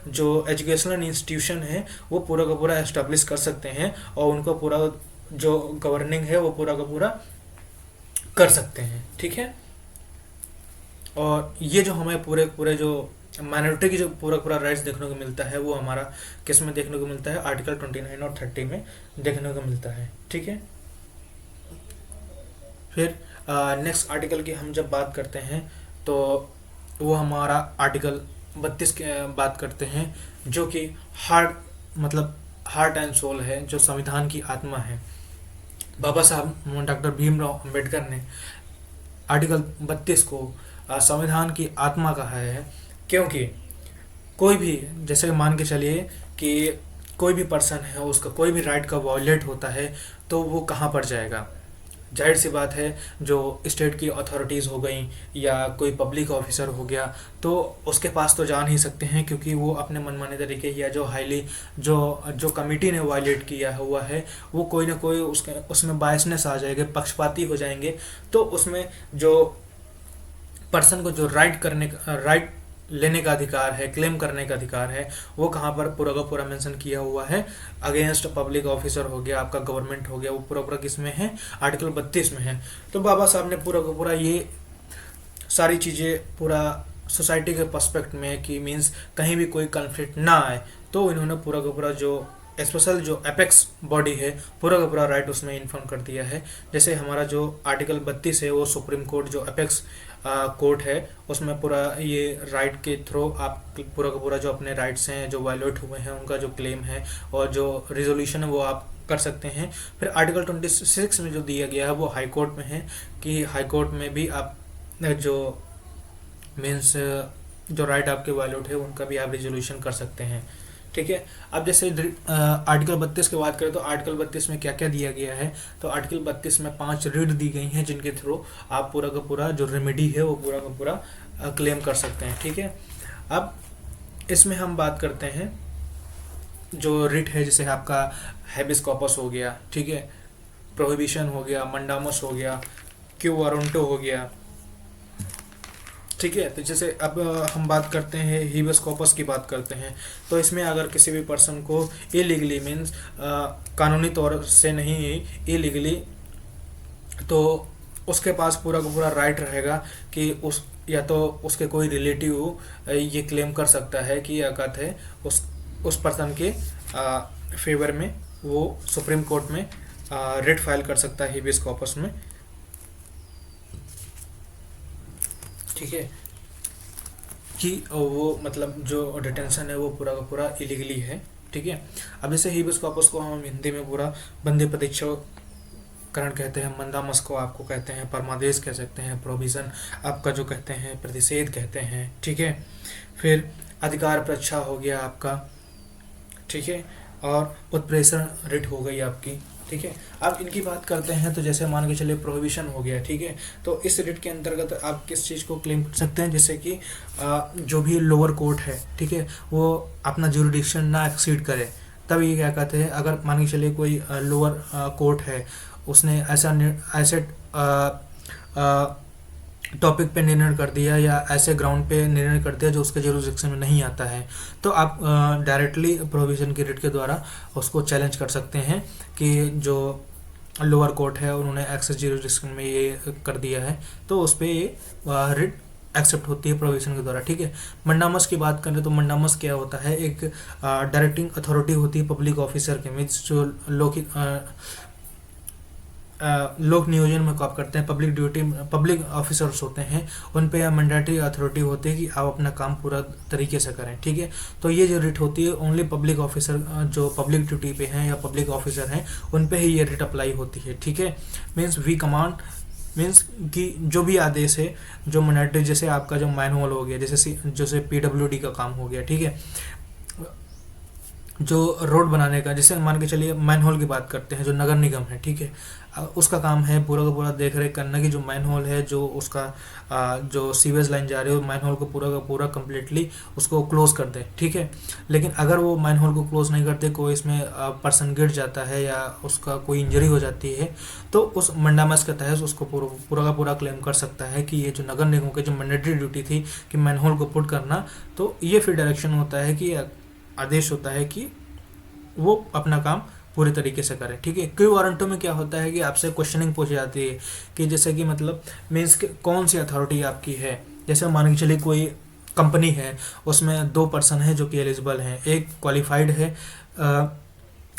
S1: जो एजुकेशनल इंस्टीट्यूशन है वो पूरा का पूरा एस्टेब्लिश कर सकते हैं और उनका पूरा जो गवर्निंग है वो पूरा का पूरा कर सकते हैं। ठीक है। और ये जो हमें पूरे पूरे जो माइनॉरिटी की जो पूरा पूरा राइट्स देखने को मिलता है वो हमारा किस में देखने को मिलता है, आर्टिकल 29 और 30 में देखने को मिलता है। ठीक है। फिर नेक्स्ट आर्टिकल की हम जब बात करते हैं तो वो हमारा आर्टिकल 32 की बात करते हैं, जो कि हार्ट एंड सोल है, जो संविधान की आत्मा है। बाबा साहब डॉक्टर भीमराव अंबेडकर ने आर्टिकल 32 को संविधान की आत्मा कहा है, क्योंकि कोई भी, जैसे मान के चलिए कि कोई भी पर्सन है, उसका कोई भी राइट का वायलेट होता है तो वो कहाँ पर जाएगा। जाहिर सी बात है, जो स्टेट की अथॉरिटीज़ हो गई या कोई पब्लिक ऑफिसर हो गया, तो उसके पास तो जा नहीं सकते हैं, क्योंकि वो अपने मनमाने तरीके या जो हाईली जो कमिटी ने वायलेट किया हुआ है, वो कोई ना कोई उसमें बायसनेस आ जाएगा, पक्षपाती हो जाएंगे। तो उसमें जो पर्सन को जो राइट लेने का अधिकार है, क्लेम करने का अधिकार है, वो कहाँ पर पूरा का पूरा मेंशन किया हुआ है। अगेंस्ट पब्लिक ऑफिसर हो गया, आपका गवर्नमेंट हो गया, वो पूरा पूरा किस में है, आर्टिकल 32 में है। तो बाबा साहब ने पूरा का पूरा ये सारी चीज़ें पूरा सोसाइटी के पर्सपेक्ट में, कि मीन्स कहीं भी कोई कन्फ्लिक्ट ना आए, तो इन्होंने पूरा का पूरा जो स्पेशल जो एपेक्स बॉडी है, पूरा का पूरा राइट उसमें इन्फॉर्म कर दिया है। जैसे हमारा जो आर्टिकल 32 है, वो सुप्रीम कोर्ट जो एपेक्स कोर्ट है, उसमें पूरा ये राइट के थ्रू आप पूरा का पूरा जो अपने राइट्स हैं जो वायलेट हुए हैं, उनका जो क्लेम है और जो रिजोल्यूशन है, वो आप कर सकते हैं। फिर आर्टिकल 26 में जो दिया गया है, वो हाई कोर्ट में है, कि हाई कोर्ट में भी आप जो मीन्स जो राइट आपके वायलेट है, उनका भी आप रिजोल्यूशन कर सकते हैं। ठीक है। अब जैसे आर्टिकल 32 की बात करें, तो आर्टिकल 32 में क्या क्या दिया गया है, तो आर्टिकल 32 में 5 रीड दी गई हैं, जिनके थ्रू आप पूरा का पूरा जो रेमेडी है, वो पूरा का पूरा क्लेम कर सकते हैं। ठीक है। अब इसमें हम बात करते हैं जो रिट है, जैसे आपका हैबिस कॉर्पस हो गया, ठीक है, प्रोहिबिशन हो गया, मंडामस हो गया, क्यू वारंटो हो गया। ठीक है। तो जैसे अब हम बात करते हैं हीबस कॉर्पस की बात करते हैं, तो इसमें अगर किसी भी पर्सन को इलीगली मीन्स कानूनी तौर से नहीं, इलीगली, तो उसके पास पूरा का पूरा राइट रहेगा कि या तो उसके कोई रिलेटिव ये क्लेम कर सकता है कि क्या कहते हैं, उस पर्सन के फेवर में वो सुप्रीम कोर्ट में रिट फाइल कर सकता है हीबस कॉर्पस में। ठीक है, कि वो मतलब जो डिटेंशन है, वो पूरा का पूरा इलीगली है। ठीक है। अब जैसे हीबस कॉर्पस को हम हिंदी में पूरा बंदे प्रत्यक्षकरण कहते हैं, मंदामस को आपको कहते हैं परमादेश कह सकते हैं, प्रोविजन आपका जो कहते हैं प्रतिषेध कहते हैं। ठीक है। फिर अधिकार प्रच्छा हो गया आपका, ठीक है, और उत्प्रेषण रिट हो गई आपकी। ठीक है। अब इनकी बात करते हैं, तो जैसे मान के चलिए प्रोहिबिशन हो गया, ठीक है, तो इस रिट के अंतर्गत आप किस चीज़ को क्लेम कर सकते हैं, जैसे कि जो भी लोअर कोर्ट है, ठीक है, वो अपना ज्यूरिडिक्शन ना एक्सीड करे, तब ये क्या कहते हैं, अगर मान के चलिए कोई लोअर कोर्ट है, उसने ऐसे टॉपिक पे निर्णय कर दिया या ऐसे ग्राउंड पे निर्णय कर दिया जो उसके ज्यूरिसडिक्शन में नहीं आता है, तो आप डायरेक्टली प्रोविजन की रिट के द्वारा उसको चैलेंज कर सकते हैं कि जो लोअर कोर्ट है उन्होंने एक्सेस ज्यूरिसडिक्शन में ये कर दिया है, तो उस पर ये रिट एक्सेप्ट होती है प्रोविजन के द्वारा। ठीक है। मंडामस की बात करें, तो मंडामस क्या होता है, एक डायरेक्टिंग अथॉरिटी होती है पब्लिक ऑफिसर के, मीन्स जो लोक नियोजन में काम करते हैं, पब्लिक ऑफिसर्स होते हैं, उन पे मैंडेटरी अथॉरिटी होती है कि आप अपना काम पूरा तरीके से करें। ठीक है। तो ये जो रिट होती है, ओनली पब्लिक ऑफिसर जो पब्लिक ड्यूटी पे हैं या पब्लिक ऑफिसर हैं, उन पे ही ये रिट अप्लाई होती है। ठीक है। मीन्स वी कमांड, मीन्स कि जो भी आदेश है जो मैंडेटरी, जैसे आपका जो मैनुअल हो गया, जैसे PWD का काम हो गया, ठीक है, जो रोड बनाने का, जैसे मान के चलिए मैनहोल की बात करते हैं, जो नगर निगम है, ठीक है, उसका काम है पूरा का पूरा देख रेख करना कि जो मैनहोल है, जो उसका जो सीवेज लाइन जा रही है, मैनहोल को पूरा का पूरा कम्प्लीटली उसको क्लोज कर दे। ठीक है। लेकिन अगर वो मैनहोल को क्लोज नहीं करते, कोई इसमें पर्सन गिर जाता है या उसका कोई इंजरी हो जाती है, तो उस मंडामस के तहत उसको पूरा का पूरा क्लेम कर सकता है कि ये जो नगर निगम की जो मैंडेटरी ड्यूटी थी कि मैनहोल को पुट करना, तो ये फिर डायरेक्शन होता है कि आदेश होता है कि वो अपना काम पूरी तरीके से करें। ठीक है। क्यू वारंटो में क्या होता है कि आपसे क्वेश्चनिंग पूछी जाती है कि जैसे कि मतलब मीन्स कौन सी अथॉरिटी आपकी है, जैसे मान के चलिए कोई कंपनी है, उसमें 2 पर्सन है जो कि एलिजिबल हैं, एक क्वालिफाइड है,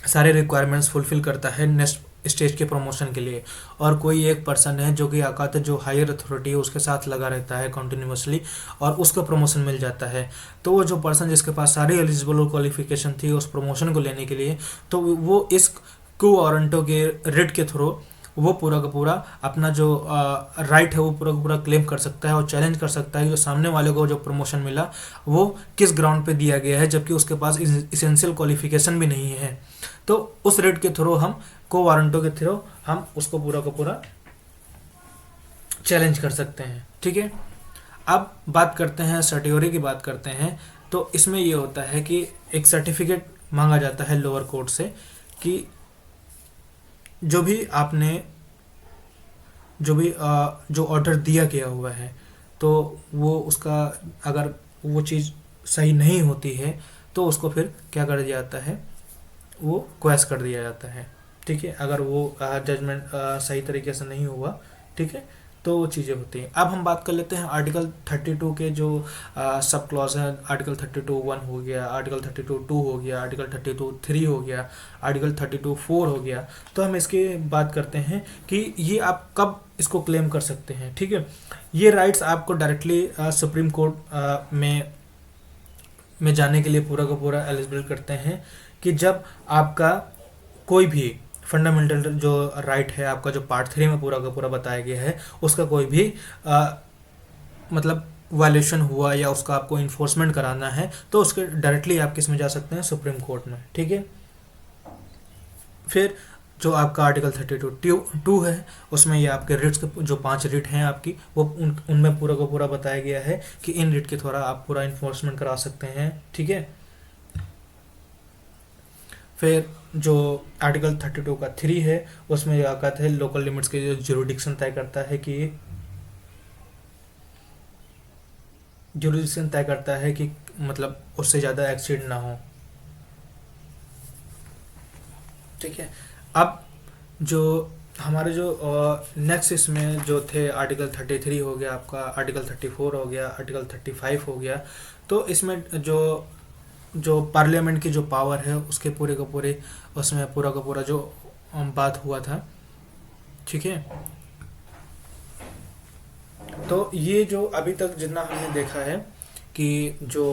S1: सारे रिक्वायरमेंट्स फुलफिल करता है, नेक्स्ट स्टेज के प्रमोशन के लिए, और कोई एक पर्सन है जो कि अकात जो हायर अथॉरिटी है उसके साथ लगा रहता है कंटिन्यूसली और उसको प्रमोशन मिल जाता है, तो वो जो पर्सन जिसके पास सारी एलिजिबल और क्वालिफिकेशन थी उस प्रमोशन को लेने के लिए, तो वो इस क्यू वारंटो के रिट के थ्रू वो पूरा का पूरा अपना जो राइट है वो पूरा का पूरा क्लेम कर सकता है और चैलेंज कर सकता है जो सामने वाले को जो प्रमोशन मिला वो किस ग्राउंड पे दिया गया है, जबकि उसके पास इसेंशियल क्वालिफिकेशन भी नहीं है। तो उस रेट के थ्रू हम को वारंटो के थ्रू हम उसको पूरा का पूरा चैलेंज कर सकते हैं। ठीक है, अब बात करते हैं सर्टियोरी की बात करते हैं। तो इसमें ये होता है कि एक सर्टिफिकेट मांगा जाता है लोअर कोर्ट से कि जो भी आपने जो ऑर्डर दिया गया हुआ है तो वो उसका अगर वो चीज़ सही नहीं होती है तो उसको फिर क्या कर दिया जाता है, वो क्वेश कर दिया जाता है। ठीक है, अगर वो जजमेंट सही तरीके से नहीं हुआ, ठीक है, तो वो चीज़ें होती हैं। अब हम बात कर लेते हैं आर्टिकल 32 के जो सब क्लॉज हैं। आर्टिकल 32(1) हो गया, आर्टिकल 32(2) हो गया, आर्टिकल 32(3) हो गया, आर्टिकल 32(4) हो गया। तो हम इसकी बात करते हैं कि ये आप कब इसको क्लेम कर सकते हैं। ठीक है, ये राइट्स आपको डायरेक्टली सुप्रीम कोर्ट में जाने के लिए पूरा का पूरा एलिजिबल करते हैं कि जब आपका कोई भी फंडामेंटल जो राइट है आपका जो पार्ट 3 में पूरा का पूरा बताया गया है उसका कोई भी मतलब वायलेशन हुआ या उसका आपको इन्फोर्समेंट कराना है तो उसके डायरेक्टली आप किस में जा सकते हैं, सुप्रीम कोर्ट में। ठीक है, फिर जो आपका आर्टिकल 32(2) है उसमें ये आपके रिट्स के जो 5 रिट हैं आपकी वो उनमें पूरा का पूरा बताया गया है कि इन रिट के थोड़ा आप पूरा इन्फोर्समेंट करा सकते हैं। ठीक है, फिर जो आर्टिकल 32 का 3 है उसमें यह कहता है लोकल लिमिट्स के जो ज्यूरिडिक्शन तय करता है कि ज्यूरिडिक्शन तय करता है कि मतलब उससे ज़्यादा एक्सीड ना हो। ठीक है, अब जो हमारे जो नेक्स्ट इसमें जो थे आर्टिकल 33 हो गया आपका, आर्टिकल 34 हो गया, आर्टिकल 35 हो गया। तो इसमें जो पार्लियामेंट की जो पावर है उसके पूरे का पूरे उसमें पूरा का पूरा जो बात हुआ था। ठीक है, तो ये जो अभी तक जितना हमने देखा है कि जो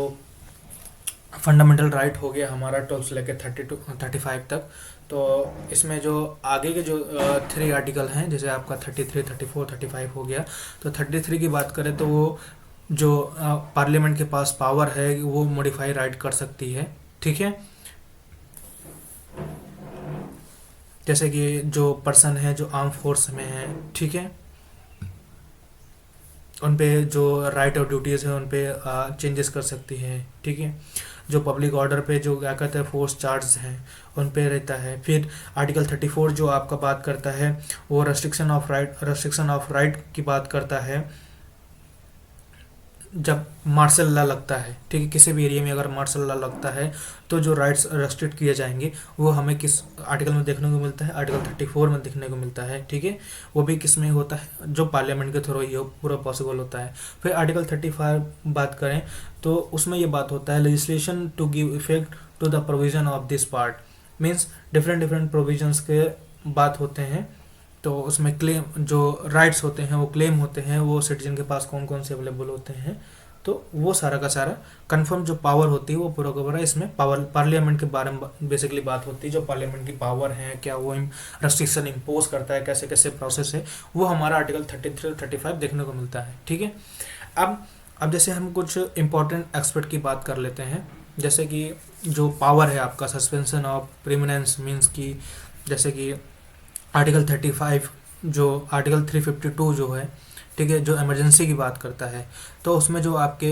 S1: फंडामेंटल राइट हो गया हमारा 12 से लेकर 32 35 तक, तो इसमें जो आगे के जो 3 आर्टिकल हैं जैसे आपका 33 34 35 हो गया, तो 33 की बात करें तो वो जो पार्लियामेंट के पास पावर है वो मॉडिफाई राइट कर सकती है। ठीक है, जैसे कि जो पर्सन है जो आर्म फोर्स में है, ठीक है, उन पे जो राइट और ड्यूटीज़ है उन पे चेंजेस कर सकती है। ठीक है, जो पब्लिक ऑर्डर पे जो क्या कहते हैं फोर्स चार्ज हैं उन पे रहता है। फिर आर्टिकल 34 जो आपका बात करता है वो रेस्ट्रिक्शन ऑफ राइट की बात करता है जब मार्शल लॉ लगता है। ठीक है, किसी भी एरिया में अगर मार्शल लॉ लगता है तो जो राइट्स रेस्ट्रिक्ट किए जाएंगे वो हमें किस आर्टिकल में देखने को मिलता है, आर्टिकल 34 में देखने को मिलता है। ठीक है, वो भी किस में होता है, जो पार्लियामेंट के थ्रू ये पूरा पॉसिबल होता है। फिर आर्टिकल 35 बात करें तो उसमें ये बात होता है legislation to give effect to the provision of this part, means different provisions के बात होते हैं। तो उसमें क्लेम जो राइट्स होते हैं वो क्लेम होते हैं, वो सिटीजन के पास कौन कौन से अवेलेबल होते हैं, तो वो सारा का सारा कंफर्म जो पावर होती है वो पूरा का पूरा इसमें पार्लियामेंट के बारे में बेसिकली बात होती है। जो पार्लियामेंट की पावर है, क्या वो रेस्ट्रिक्शन इम्पोज करता है, कैसे कैसे प्रोसेस है, वो हमारा आर्टिकल 33 35 देखने को मिलता है। ठीक है, अब जैसे हम कुछ इंपॉर्टेंट एक्सपर्ट की बात कर लेते हैं, जैसे कि जो पावर है आपका सस्पेंशन ऑफ प्रीमिनेंस, मीन्स की जैसे कि आर्टिकल 35 जो आर्टिकल 352 जो है, ठीक है, जो इमरजेंसी की बात करता है, तो उसमें जो आपके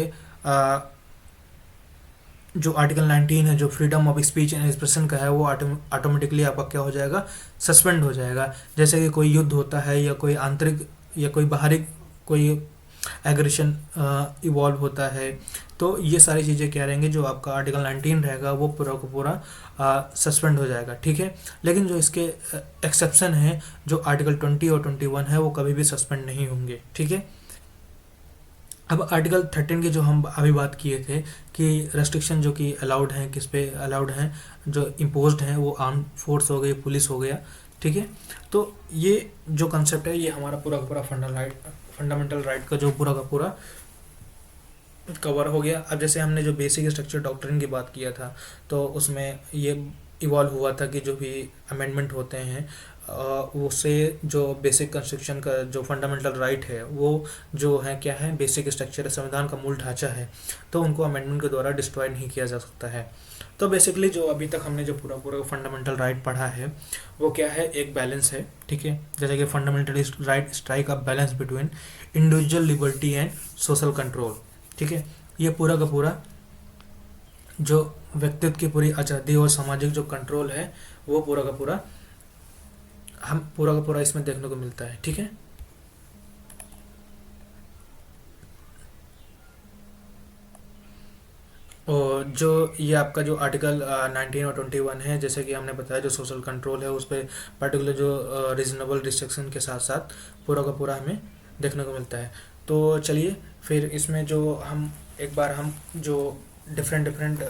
S1: जो आर्टिकल 19 है जो freedom of speech and expression का है वो ऑटोमेटिकली आपका क्या हो जाएगा, सस्पेंड हो जाएगा। जैसे कि कोई युद्ध होता है या कोई आंतरिक या कोई बाहरी कोई एग्रेशन इवॉल्व होता है, तो ये सारी चीज़ें क्या रहेंगे, जो आपका आर्टिकल 19 रहेगा वो पूरा को पूरा सस्पेंड हो जाएगा। ठीक है, लेकिन जो इसके एक्सेप्शन है जो आर्टिकल 20 और 21 है वो कभी भी सस्पेंड नहीं होंगे। ठीक है, अब आर्टिकल 13 की जो हम अभी बात किए थे कि रेस्ट्रिक्शन जो कि अलाउड हैं, किस पे अलाउड हैं, जो इम्पोज्ड हैं वो आर्म फोर्स हो गई, पुलिस हो गया, ठीक है। तो ये जो कंसेप्ट है ये हमारा पूरा का पूरा फंडामेंटल राइट का जो पूरा का पूरा कवर हो गया। अब जैसे हमने जो बेसिक स्ट्रक्चर डॉक्ट्रिन की बात किया था, तो उसमें ये इवॉल्व हुआ था कि जो भी अमेंडमेंट होते हैं उससे जो बेसिक कंस्ट्रक्शन का जो फंडामेंटल राइट है वो जो है क्या है, बेसिक स्ट्रक्चर संविधान का मूल ढांचा है, तो उनको अमेंडमेंट के द्वारा डिस्ट्रॉय नहीं किया जा सकता है। तो बेसिकली जो अभी तक हमने जो पूरा पूरा फंडामेंटल राइट पढ़ा है वो क्या है, एक बैलेंस है। ठीक है, जैसे कि fundamental right strike a balance between individual liberty and social control. ठीक है, ये पूरा का पूरा जो व्यक्तित्व की पूरी आज़ादी और सामाजिक जो कंट्रोल है वो पूरा का पूरा हम पूरा का पूरा इसमें देखने को मिलता है। ठीक है, और जो ये आपका जो आर्टिकल 19 और 21 है, जैसे कि हमने बताया जो सोशल कंट्रोल है उस पर पर्टिकुलर जो रीजनेबल रिस्ट्रिक्शन के साथ साथ पूरा का पूरा हमें देखने को मिलता है। तो चलिए फिर इसमें जो हम एक बार हम जो डिफरेंट डिफरेंट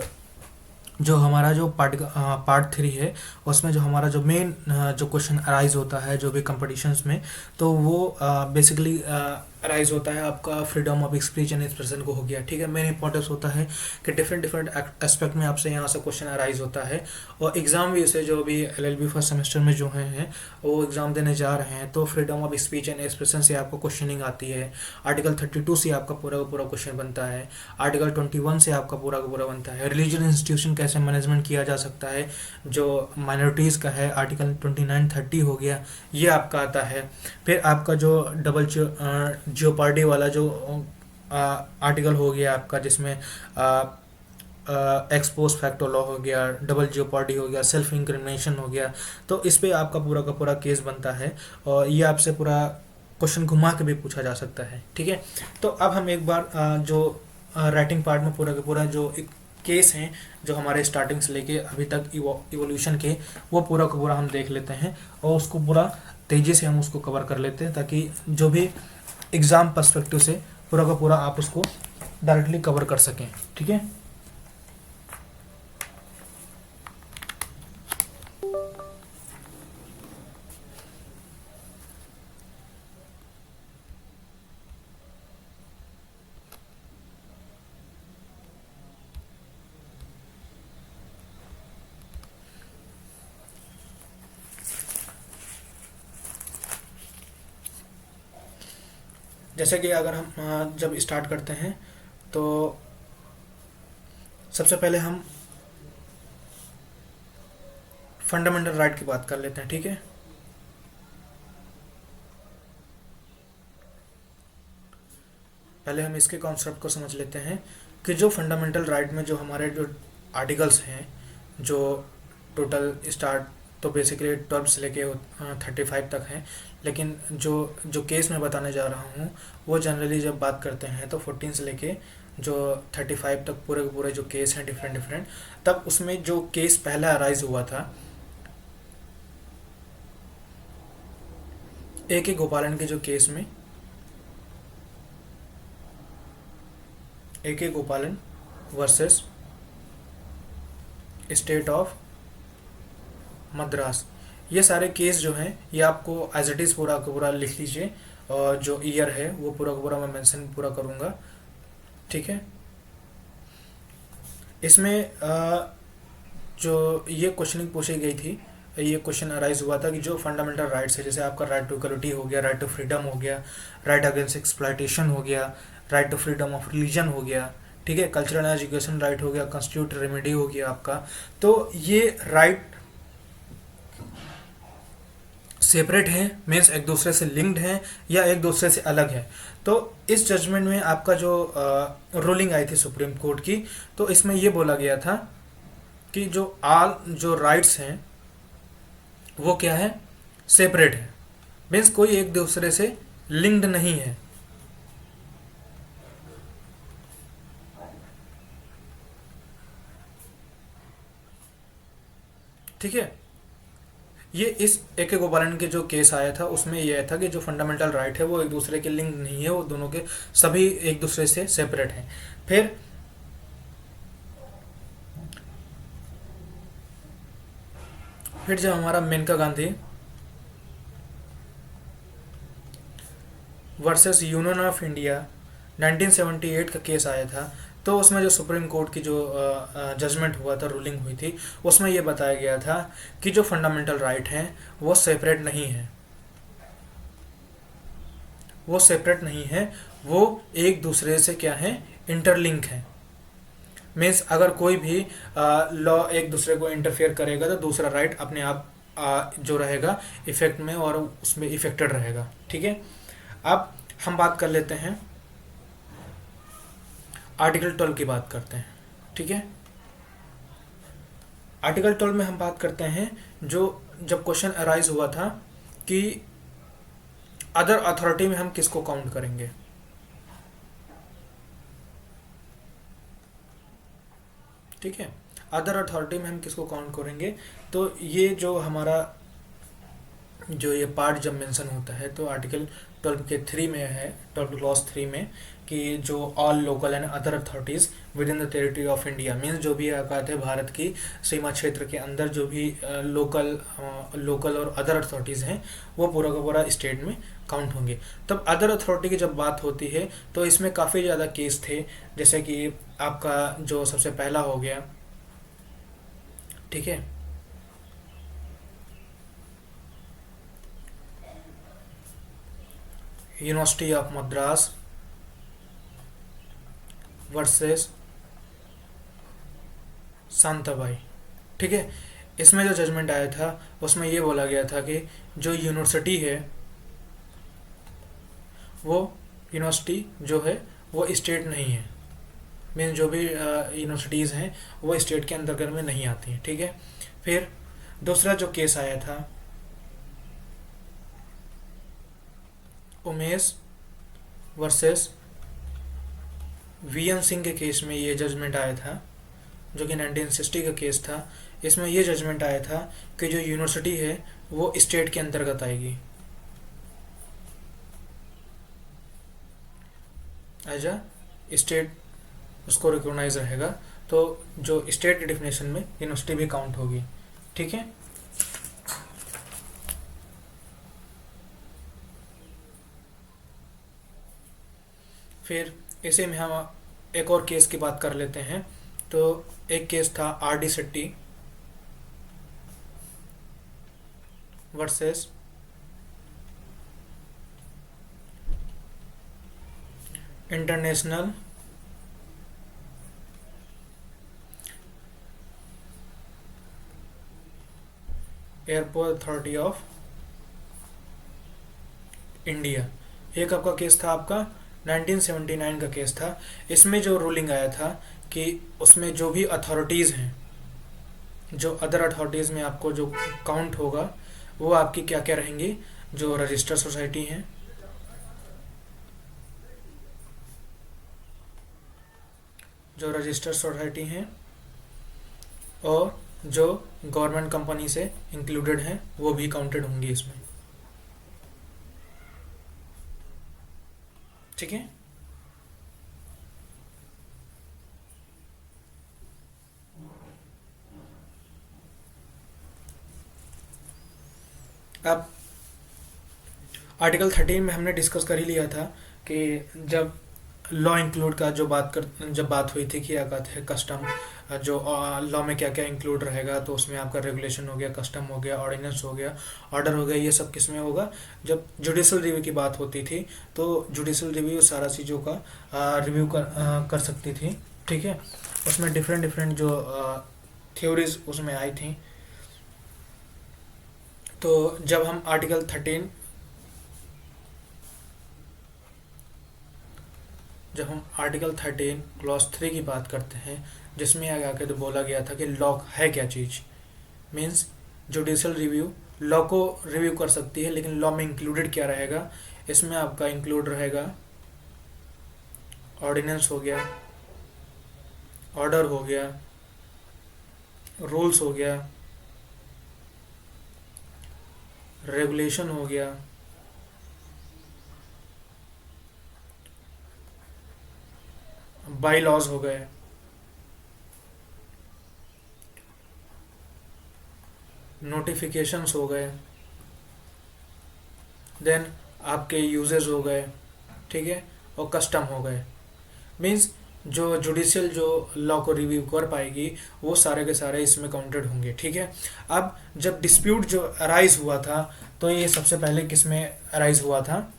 S1: जो हमारा जो पार्ट 3 है उसमें जो हमारा जो मेन जो क्वेश्चन अराइज होता है जो भी कंपटीशंस में, तो वो बेसिकली अराइज होता है आपका freedom of speech and expression को हो गया। ठीक है, मेन इंपॉर्टेंस होता है कि डिफरेंट डिफरेंट एस्पेक्ट में आपसे यहाँ से क्वेश्चन अराइज होता है, और एग्जाम भी इसे जो भी एलएलबी फर्स्ट सेमेस्टर में जो हैं वो एग्जाम देने जा रहे हैं तो freedom of speech and expression से आपको क्वेश्चनिंग आती है। आर्टिकल 32 से आपका पूरा का पूरा क्वेश्चन बनता है। आर्टिकल 21 से आपका पूरा का पूरा बनता है। रिलीजियस इंस्टीट्यूशन कैसे मैनेजमेंट किया जा सकता है जो माइनॉरिटीज़ का है, आर्टिकल 29-30 हो गया, ये आपका आता है। फिर आपका जो डबल जियोपार्डी वाला जो आर्टिकल हो गया आपका, जिसमें एक्सपोज फैक्टो लॉ हो गया, डबल जियोपार्डी हो गया, सेल्फ इंक्रिमिनेशन हो गया, तो इस पे आपका पूरा का पूरा केस बनता है और ये आपसे पूरा क्वेश्चन घुमा के भी पूछा जा सकता है। ठीक है, तो अब हम एक बार जो राइटिंग पार्ट में पूरा का पूरा जो एक केस हैं जो हमारे स्टार्टिंग से लेके अभी तक इवोल्यूशन के, वो पूरा का पूरा हम देख लेते हैं और उसको पूरा तेज़ी से हम उसको कवर कर लेते हैं ताकि जो भी एग्ज़ाम पर्सपेक्टिव से पूरा का पूरा आप उसको डायरेक्टली कवर कर सकें। ठीक है, जैसे कि अगर हम जब स्टार्ट करते हैं तो सबसे पहले हम फंडामेंटल राइट की बात कर लेते हैं। ठीक है, पहले हम इसके कॉन्सेप्ट को समझ लेते हैं कि जो फंडामेंटल राइट में जो हमारे जो आर्टिकल्स हैं, जो टोटल स्टार्ट तो बेसिकली 12 से लेके 35 तक हैं, लेकिन जो जो केस मैं बताने जा रहा हूँ वो जनरली जब बात करते हैं तो 14 से लेके जो 35 तक पूरे के पूरे जो केस हैं डिफरेंट डिफरेंट, तब उसमें जो केस पहला अराइज हुआ था A.K. गोपालन के जो केस में, A.K. गोपालन वर्सेस स्टेट ऑफ मद्रास, ये सारे केस जो हैं ये आपको एज इट इज़ पूरा का पूरा लिख लीजिए और जो ईयर है वो पूरा का पूरा मैं मेंशन पूरा करूँगा। ठीक है, इसमें जो ये क्वेश्चनिंग पूछी गई थी, ये क्वेश्चन अराइज हुआ था कि जो फंडामेंटल राइट्स है, जैसे आपका राइट टू इक्वलिटी हो गया, राइट टू फ्रीडम हो गया, राइट अगेंस्ट एक्सप्लॉयटेशन हो गया, right to freedom of religion हो गया, ठीक है, कल्चरल एजुकेशन राइट हो गया, कॉन्स्टिट्यूट रेमेडी हो गया आपका, तो ये राइट सेपरेट है, मीन्स एक दूसरे से लिंक्ड है या एक दूसरे से अलग है। तो इस जजमेंट में आपका जो रूलिंग आई थी सुप्रीम कोर्ट की, तो इसमें ये बोला गया था कि जो ऑल जो राइट्स हैं वो क्या है, सेपरेट है, मीन्स कोई एक दूसरे से लिंक्ड नहीं है। ठीक है, ये इस A.K. गोपालन के जो केस आया था उसमें यह था कि जो फंडामेंटल राइट है वो एक दूसरे के लिंक नहीं है, वो दोनों के सभी एक दूसरे से सेपरेट हैं। फिर जब हमारा Maneka Gandhi versus union of India 1978 का केस आया था, तो उसमें जो सुप्रीम कोर्ट की जो जजमेंट हुआ था, रूलिंग हुई थी, उसमें ये बताया गया था कि जो फंडामेंटल राइट हैं वो सेपरेट नहीं है, वो सेपरेट नहीं है, वो एक दूसरे से क्या है, इंटरलिंक है। मीन्स अगर कोई भी लॉ एक दूसरे को इंटरफेयर करेगा तो दूसरा राइट अपने आप जो रहेगा इफेक्ट में और उसमें इफेक्टेड रहेगा। ठीक है, अब हम बात कर लेते हैं आर्टिकल 12 की बात करते हैं। ठीक है, आर्टिकल 12 में हम बात करते हैं जो जब क्वेश्चन अराइज हुआ था कि अदर अथॉरिटी में हम किसको काउंट करेंगे। ठीक है, अदर अथॉरिटी में हम किसको काउंट करेंगे, तो ये जो हमारा जो ये पार्ट जब मेंशन होता है तो आर्टिकल 12 के 3 में है, 12 क्लॉज 3 में, कि जो all local and other authorities with in the territory of India, means जो भी औकात है भारत की सीमा क्षेत्र के अंदर, जो भी लोकल और अदर अथॉरिटीज़ हैं वो पूरा का पूरा स्टेट में काउंट होंगे। तब अदर अथॉरिटी की जब बात होती है तो इसमें काफ़ी ज़्यादा केस थे, जैसे कि आपका जो सबसे पहला हो गया, ठीक है, university of Madras versus Shantabai. ठीक है, इसमें जो जजमेंट आया था उसमें ये बोला गया था कि जो यूनिवर्सिटी है वो यूनिवर्सिटी जो है वो स्टेट नहीं है, मीन्स जो भी यूनिवर्सिटीज़ हैं वो स्टेट के अंतर्गत में नहीं आती हैं। ठीक है, फिर दूसरा जो केस आया था उमेश वर्सेस वीएन सिंह के केस में ये जजमेंट आया था, जो कि 1960 का केस था। इसमें ये जजमेंट आया था कि जो यूनिवर्सिटी है वो स्टेट के अंतर्गत आएगी, एज अ स्टेट उसको रिकॉग्नाइज रहेगा, तो जो स्टेट की डिफिनेशन में यूनिवर्सिटी भी काउंट होगी। ठीक है, फिर इसी में हम एक और केस की बात कर लेते हैं। तो एक केस था R D Shetty versus international airport authority of India. एक आपका केस था आपका 1979 का केस था। इसमें जो रूलिंग आया था कि उसमें जो भी अथॉरिटीज़ हैं, जो अदर अथॉरिटीज़ में आपको जो काउंट होगा वो आपकी क्या क्या रहेंगी, जो रजिस्टर्ड सोसाइटी हैं, जो रजिस्टर्ड सोसाइटी हैं और जो गवर्नमेंट कंपनी से इंक्लूडेड हैं वो भी काउंटेड होंगी इसमें। ठीक है, अब आर्टिकल 13 में हमने डिस्कस कर ही लिया था कि जब लॉ इंक्लूड का जब बात हुई थी कि क्या कहते हैं कस्टम, जो लॉ में क्या क्या इंक्लूड रहेगा, तो उसमें आपका रेगुलेशन हो गया, कस्टम हो गया, ऑर्डिनेंस हो गया, ऑर्डर हो गया, ये सब किस में होगा, जब जुडिशल रिव्यू की बात होती थी तो जुडिशल रिव्यू सारा चीज़ों का रिव्यू कर सकती थी। ठीक है, उसमें डिफरेंट डिफरेंट जो थ्योरीज उसमें आई थी। तो जब हम आर्टिकल 13 क्लॉज 3 की बात करते हैं, जिसमें आगे आके तो बोला गया था कि लॉ है क्या चीज़, मीन्स जुडिशल रिव्यू लॉ को रिव्यू कर सकती है, लेकिन लॉ में इंक्लूडेड क्या रहेगा, इसमें आपका इंक्लूड रहेगा ऑर्डिनेंस हो गया, ऑर्डर हो गया, रूल्स हो गया, रेगुलेशन हो गया, बाई लॉज हो गए, नोटिफिकेशंस हो गए, देन आपके यूजेस हो गए, ठीक है, और कस्टम हो गए। मीन्स जो जुडिशियल जो लॉ को रिव्यू कर पाएगी वो सारे के सारे इसमें काउंटेड होंगे। ठीक है, अब जब डिस्प्यूट जो अराइज हुआ था, तो ये सबसे पहले किस में अराइज हुआ था,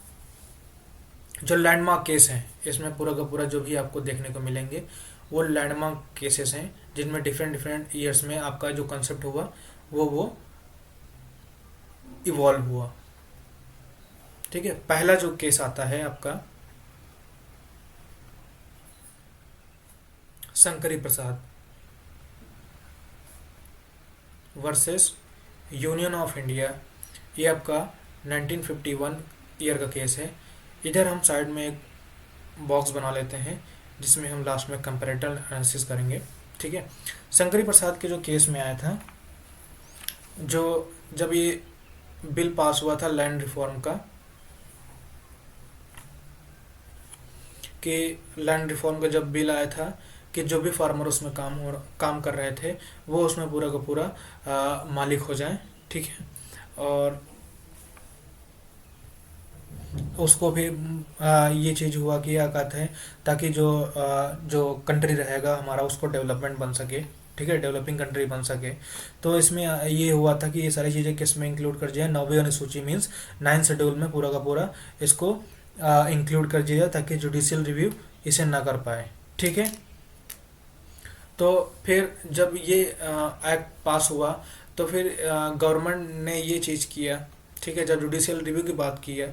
S1: जो लैंडमार्क केस हैं, इसमें पूरा का पूरा जो भी आपको देखने को मिलेंगे वो लैंडमार्क केसेस हैं, जिनमें डिफरेंट डिफरेंट ईयर्स में आपका जो कंसेप्ट हुआ वो इवॉल्व हुआ। ठीक है, पहला जो केस आता है आपका शंकरी प्रसाद वर्सेस यूनियन ऑफ इंडिया। ये आपका 1951 ईयर का केस है। इधर हम साइड में एक बॉक्स बना लेते हैं जिसमें हम लास्ट में कंपैरेटिव एनालिसिस करेंगे। ठीक है, शंकरी प्रसाद के जो केस में आया था, जो जब ये बिल पास हुआ था लैंड रिफॉर्म का, कि लैंड रिफॉर्म का जब बिल आया था कि जो भी फार्मर उसमें काम कर रहे थे वो उसमें पूरा का पूरा मालिक हो जाए। ठीक है, और उसको भी ये चीज़ हुआ कि क्या कहते हैं, ताकि जो कंट्री रहेगा हमारा उसको डेवलपमेंट बन सके। ठीक है, डेवलपिंग कंट्री बन सके। तो इसमें ये हुआ था कि ये सारी चीज़ें किस में इंक्लूड कर दिया, 9वीं अनुसूची मीन्स 9 शेड्यूल में पूरा का पूरा इसको इंक्लूड कर दिया ताकि जुडिशियल रिव्यू इसे ना कर पाए। ठीक है, तो फिर जब ये एक्ट पास हुआ तो फिर गवर्नमेंट ने ये चीज़ किया। ठीक है, जब जुडिशियल रिव्यू की बात की है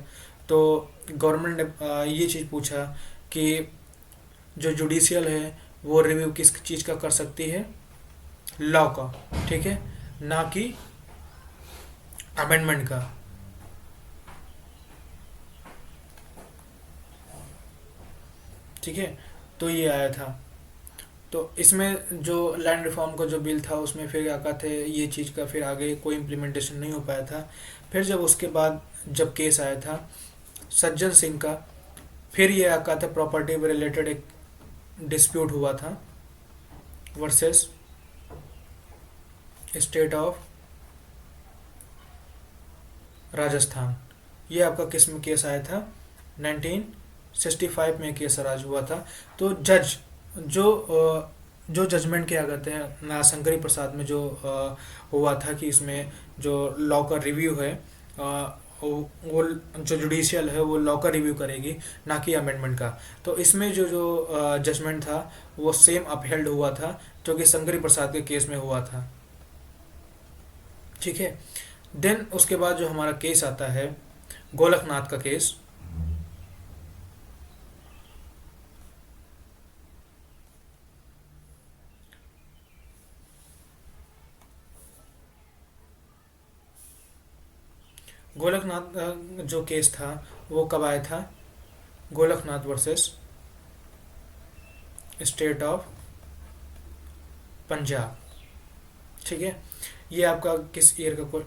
S1: तो गवर्नमेंट ने ये चीज़ पूछा कि जो जुडिशियल है वो रिव्यू किस चीज़ का कर सकती है, लॉ का। ठीक है, ना कि अमेंडमेंट का। ठीक है, तो ये आया था। तो इसमें जो लैंड रिफॉर्म का जो बिल था उसमें फिर क्या कहते हैं, ये चीज़ का फिर आगे कोई इम्प्लीमेंटेशन नहीं हो पाया था। फिर जब उसके बाद जब केस आया था सज्जन सिंह का, फिर ये क्या कहते हैं प्रॉपर्टी रिलेटेड एक डिस्प्यूट हुआ था वर्सेस स्टेट ऑफ राजस्थान। ये आपका किस में केस आया था, 1965 में केस राज हुआ था। तो जज जो जजमेंट क्या कहते हैं शंकरी प्रसाद में जो हुआ था कि इसमें जो लॉ का रिव्यू है वो जो जुडिशियल है वो लॉ का रिव्यू करेगी, ना कि अमेंडमेंट का। तो इसमें जो जो जजमेंट था वो सेम अपहेल्ड हुआ था जो कि शंकरी प्रसाद के केस में हुआ था। ठीक है, देन उसके बाद जो हमारा केस आता है गोलकनाथ का केस। गोलकनाथ जो केस था वो कब आया था, Golaknath versus state of Punjab. ठीक है, ये आपका किस ईयर का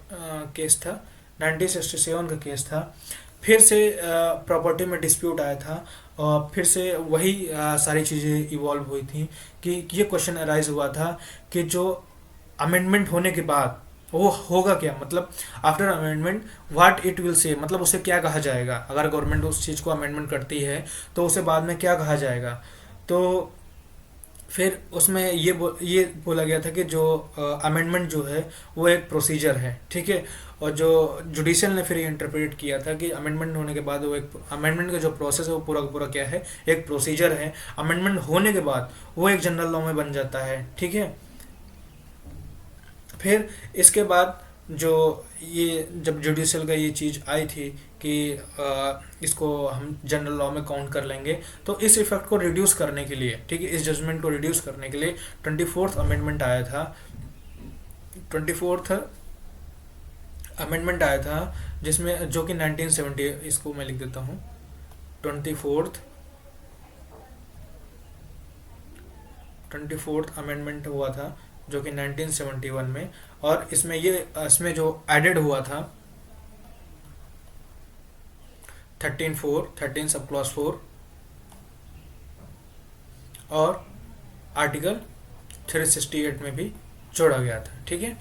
S1: केस था, 1967 का केस था। फिर से प्रॉपर्टी में डिस्प्यूट आया था और फिर से वही सारी चीज़ें इवॉल्व हुई थी कि ये क्वेश्चन अराइज हुआ था कि जो अमेंडमेंट होने के बाद वो होगा क्या, मतलब after amendment what it will say, मतलब उसे क्या कहा जाएगा। अगर गवर्नमेंट उस चीज़ को अमेंडमेंट करती है तो उसे बाद में क्या कहा जाएगा। तो फिर उसमें ये बोला गया था कि जो अमेंडमेंट जो है वो एक प्रोसीजर है। ठीक है, और जो जुडिशियल ने फिर ये इंटरप्रेट किया था कि अमेंडमेंट होने के बाद वो एक अमेंडमेंट का जो प्रोसेस है वो पूरा का पूरा क्या है, एक प्रोसीजर है। अमेंडमेंट होने के बाद वो एक जनरल लॉ में बन जाता है। ठीक है, फिर इसके बाद जो ये जब जुडिशियल का ये चीज़ आई थी कि इसको हम जनरल लॉ में काउंट कर लेंगे, तो इस इफेक्ट को रिड्यूस करने के लिए, ठीक है, इस जजमेंट को रिड्यूस करने के लिए 24th अमेंडमेंट आया था। 24th अमेंडमेंट आया था जिसमें जो कि 1970, इसको मैं लिख देता हूँ, 24th अमेंडमेंट हुआ था जो कि 1971 में। और इसमें जो एडेड हुआ था 13 सब क्लॉज 4 और आर्टिकल 368 में भी जोड़ा गया था। ठीक है,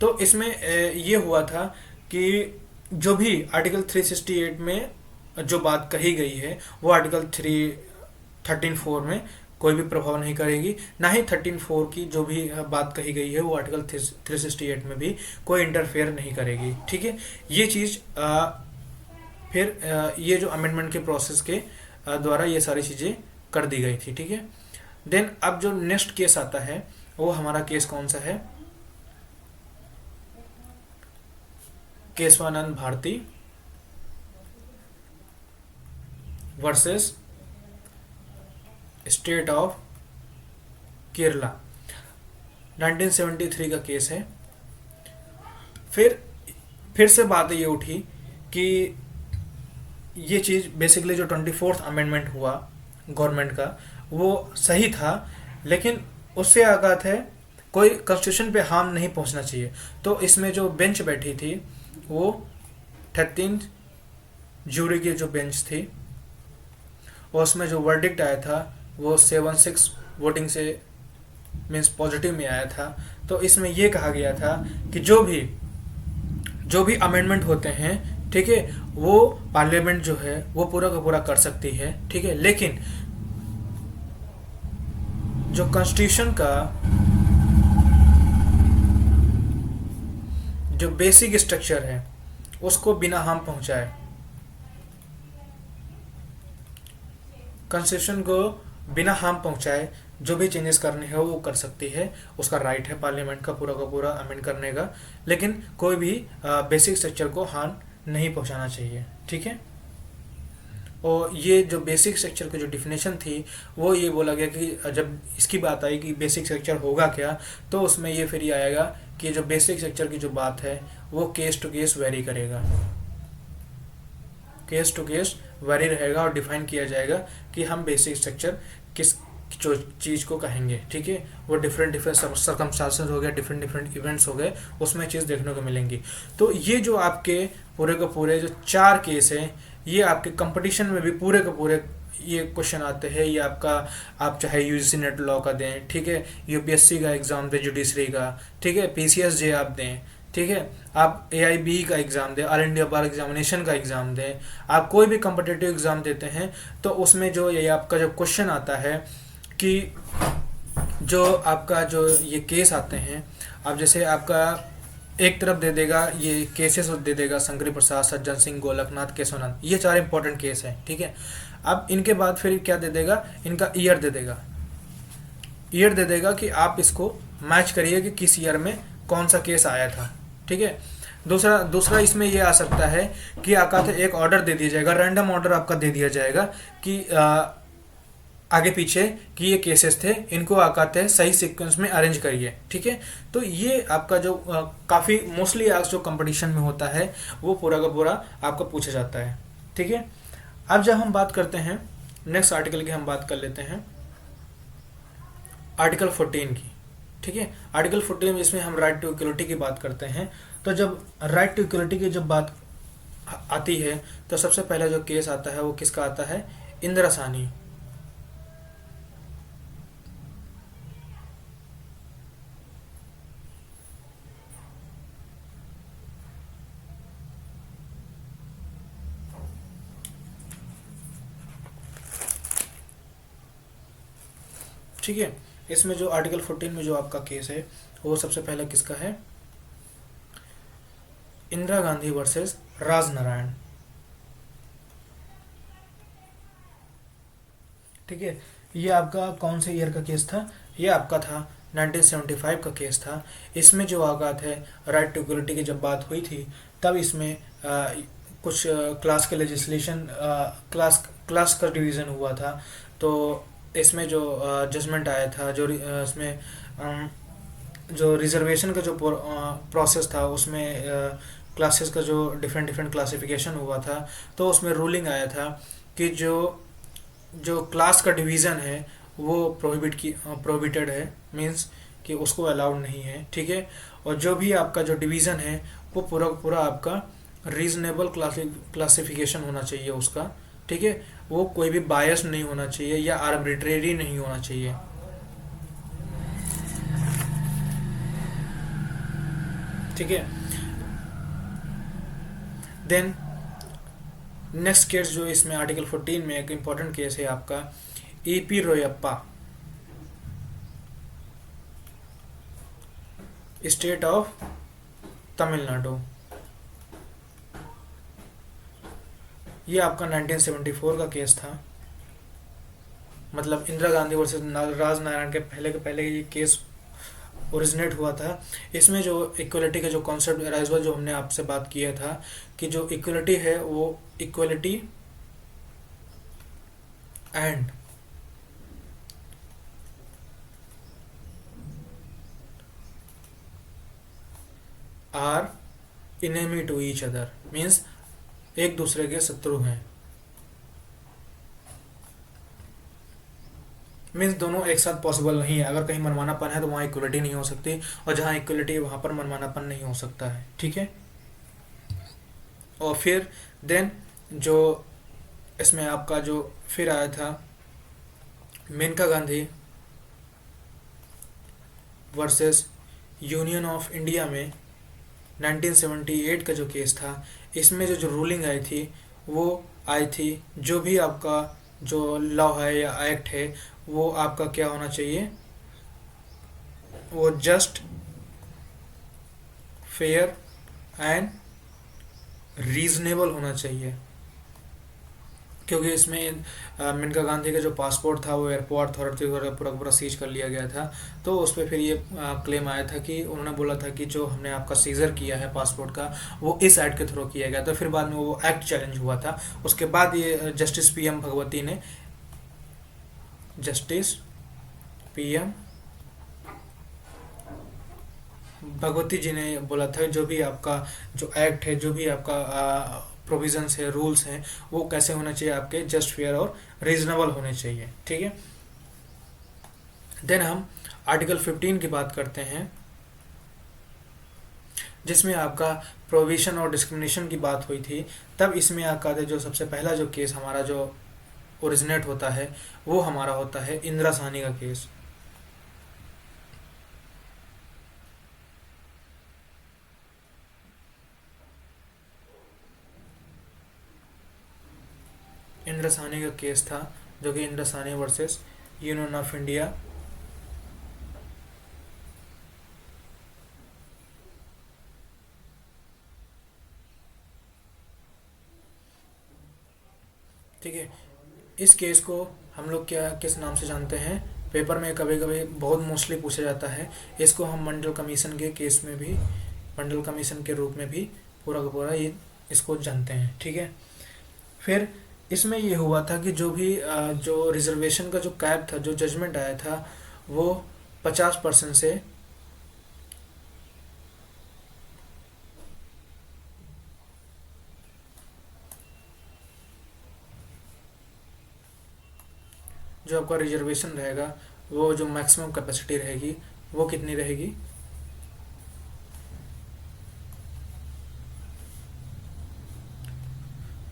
S1: तो इसमें ये हुआ था कि जो भी आर्टिकल 368 में जो बात कही गई है वो आर्टिकल 13(4) में कोई भी प्रभाव नहीं करेगी, ना ही 13(4) की जो भी बात कही गई है वो आर्टिकल 368 में भी कोई इंटरफेयर नहीं करेगी। ठीक है, ये चीज़ फिर ये जो अमेंडमेंट के प्रोसेस के द्वारा ये सारी चीज़ें कर दी गई थी। ठीक है, देन अब जो नेक्स्ट केस आता है वो हमारा केस कौन सा है, Kesavananda Bharati versus state of Kerala, 1973 का केस है। फिर से बात ये उठी कि ये चीज़ बेसिकली जो 24th अमेंडमेंट हुआ गवर्नमेंट का वो सही था, लेकिन उससे आगात है कोई कॉन्स्टिट्यूशन पे हार्म नहीं पहुंचना चाहिए। तो इसमें जो बेंच बैठी थी वो 13 जूरी की जो बेंच थी, और उसमें जो वर्डिक्ट आया था वो 7-6 वोटिंग से मीन्स पॉजिटिव में आया था। तो इसमें ये कहा गया था कि जो भी अमेंडमेंट होते हैं, ठीक है, वो पार्लियामेंट जो है वो पूरा का पूरा कर सकती है। ठीक है, लेकिन जो कॉन्स्टिट्यूशन का जो बेसिक स्ट्रक्चर है उसको बिना हार्म पहुंचाए, कॉन्स्टिट्यूशन को बिना हार्म पहुंचाए जो भी चेंजेस करने हैं वो कर सकती है, उसका राइट है पार्लियामेंट का पूरा अमेंड करने का, लेकिन कोई भी बेसिक स्ट्रक्चर को हार्म नहीं पहुंचाना चाहिए। ठीक है, और ये जो बेसिक स्ट्रक्चर की जो डिफिनेशन थी वो ये बोला गया कि जब इसकी बात आई कि बेसिक स्ट्रक्चर होगा क्या, तो उसमें ये फिर ये आएगा कि जो बेसिक स्ट्रक्चर की जो बात है वो केस टू केस वेरी करेगा, केस टू केस वेरी रहेगा, और डिफाइन किया जाएगा कि हम बेसिक स्ट्रक्चर किस जो चीज़ को कहेंगे। ठीक है, वो डिफरेंट सर्कमस्टांसेस हो गए, डिफरेंट इवेंट्स हो गए, उसमें चीज़ देखने को मिलेंगी। तो ये जो आपके पूरे के पूरे जो 4 केस हैं, ये आपके कंपटीशन में भी पूरे के पूरे ये क्वेश्चन आते हैं। ये आपका आप चाहे यूजीसी नेट लॉ का दें, ठीक है, यूपीएससी का एग्ज़ाम दें, जुडिशरी का, ठीक है, पीसीएसजे आप दें, ठीक है, आप एआईबी का एग्ज़ाम दें, ऑल इंडिया बार एग्जामिनेशन का एग्ज़ाम दें, आप कोई भी कम्पिटिटिव एग्ज़ाम देते हैं, तो उसमें जो ये आपका जो क्वेश्चन आता है कि जो आपका जो ये केस आते हैं, अब जैसे आपका एक तरफ दे देगा ये केसेस दे देगा शंकरी प्रसाद, सज्जन सिंह, गोलकनाथ, केशवानंद, ये 4 इंपॉर्टेंट केस हैं। ठीक है, अब इनके बाद फिर क्या दे देगा, इनका ईयर दे देगा, ईयर दे देगा कि आप इसको मैच करिए कि किस ईयर में कौन सा केस आया था। ठीक है, दूसरा इसमें ये आ सकता है कि आपका एक ऑर्डर दे दिया जाएगा, रैंडम ऑर्डर आपका दे दिया जाएगा कि आगे पीछे कि ये केसेस थे, इनको आकाते हैं सही सीक्वेंस में अरेंज करिए। ठीक है, तो ये आपका जो काफ़ी मोस्टली आज जो कंपटीशन में होता है वो पूरा का पूरा आपका पूछा जाता है। ठीक है, अब जब हम बात करते हैं नेक्स्ट आर्टिकल की, हम बात कर लेते हैं आर्टिकल 14 की। ठीक है, आर्टिकल 14 जिसमें हम राइट टू इक्वलिटी की बात करते हैं। तो जब राइट टू इक्वलिटी की जब बात आती है तो सबसे पहला जो केस आता है वो किसका आता है, इंदिरा साहनी। ठीक है, इसमें जो आर्टिकल 14 में जो आपका केस है वो सबसे पहला किसका है, इंदिरा गांधी वर्सेस राजनारायण। ठीक है, ये आपका कौन से ईयर का केस था, ये आपका था 1975 का केस था। इसमें जो आगात है राइट टू इक्वलिटी की जब बात हुई थी तब इसमें कुछ क्लास के लेजिस्लेशन क्लास का डिवीज़न हुआ था। तो इसमें जो जजमेंट आया था, जो इसमें जो रिजर्वेशन का जो प्रोसेस था उसमें क्लासेस का जो डिफरेंट क्लासिफिकेशन हुआ था, तो उसमें रूलिंग आया था कि जो क्लास का डिवीज़न है वो प्रोहिबिटेड है, मींस कि उसको अलाउड नहीं है। ठीक है, और जो भी आपका जो डिवीज़न है वो पूरा आपका रीजनेबल क्लासिफिकेशन होना चाहिए उसका। ठीक है, वो कोई भी बायस नहीं होना चाहिए या आर्बिट्रेरी नहीं होना चाहिए। ठीक है, देन नेक्स्ट केस जो इसमें आर्टिकल 14 में एक इम्पॉर्टेंट केस है आपका ईपी रोयप्पा, स्टेट ऑफ तमिलनाडु। ये आपका 1974 का केस था, मतलब इंदिरा गांधी वर्सेस राज नारायण के पहले ये केस ओरिजिनेट हुआ था। इसमें जो इक्वलिटी का जो कॉन्सेप्ट अराइज हुआ, जो हमने आपसे बात किया था कि जो इक्वलिटी है वो equality and are enemy to each other, means एक दूसरे के शत्रु हैं, मीन्स दोनों एक साथ पॉसिबल नहीं है। अगर कहीं मनमानापन है तो वहाँ इक्वलिटी नहीं हो सकती, और जहाँ इक्वलिटी है वहाँ पर मनमानापन नहीं हो सकता है, ठीक है। और फिर देन जो इसमें आपका जो फिर आया था Maneka Gandhi versus union of India में 1978 का जो केस था, इसमें जो रूलिंग आई थी वो आई थी जो भी आपका जो लॉ है या एक्ट है वो आपका क्या होना चाहिए, वो जस्ट, फेयर एंड रीजनेबल होना चाहिए। क्योंकि इसमें मेनका गांधी का जो पासपोर्ट था वो एयरपोर्ट अथॉरिटी द्वारा पूरा पूरा सीज कर लिया गया था, तो उस पर फिर ये क्लेम आया था कि उन्होंने बोला था कि जो हमने आपका सीजर किया है पासपोर्ट का वो इस एक्ट के थ्रू किया गया था। फिर बाद में वो एक्ट चैलेंज हुआ था। उसके बाद ये जस्टिस पीएम भगवती जी ने बोला था जो भी आपका जो एक्ट है, जो भी आपका प्रोविजंस है, रूल्स हैं, वो कैसे होने चाहिए, आपके जस्ट, फेयर और रीजनेबल होने चाहिए, ठीक है। देन हम आर्टिकल 15 की बात करते हैं, जिसमें आपका प्रोविजन और डिस्क्रिमिनेशन की बात हुई थी। तब इसमें आपका जो सबसे पहला जो केस हमारा जो ओरिजिनेट होता है वो हमारा होता है इंदिरा साहनी का केस। इंदिरा साहनी का केस था जो कि Indira Sahni versus union of India, ठीक है। इस केस को हम लोग क्या किस नाम से जानते हैं, पेपर में कभी कभी बहुत मोस्टली पूछा जाता है। इसको हम मंडल कमीशन के केस में भी, मंडल कमीशन के रूप में भी पूरा का पूरा ये इसको जानते हैं, ठीक है। फिर इसमें ये हुआ था कि जो भी जो रिजर्वेशन का जो कैप था, जो जजमेंट आया था वो 50% से जो आपका रिजर्वेशन रहेगा, वो जो मैक्सिमम कैपेसिटी रहेगी वो कितनी रहेगी,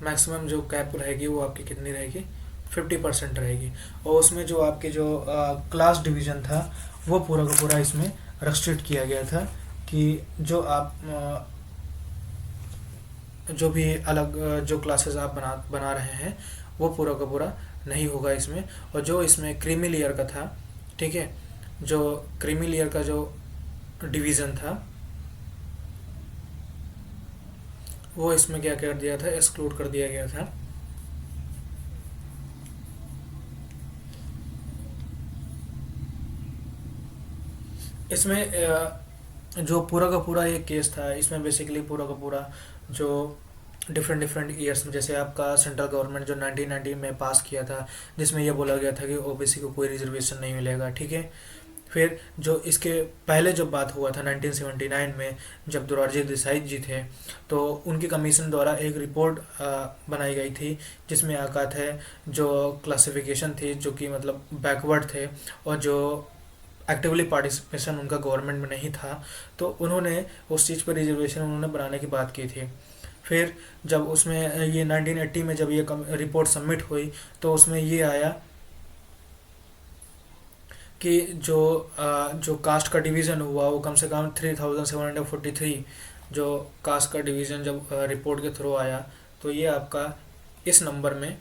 S1: मैक्सिमम जो कैप रहेगी वो आपकी कितनी रहेगी, 50% रहेगी। और उसमें जो आपके जो क्लास डिवीज़न था वो पूरा का पूरा इसमें रेस्ट्रिक्ट किया गया था कि जो आप जो भी अलग जो क्लासेस आप बना रहे हैं वो पूरा का पूरा नहीं होगा इसमें। और जो इसमें क्रीमी लेयर का था, ठीक है, जो क्रीमी लेयर का जो डिवीज़न था वो इसमें क्या कर दिया था, एक्सक्लूड कर दिया गया था। इसमें जो पूरा का पूरा ये केस था, इसमें बेसिकली पूरा का पूरा जो डिफरेंट डिफरेंट ईयर्स में, जैसे आपका सेंट्रल गवर्नमेंट जो 1990 में पास किया था जिसमें यह बोला गया था कि ओबीसी को कोई रिजर्वेशन नहीं मिलेगा, ठीक है। फिर जो इसके पहले जब बात हुआ था 1979 में, जब दुरारजी देसाई जी थे, तो उनकी कमीशन द्वारा एक रिपोर्ट बनाई गई थी जिसमें आका थे जो क्लासिफिकेशन थी जो कि मतलब बैकवर्ड थे और जो एक्टिवली पार्टिसिपेशन उनका गवर्नमेंट में नहीं था, तो उन्होंने उस चीज़ पर रिजर्वेशन उन्होंने बनाने की बात की थी। फिर जब उसमें ये 1980 में जब ये रिपोर्ट सबमिट हुई तो उसमें ये आया कि जो कास्ट का डिवीज़न हुआ वो कम से कम 3743, जो कास्ट का डिवीज़न जब रिपोर्ट के थ्रू आया तो ये आपका इस नंबर में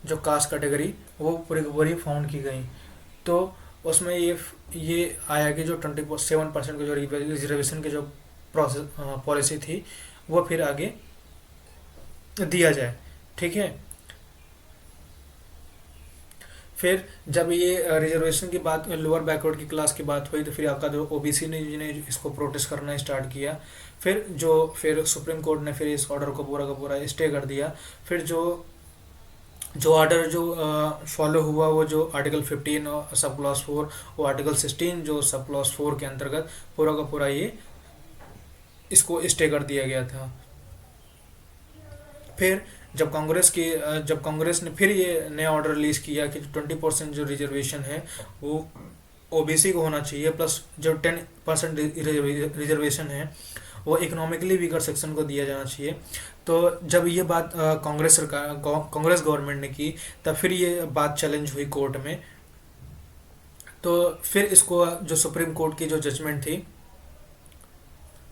S1: जो कास्ट कैटेगरी वो पूरी की पूरी फाउंड की गई। तो उसमें ये आया कि जो 27% की जो रिजर्वेशन की जो प्रोसेस पॉलिसी थी वो फिर आगे दिया जाए। ठीक है। फिर जब ये रिजर्वेशन की बात, लोअर बैकवर्ड की क्लास की बात हुई, तो फिर आपका जो ओबीसी ने इसको प्रोटेस्ट करना स्टार्ट किया। फिर सुप्रीम कोर्ट ने फिर इस ऑर्डर को पूरा का पूरा स्टे कर दिया। फिर जो जो ऑर्डर जो फॉलो हुआ वो जो आर्टिकल 15 और सब क्लॉज 4, वो आर्टिकल 16 जो सब क्लॉज 4 के अंतर्गत पूरा का पूरा ये इसको स्टे कर दिया गया था। फिर जब कांग्रेस ने फिर ये नया ऑर्डर रिलीज किया कि 20% जो रिजर्वेशन है वो ओबीसी को होना चाहिए, प्लस जो 10% रिजर्वेशन है वो इकोनॉमिकली वीकर सेक्शन को दिया जाना चाहिए। तो जब ये बात कांग्रेस गवर्नमेंट ने की, तब फिर ये बात चैलेंज हुई कोर्ट में। तो फिर इसको जो सुप्रीम कोर्ट की जो जजमेंट थी,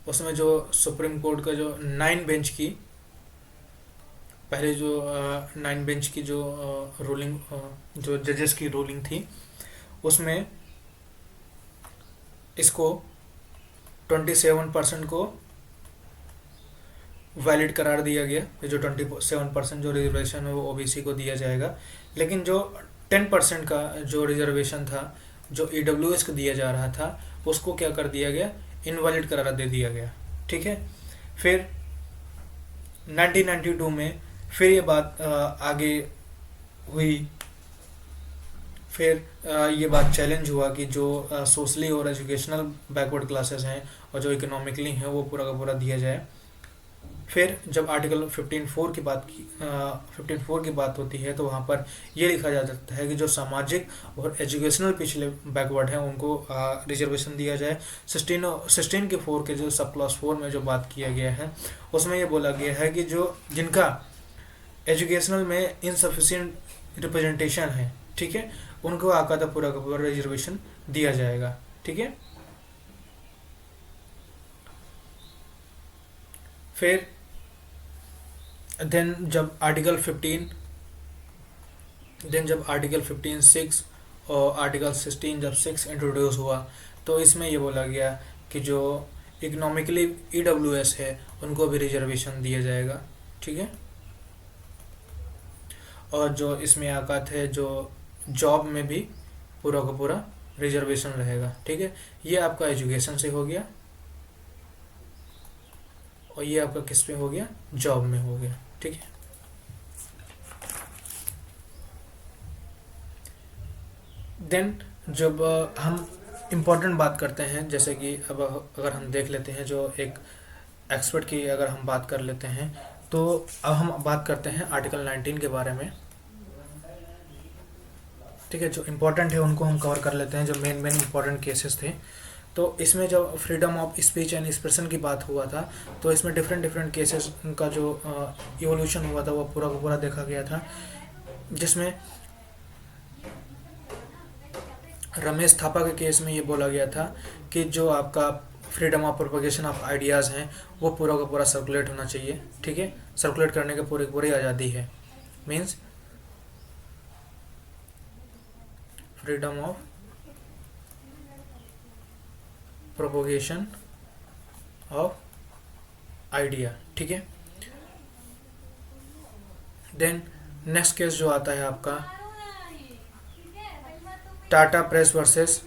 S1: उसमें जो सुप्रीम कोर्ट का जो 9 बेंच की पहले जो 9 बेंच की जो रूलिंग, जो जजेस की रूलिंग थी, उसमें इसको 27% को वैलिड करार दिया गया कि जो 27% जो रिजर्वेशन है वो ओबीसी को दिया जाएगा। लेकिन जो 10% का जो रिजर्वेशन था जो ईडब्ल्यूएस को दिया जा रहा था, उसको क्या कर दिया गया, इनवैलिड करार दे दिया गया। ठीक है। फिर 1992 में फिर ये बात आगे हुई। फिर ये बात चैलेंज हुआ कि जो सोशली और एजुकेशनल बैकवर्ड क्लासेस हैं और जो इकोनॉमिकली हैं वो पूरा का पूरा दिया जाए। फिर जब आर्टिकल 15(4) की बात होती है, तो वहाँ पर ये लिखा जा सकता है कि जो सामाजिक और एजुकेशनल पिछले बैकवर्ड हैं उनको रिजर्वेशन दिया जाए। 16 के 4 के जो सब क्लॉज 4 में जो बात किया गया है, उसमें ये बोला गया है कि जो जिनका एजुकेशनल में इनसफिशिएंट रिप्रेजेंटेशन है, ठीक है, उनको आकादा पूरा का पूरा रिजर्वेशन दिया जाएगा। ठीक है। फिर देन जब आर्टिकल 15(6) और आर्टिकल 16 जब 6 इंट्रोड्यूस हुआ, तो इसमें ये बोला गया कि जो इकोनॉमिकली ईडब्ल्यूएस है उनको भी रिजर्वेशन दिया जाएगा। ठीक है। और जो इसमें आकात है जो जॉब में भी पूरा का पूरा रिजर्वेशन रहेगा। ठीक है। ये आपका एजुकेशन से हो गया और ये आपका किस में हो गया, जॉब में हो गया। ठीक है। देन जब हम इम्पोर्टेंट बात करते हैं, जैसे कि अब अगर हम देख लेते हैं जो एक एक्सपर्ट की अगर हम बात कर लेते हैं, तो अब हम बात करते हैं आर्टिकल 19 के बारे में। ठीक है। जो इम्पोर्टेंट है उनको हम कवर कर लेते हैं, जो मेन इम्पोर्टेंट केसेस थे। तो इसमें जब freedom of speech and expression की बात हुआ था, तो इसमें डिफरेंट केसेस का जो इवोल्यूशन हुआ था वो पूरा का पूरा देखा गया था, जिसमें रमेश थापा के केस में ये बोला गया था कि जो आपका freedom of propagation of ideas हैं वो पूरा का पूरा सर्कुलेट होना चाहिए। ठीक है। सर्कुलेट करने की पूरी आज़ादी है, means freedom of propagation of idea. ठीक है। देन नेक्स्ट केस जो आता है आपका टाटा प्रेस वर्सेस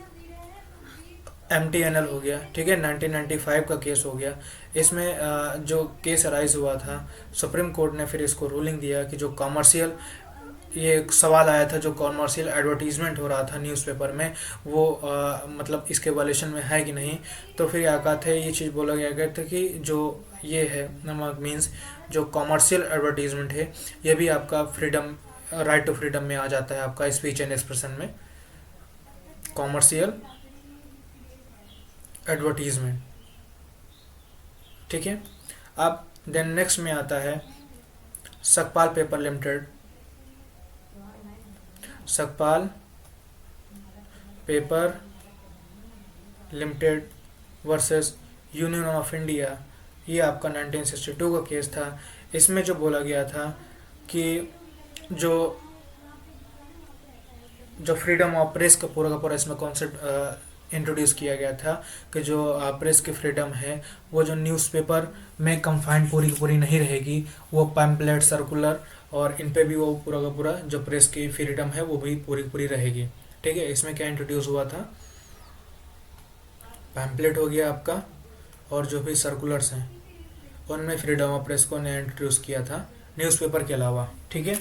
S1: MTNL हो गया। ठीक है। 1995 का केस हो गया। इसमें जो केस अराइज हुआ था, सुप्रीम कोर्ट ने फिर इसको रूलिंग दिया कि जो कॉमर्शियल, ये एक सवाल आया था, जो कॉमर्शियल एडवर्टीजमेंट हो रहा था न्यूज़पेपर में वो मतलब इसके वायलेशन में है कि नहीं। तो फिर आका थे ये चीज़ बोला गया था कि जो ये है मीन्स जो कॉमर्शियल एडवर्टीजमेंट है ये भी आपका फ्रीडम, राइट टू फ्रीडम में आ जाता है, आपका स्पीच एंड एक्सप्रेशन में कॉमर्शियल एडवर्टीजमेंट। ठीक है। अब देन नेक्स्ट में आता है Sakpal paper limited, Sakpal paper limited versus union of India. ये आपका 1962 का केस था। इसमें जो बोला गया था कि जो जो फ्रीडम ऑफ प्रेस का पूरा इसमें कॉन्सेप्ट इंट्रोड्यूस किया गया था कि जो प्रेस की फ्रीडम है वो जो न्यूज़पेपर में कंफाइंड पूरी की पूरी नहीं रहेगी, वो पैम्पलेट, सर्कुलर और इन पे भी वो पूरा का पूरा जो प्रेस की फ्रीडम है वो भी पूरी की पूरी रहेगी। ठीक है, इसमें क्या इंट्रोड्यूस हुआ था, पैम्पलेट हो गया आपका, और जो भी सर्कुलर्स हैं उनमें फ्रीडम ऑफ प्रेस को ने इंट्रोड्यूस किया था न्यूज़पेपर के अलावा। ठीक है,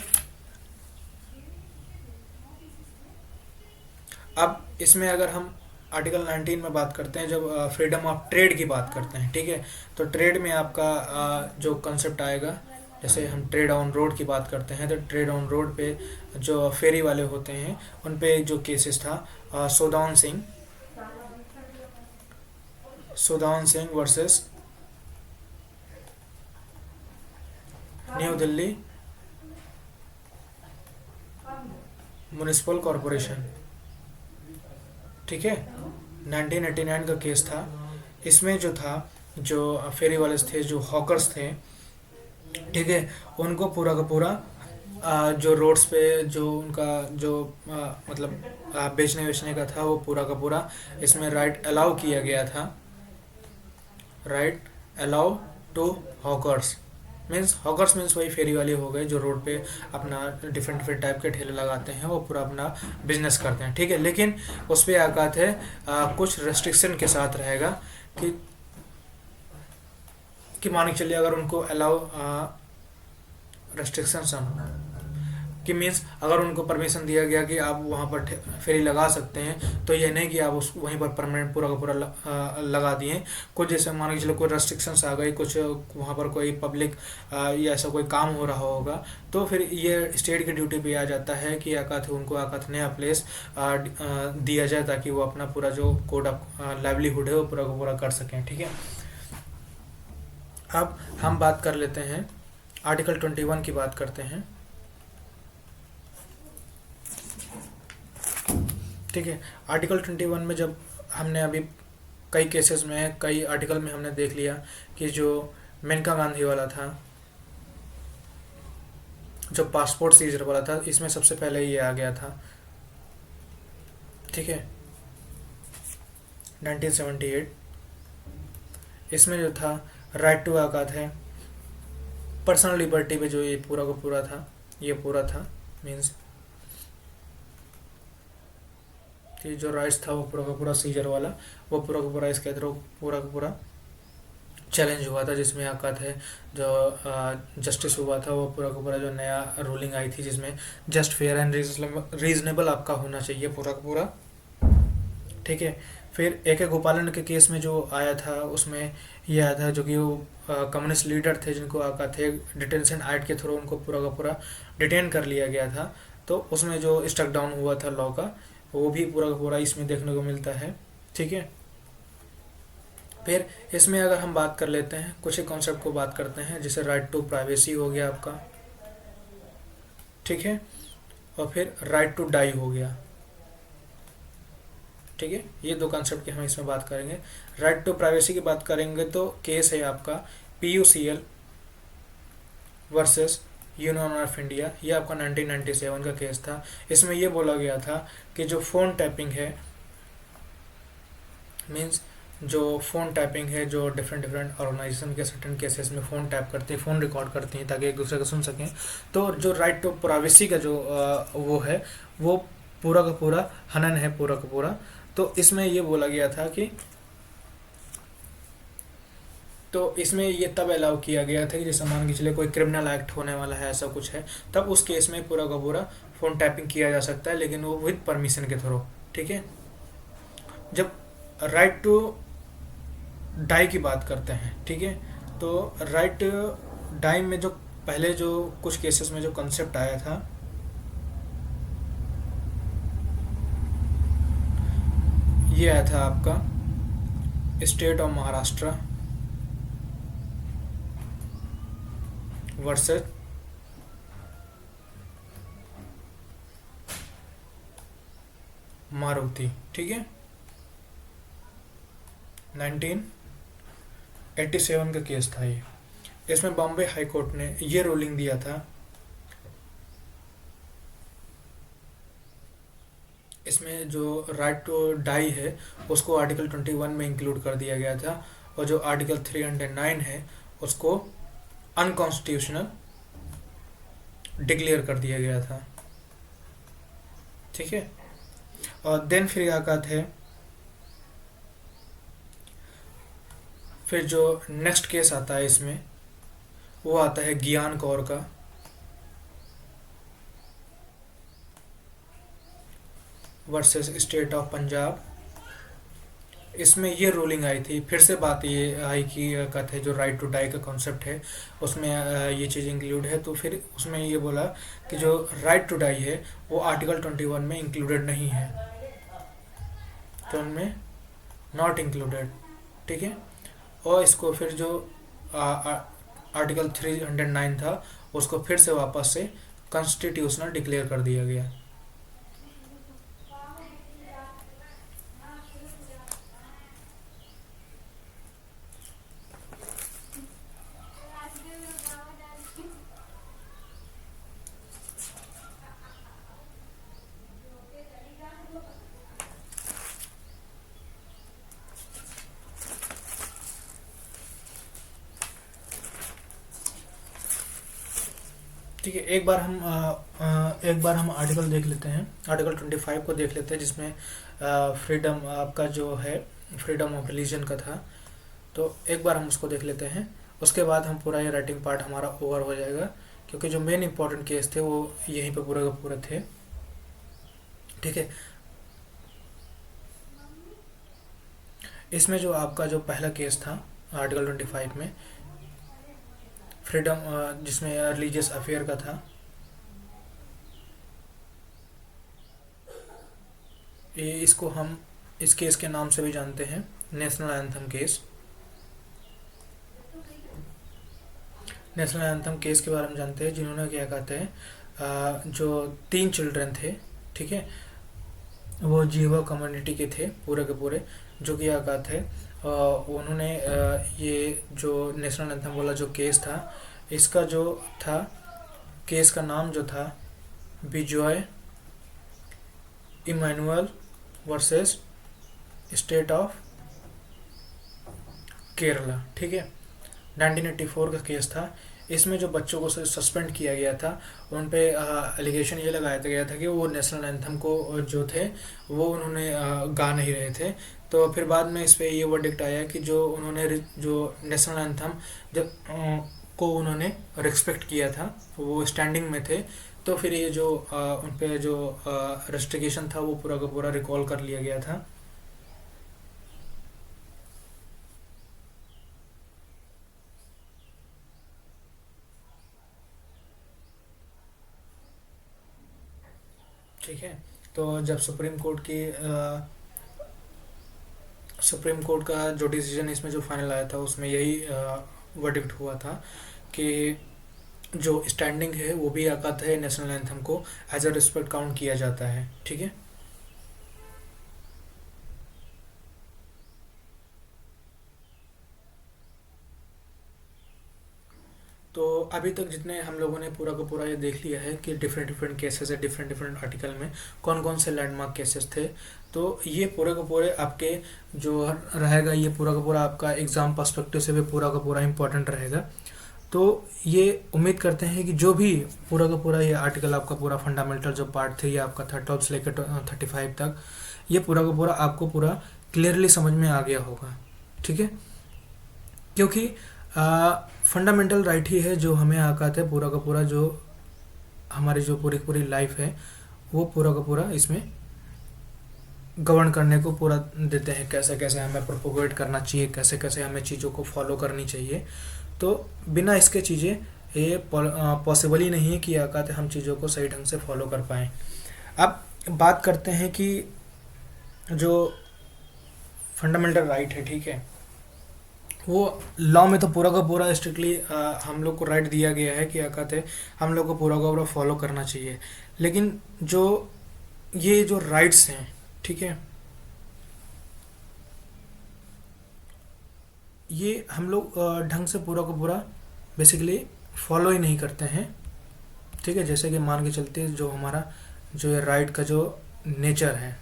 S1: अब इसमें अगर हम आर्टिकल 19 में बात करते हैं, जब फ्रीडम ऑफ ट्रेड की बात करते हैं, ठीक है, तो ट्रेड में आपका जो कंसेप्ट आएगा, जैसे हम ट्रेड ऑन रोड की बात करते हैं, तो ट्रेड ऑन रोड पे जो फेरी वाले होते हैं उन पे जो केसेस था, Sudan Singh versus new Delhi municipal corporation. ठीक है, 1989 का केस था। इसमें जो था, जो फेरी वाले थे, जो हॉकर्स थे, ठीक है, उनको पूरा का पूरा जो रोड्स पे जो उनका जो मतलब बेचने बेचने का था वो पूरा का पूरा इसमें राइट अलाउ किया गया था, right allow to hawkers. Hawkers means वही फेरी वाले हो गए जो रोड पे अपना डिफरेंट डिफरेंट टाइप के ठेले लगाते हैं, वो पूरा अपना बिजनेस करते हैं। ठीक है, लेकिन उस पर आकात है कुछ रेस्ट्रिक्शन के साथ रहेगा कि मान के चलिए अगर उनको अलाउ रेस्ट्रिक्शन कि मीन्स अगर उनको परमिशन दिया गया कि आप वहाँ पर फेरी लगा सकते हैं, तो ये नहीं कि आप उस वहीं पर परमानेंट पूरा का पूरा लगा दिए। कुछ जैसे मान के चलो कोई रेस्ट्रिक्शंस आ गई, कुछ वहाँ पर कोई पब्लिक या ऐसा कोई काम हो रहा होगा, तो फिर ये स्टेट की ड्यूटी पे आ जाता है कि आकात उनको आकात नया प्लेस दिया जाए ताकि वो अपना पूरा जो कोड ऑफ लाइवलीहुड है वो पूरा का पूरा कर सकें। ठीक है, अब हम बात कर लेते हैं आर्टिकल 21 की बात करते हैं। ठीक है, आर्टिकल 21 में जब हमने अभी कई केसेस में, कई आर्टिकल में हमने देख लिया कि जो मेनका गांधी वाला था, जो पासपोर्ट सीजर वाला था, इसमें सबसे पहले ये आ गया था। ठीक है, 1978 इसमें जो था राइट टू आकात है, पर्सनल लिबर्टी पे जो ये पूरा का पूरा था, ये पूरा था मीन्स कि जो राइट्स था वो पूरा का पूरा सीजर वाला, वो पूरा का पूरा इसके थ्रू पूरा का पूरा चैलेंज हुआ था, जिसमें आकात है जो जस्टिस हुआ था वो पूरा का पूरा जो नया रूलिंग आई थी जिसमें जस्ट फेयर एंड रीजनेबल आपका होना चाहिए पूरा का पूरा। ठीक है, फिर ए गोपालन के केस में जो आया था उसमें ये आया था जो कि वो कम्युनिस्ट लीडर थे जिनको आका थे डिटेंशन एक्ट के थ्रू उनको पूरा का पूरा डिटेन कर लिया गया था, तो उसमें जो स्टक डाउन हुआ था लॉ का वो भी पूरा का पूरा इसमें देखने को मिलता है। ठीक है, फिर इसमें अगर हम बात कर लेते हैं कुछ एक कॉन्सेप्ट को बात करते हैं, जैसे राइट टू प्राइवेसी हो गया आपका, ठीक है, और फिर राइट टू डाई हो गया। ठीक है, ये दो कॉन्सेप्ट की हम इसमें बात करेंगे। राइट टू प्राइवेसी की बात करेंगे तो केस है आपका PUCL versus union of India, ये आपका 1997 का केस था। इसमें ये बोला गया था कि जो फ़ोन टैपिंग है, मीन्स जो फ़ोन टैपिंग है, जो डिफरेंट डिफरेंट ऑर्गेनाइजेशन के सर्टेन केसेस में फ़ोन टैप करती है, फ़ोन रिकॉर्ड करती हैं ताकि एक दूसरे को सुन सकें, तो जो राइट टू प्राइवेसी का जो वो है वो पूरा का पूरा हनन है पूरा का पूरा। तो इसमें ये बोला गया था कि तो इसमें ये तब अलाउ किया गया था कि जैसे मान के चले कोई क्रिमिनल एक्ट होने वाला है, ऐसा कुछ है, तब उस केस में पूरा का पूरा फ़ोन टैपिंग किया जा सकता है, लेकिन वो विद परमिशन के थ्रू। ठीक है, जब राइट टू डाई की बात करते हैं, ठीक है, तो राइट डाई में जो पहले जो कुछ केसेस में जो कंसेप्ट आया था, ये आया था आपका state of Maharashtra versus Maruti. ठीक है, 1987 का केस था ये। इसमें बॉम्बे हाई कोर्ट ने ये रूलिंग दिया था, इसमें जो राइट टू डाई है उसको आर्टिकल 21 में इंक्लूड कर दिया गया था, और जो आर्टिकल 309 है उसको अनकॉन्स्टिट्यूशनल डिक्लेयर कर दिया गया था। ठीक है, और देन फिर क्या कहते हैं, फिर जो नेक्स्ट केस आता है इसमें वो आता है ज्ञान कौर का वर्सेस स्टेट ऑफ पंजाब। इसमें ये रूलिंग आई थी, फिर से बात ये आई कि कहते हैं जो राइट टू डाई का कॉन्सेप्ट है उसमें ये चीज़ इंक्लूड है, तो फिर उसमें ये बोला कि जो राइट टू डाई है वो आर्टिकल 21 में इंक्लूडेड नहीं है, तो उनमें नॉट इंक्लूडेड। ठीक है, और इसको फिर जो आर्टिकल 309 था उसको फिर से वापस से कॉन्स्टिट्यूशनल डिक्लेयर कर दिया गया। ठीक है, एक बार हम आर्टिकल देख लेते हैं, आर्टिकल 25 को देख लेते हैं, जिसमें फ्रीडम आपका जो है फ्रीडम ऑफ रिलीजन का था। तो एक बार हम उसको देख लेते हैं, उसके बाद हम पूरा ये राइटिंग पार्ट हमारा ओवर हो जाएगा, क्योंकि जो मेन इंपॉर्टेंट केस थे वो यहीं पे पूरे के पूरे थे। ठीक है, इसमें जो आपका जो पहला केस था आर्टिकल 25 में फ्रीडम, जिसमें रिलीजियस अफेयर का था, ये इसको हम इस केस के नाम से भी जानते हैं national anthem case. National anthem case के बारे में जानते हैं, जिन्होंने क्या कहते हैं जो 3 चिल्ड्रन थे, ठीक है, वो जीवा कम्युनिटी के थे पूरे के पूरे, जो कि क्या कहते हैं उन्होंने ये जो नेशनल एंथम वाला जो केस था, इसका जो था केस का नाम जो था Bijoy Emmanuel versus state of Kerala. ठीक है, 1984 का केस था। इसमें जो बच्चों को सस्पेंड किया गया था उन पे एलिगेशन ये लगाया गया था कि वो नेशनल एंथम को जो थे वो उन्होंने गा नहीं रहे थे। तो फिर बाद में इस पे ये वर्डिक्ट आया कि जो उन्होंने जो नेशनल एंथम जब को उन्होंने रिस्पेक्ट किया था, वो स्टैंडिंग में थे, तो फिर ये जो उन पे जो रेस्ट्रिक्शन था वो पूरा का पूरा रिकॉल कर लिया गया था। ठीक है, तो जब सुप्रीम कोर्ट का जो डिसीजन इसमें जो फाइनल आया था उसमें यही वर्डिक्ट हुआ था कि जो स्टैंडिंग है वो भी आकात है नेशनल एंथम को एज अ रिस्पेक्ट काउंट किया जाता है। ठीक है, तो अभी तक जितने हम लोगों ने पूरा का पूरा ये देख लिया है कि डिफरेंट डिफरेंट केसेस है, डिफरेंट डिफरेंट आर्टिकल में कौन कौन से लैंडमार्क केसेस थे। तो ये पूरे का पूरे आपके जो रहेगा, ये पूरा का पूरा आपका एग्ज़ाम पर्सपेक्टिव से भी पूरा का पूरा इंपॉर्टेंट रहेगा। तो ये उम्मीद करते हैं कि जो भी पूरा का पूरा ये आर्टिकल आपका पूरा फंडामेंटल जो पार्ट थे ये आपका 12 से लेकर 35 तक, ये पूरा का पूरा आपको पूरा क्लियरली समझ में आ गया होगा। ठीक है, क्योंकि फंडामेंटल राइट ही है जो हमें आकात है पूरा का पूरा जो हमारी जो पूरी पूरी लाइफ है वो पूरा का पूरा इसमें गवर्न करने को पूरा देते हैं, कैसे कैसे हमें प्रोपोगेट करना चाहिए, कैसे कैसे हमें चीज़ों को फॉलो करनी चाहिए। तो बिना इसके चीज़ें ये पॉसिबल ही नहीं है कि आकात हम चीज़ों को सही ढंग से फॉलो कर पाएँ। अब बात करते हैं कि जो फंडामेंटल राइट है, ठीक है, वो लॉ में तो पूरा का पूरा स्ट्रिक्टली हम लोग को राइट दिया गया है कि क्या कहते हैं हम लोग को पूरा का पूरा फॉलो करना चाहिए। लेकिन जो ये जो राइट्स हैं, ठीक है, ये हम लोग ढंग से पूरा का पूरा बेसिकली फॉलो ही नहीं करते हैं। ठीक है, जैसे कि मान के चलते जो हमारा जो ये राइट का जो नेचर है,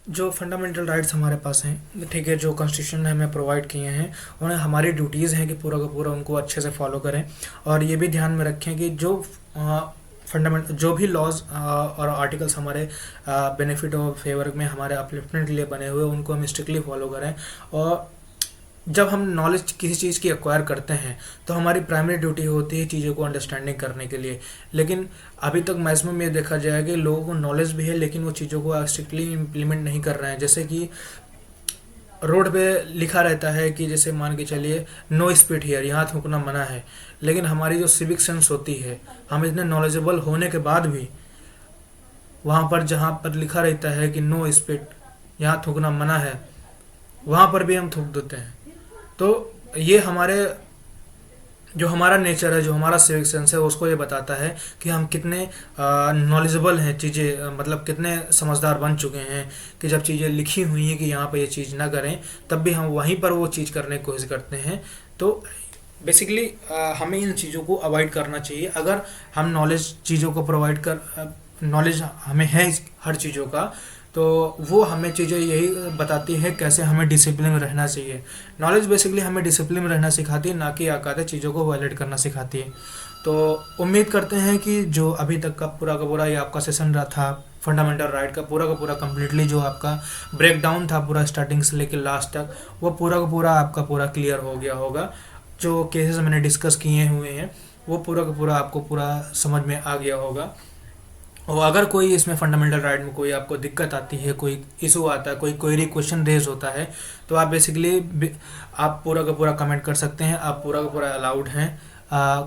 S1: जो फंडामेंटल राइट्स हमारे पास हैं, ठीक है, जो कॉन्स्टिट्यूशन ने हमें प्रोवाइड किए हैं, उन्हें हमारी ड्यूटीज़ हैं कि पूरा का पूरा उनको अच्छे से फॉलो करें। और ये भी ध्यान में रखें कि जो फंडामेंट जो भी लॉज और आर्टिकल्स हमारे बेनिफिट और फेवर में हमारे अपलिफ्टमेंट के लिए बने हुए, उनको हम स्ट्रिक्टली फॉलो करें। और जब हम नॉलेज किसी चीज़ की एक्वायर करते हैं तो हमारी प्राइमरी ड्यूटी होती है चीज़ों को अंडरस्टैंडिंग करने के लिए। लेकिन अभी तक मैक्सिमम ये देखा जाए कि लोगों को नॉलेज भी है लेकिन वो चीज़ों को स्ट्रिक्टली इम्प्लीमेंट नहीं कर रहे हैं। जैसे कि रोड पे लिखा रहता है कि जैसे मान के चलिए नो स्पीड हियर, यहाँ थूकना मना है, लेकिन हमारी जो सिविक सेंस होती है, हम इतने नॉलेजेबल होने के बाद भी वहाँ पर जहाँ पर लिखा रहता है कि नो स्पीड, यहाँ थूकना मना है, वहाँ पर भी हम थूक देते हैं। तो ये हमारे जो हमारा नेचर है, जो हमारा सिविक सेंस है, उसको ये बताता है कि हम कितने नॉलेजेबल हैं, चीज़ें मतलब कितने समझदार बन चुके हैं कि जब चीज़ें लिखी हुई हैं कि यहाँ पर ये चीज़ ना करें, तब भी हम वहीं पर वो चीज़ करने की कोशिश करते हैं। तो बेसिकली हमें इन चीज़ों को अवॉइड करना चाहिए। अगर हम नॉलेज चीज़ों को प्रोवाइड कर नॉलेज हमें है हर चीज़ों का, तो वो हमें चीज़ें यही बताती है कैसे हमें डिसिप्लिन में रहना चाहिए। नॉलेज बेसिकली हमें डिसिप्लिन में रहना सिखाती है, ना कि आकाते चीज़ों को वायलेट करना सिखाती है। तो उम्मीद करते हैं कि जो अभी तक का पूरा ये आपका सेशन रहा था फंडामेंटल राइट का पूरा कम्प्लीटली जो आपका ब्रेक डाउन था पूरा स्टार्टिंग से लेकर लास्ट तक, वो पूरा आपका पूरा क्लियर हो गया होगा। जो केसेस मैंने डिस्कस किए हुए हैं वो पूरा आपको पूरा समझ में आ गया होगा। और अगर कोई इसमें फंडामेंटल राइट में कोई आपको दिक्कत आती है, कोई इशू आता है, कोई क्वेरी क्वेश्चन रेज होता है, तो आप बेसिकली आप पूरा का पूरा कमेंट कर सकते हैं। आप पूरा का पूरा अलाउड हैं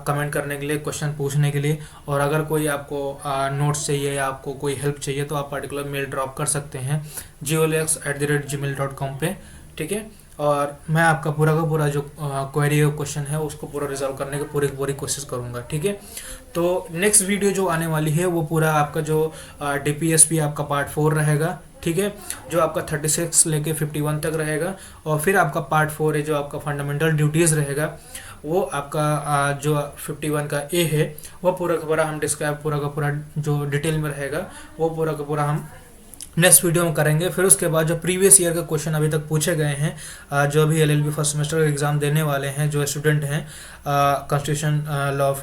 S1: कमेंट करने के लिए, क्वेश्चन पूछने के लिए। और अगर कोई आपको नोट्स चाहिए या आपको कोई हेल्प चाहिए तो आप पर्टिकुलर मेल ड्रॉप कर सकते हैं geolex@gmail.com पे। ठीक है, और मैं आपका पूरा का पूरा जो क्वेरी और क्वेश्चन है उसको पूरा रिजॉल्व करने की पूरी कोशिश करूँगा। ठीक है, तो नेक्स्ट वीडियो जो आने वाली है वो पूरा आपका जो DPSP आपका पार्ट 4 रहेगा। ठीक है, जो आपका 36 लेके 51 तक रहेगा। और फिर आपका पार्ट 4 है जो आपका फंडामेंटल ड्यूटीज़ रहेगा, वो आपका जो 51 का ए है वो पूरा का पूरा हम डिस्क्राइब पूरा का पूरा जो डिटेल में रहेगा वो पूरा का पूरा हम नेक्स्ट वीडियो में करेंगे। फिर उसके बाद जो प्रीवियस ईयर के क्वेश्चन अभी तक पूछे गए हैं, जो अभी LLB फर्स्ट सेमेस्टर का एग्ज़ाम देने वाले हैं, जो स्टूडेंट हैं, कॉन्स्टिट्यूशन लॉ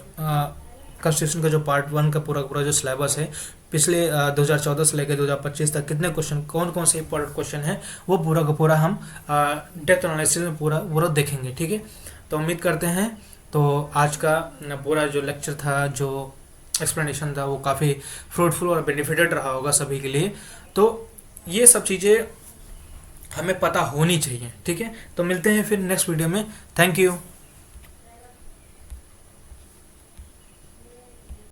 S1: कॉन्स्टिट्यूशन का जो पार्ट 1 का पूरा जो सिलेबस है पिछले 2014 से लेकर 2025 तक कितने क्वेश्चन कौन से इंपॉर्टेंट क्वेश्चन हैं वो पूरा का पूरा हम डेप्थ एनालिसिस में पूरा देखेंगे। ठीक है, तो उम्मीद करते हैं तो आज का पूरा जो लेक्चर था, जो एक्सप्लेनेशन था, वो काफ़ी फ्रूटफुल और बेनिफिटेड रहा होगा सभी के लिए। तो ये सब चीज़ें हमें पता होनी चाहिए। ठीक है, तो मिलते हैं फिर नेक्स्ट वीडियो में। Thank you.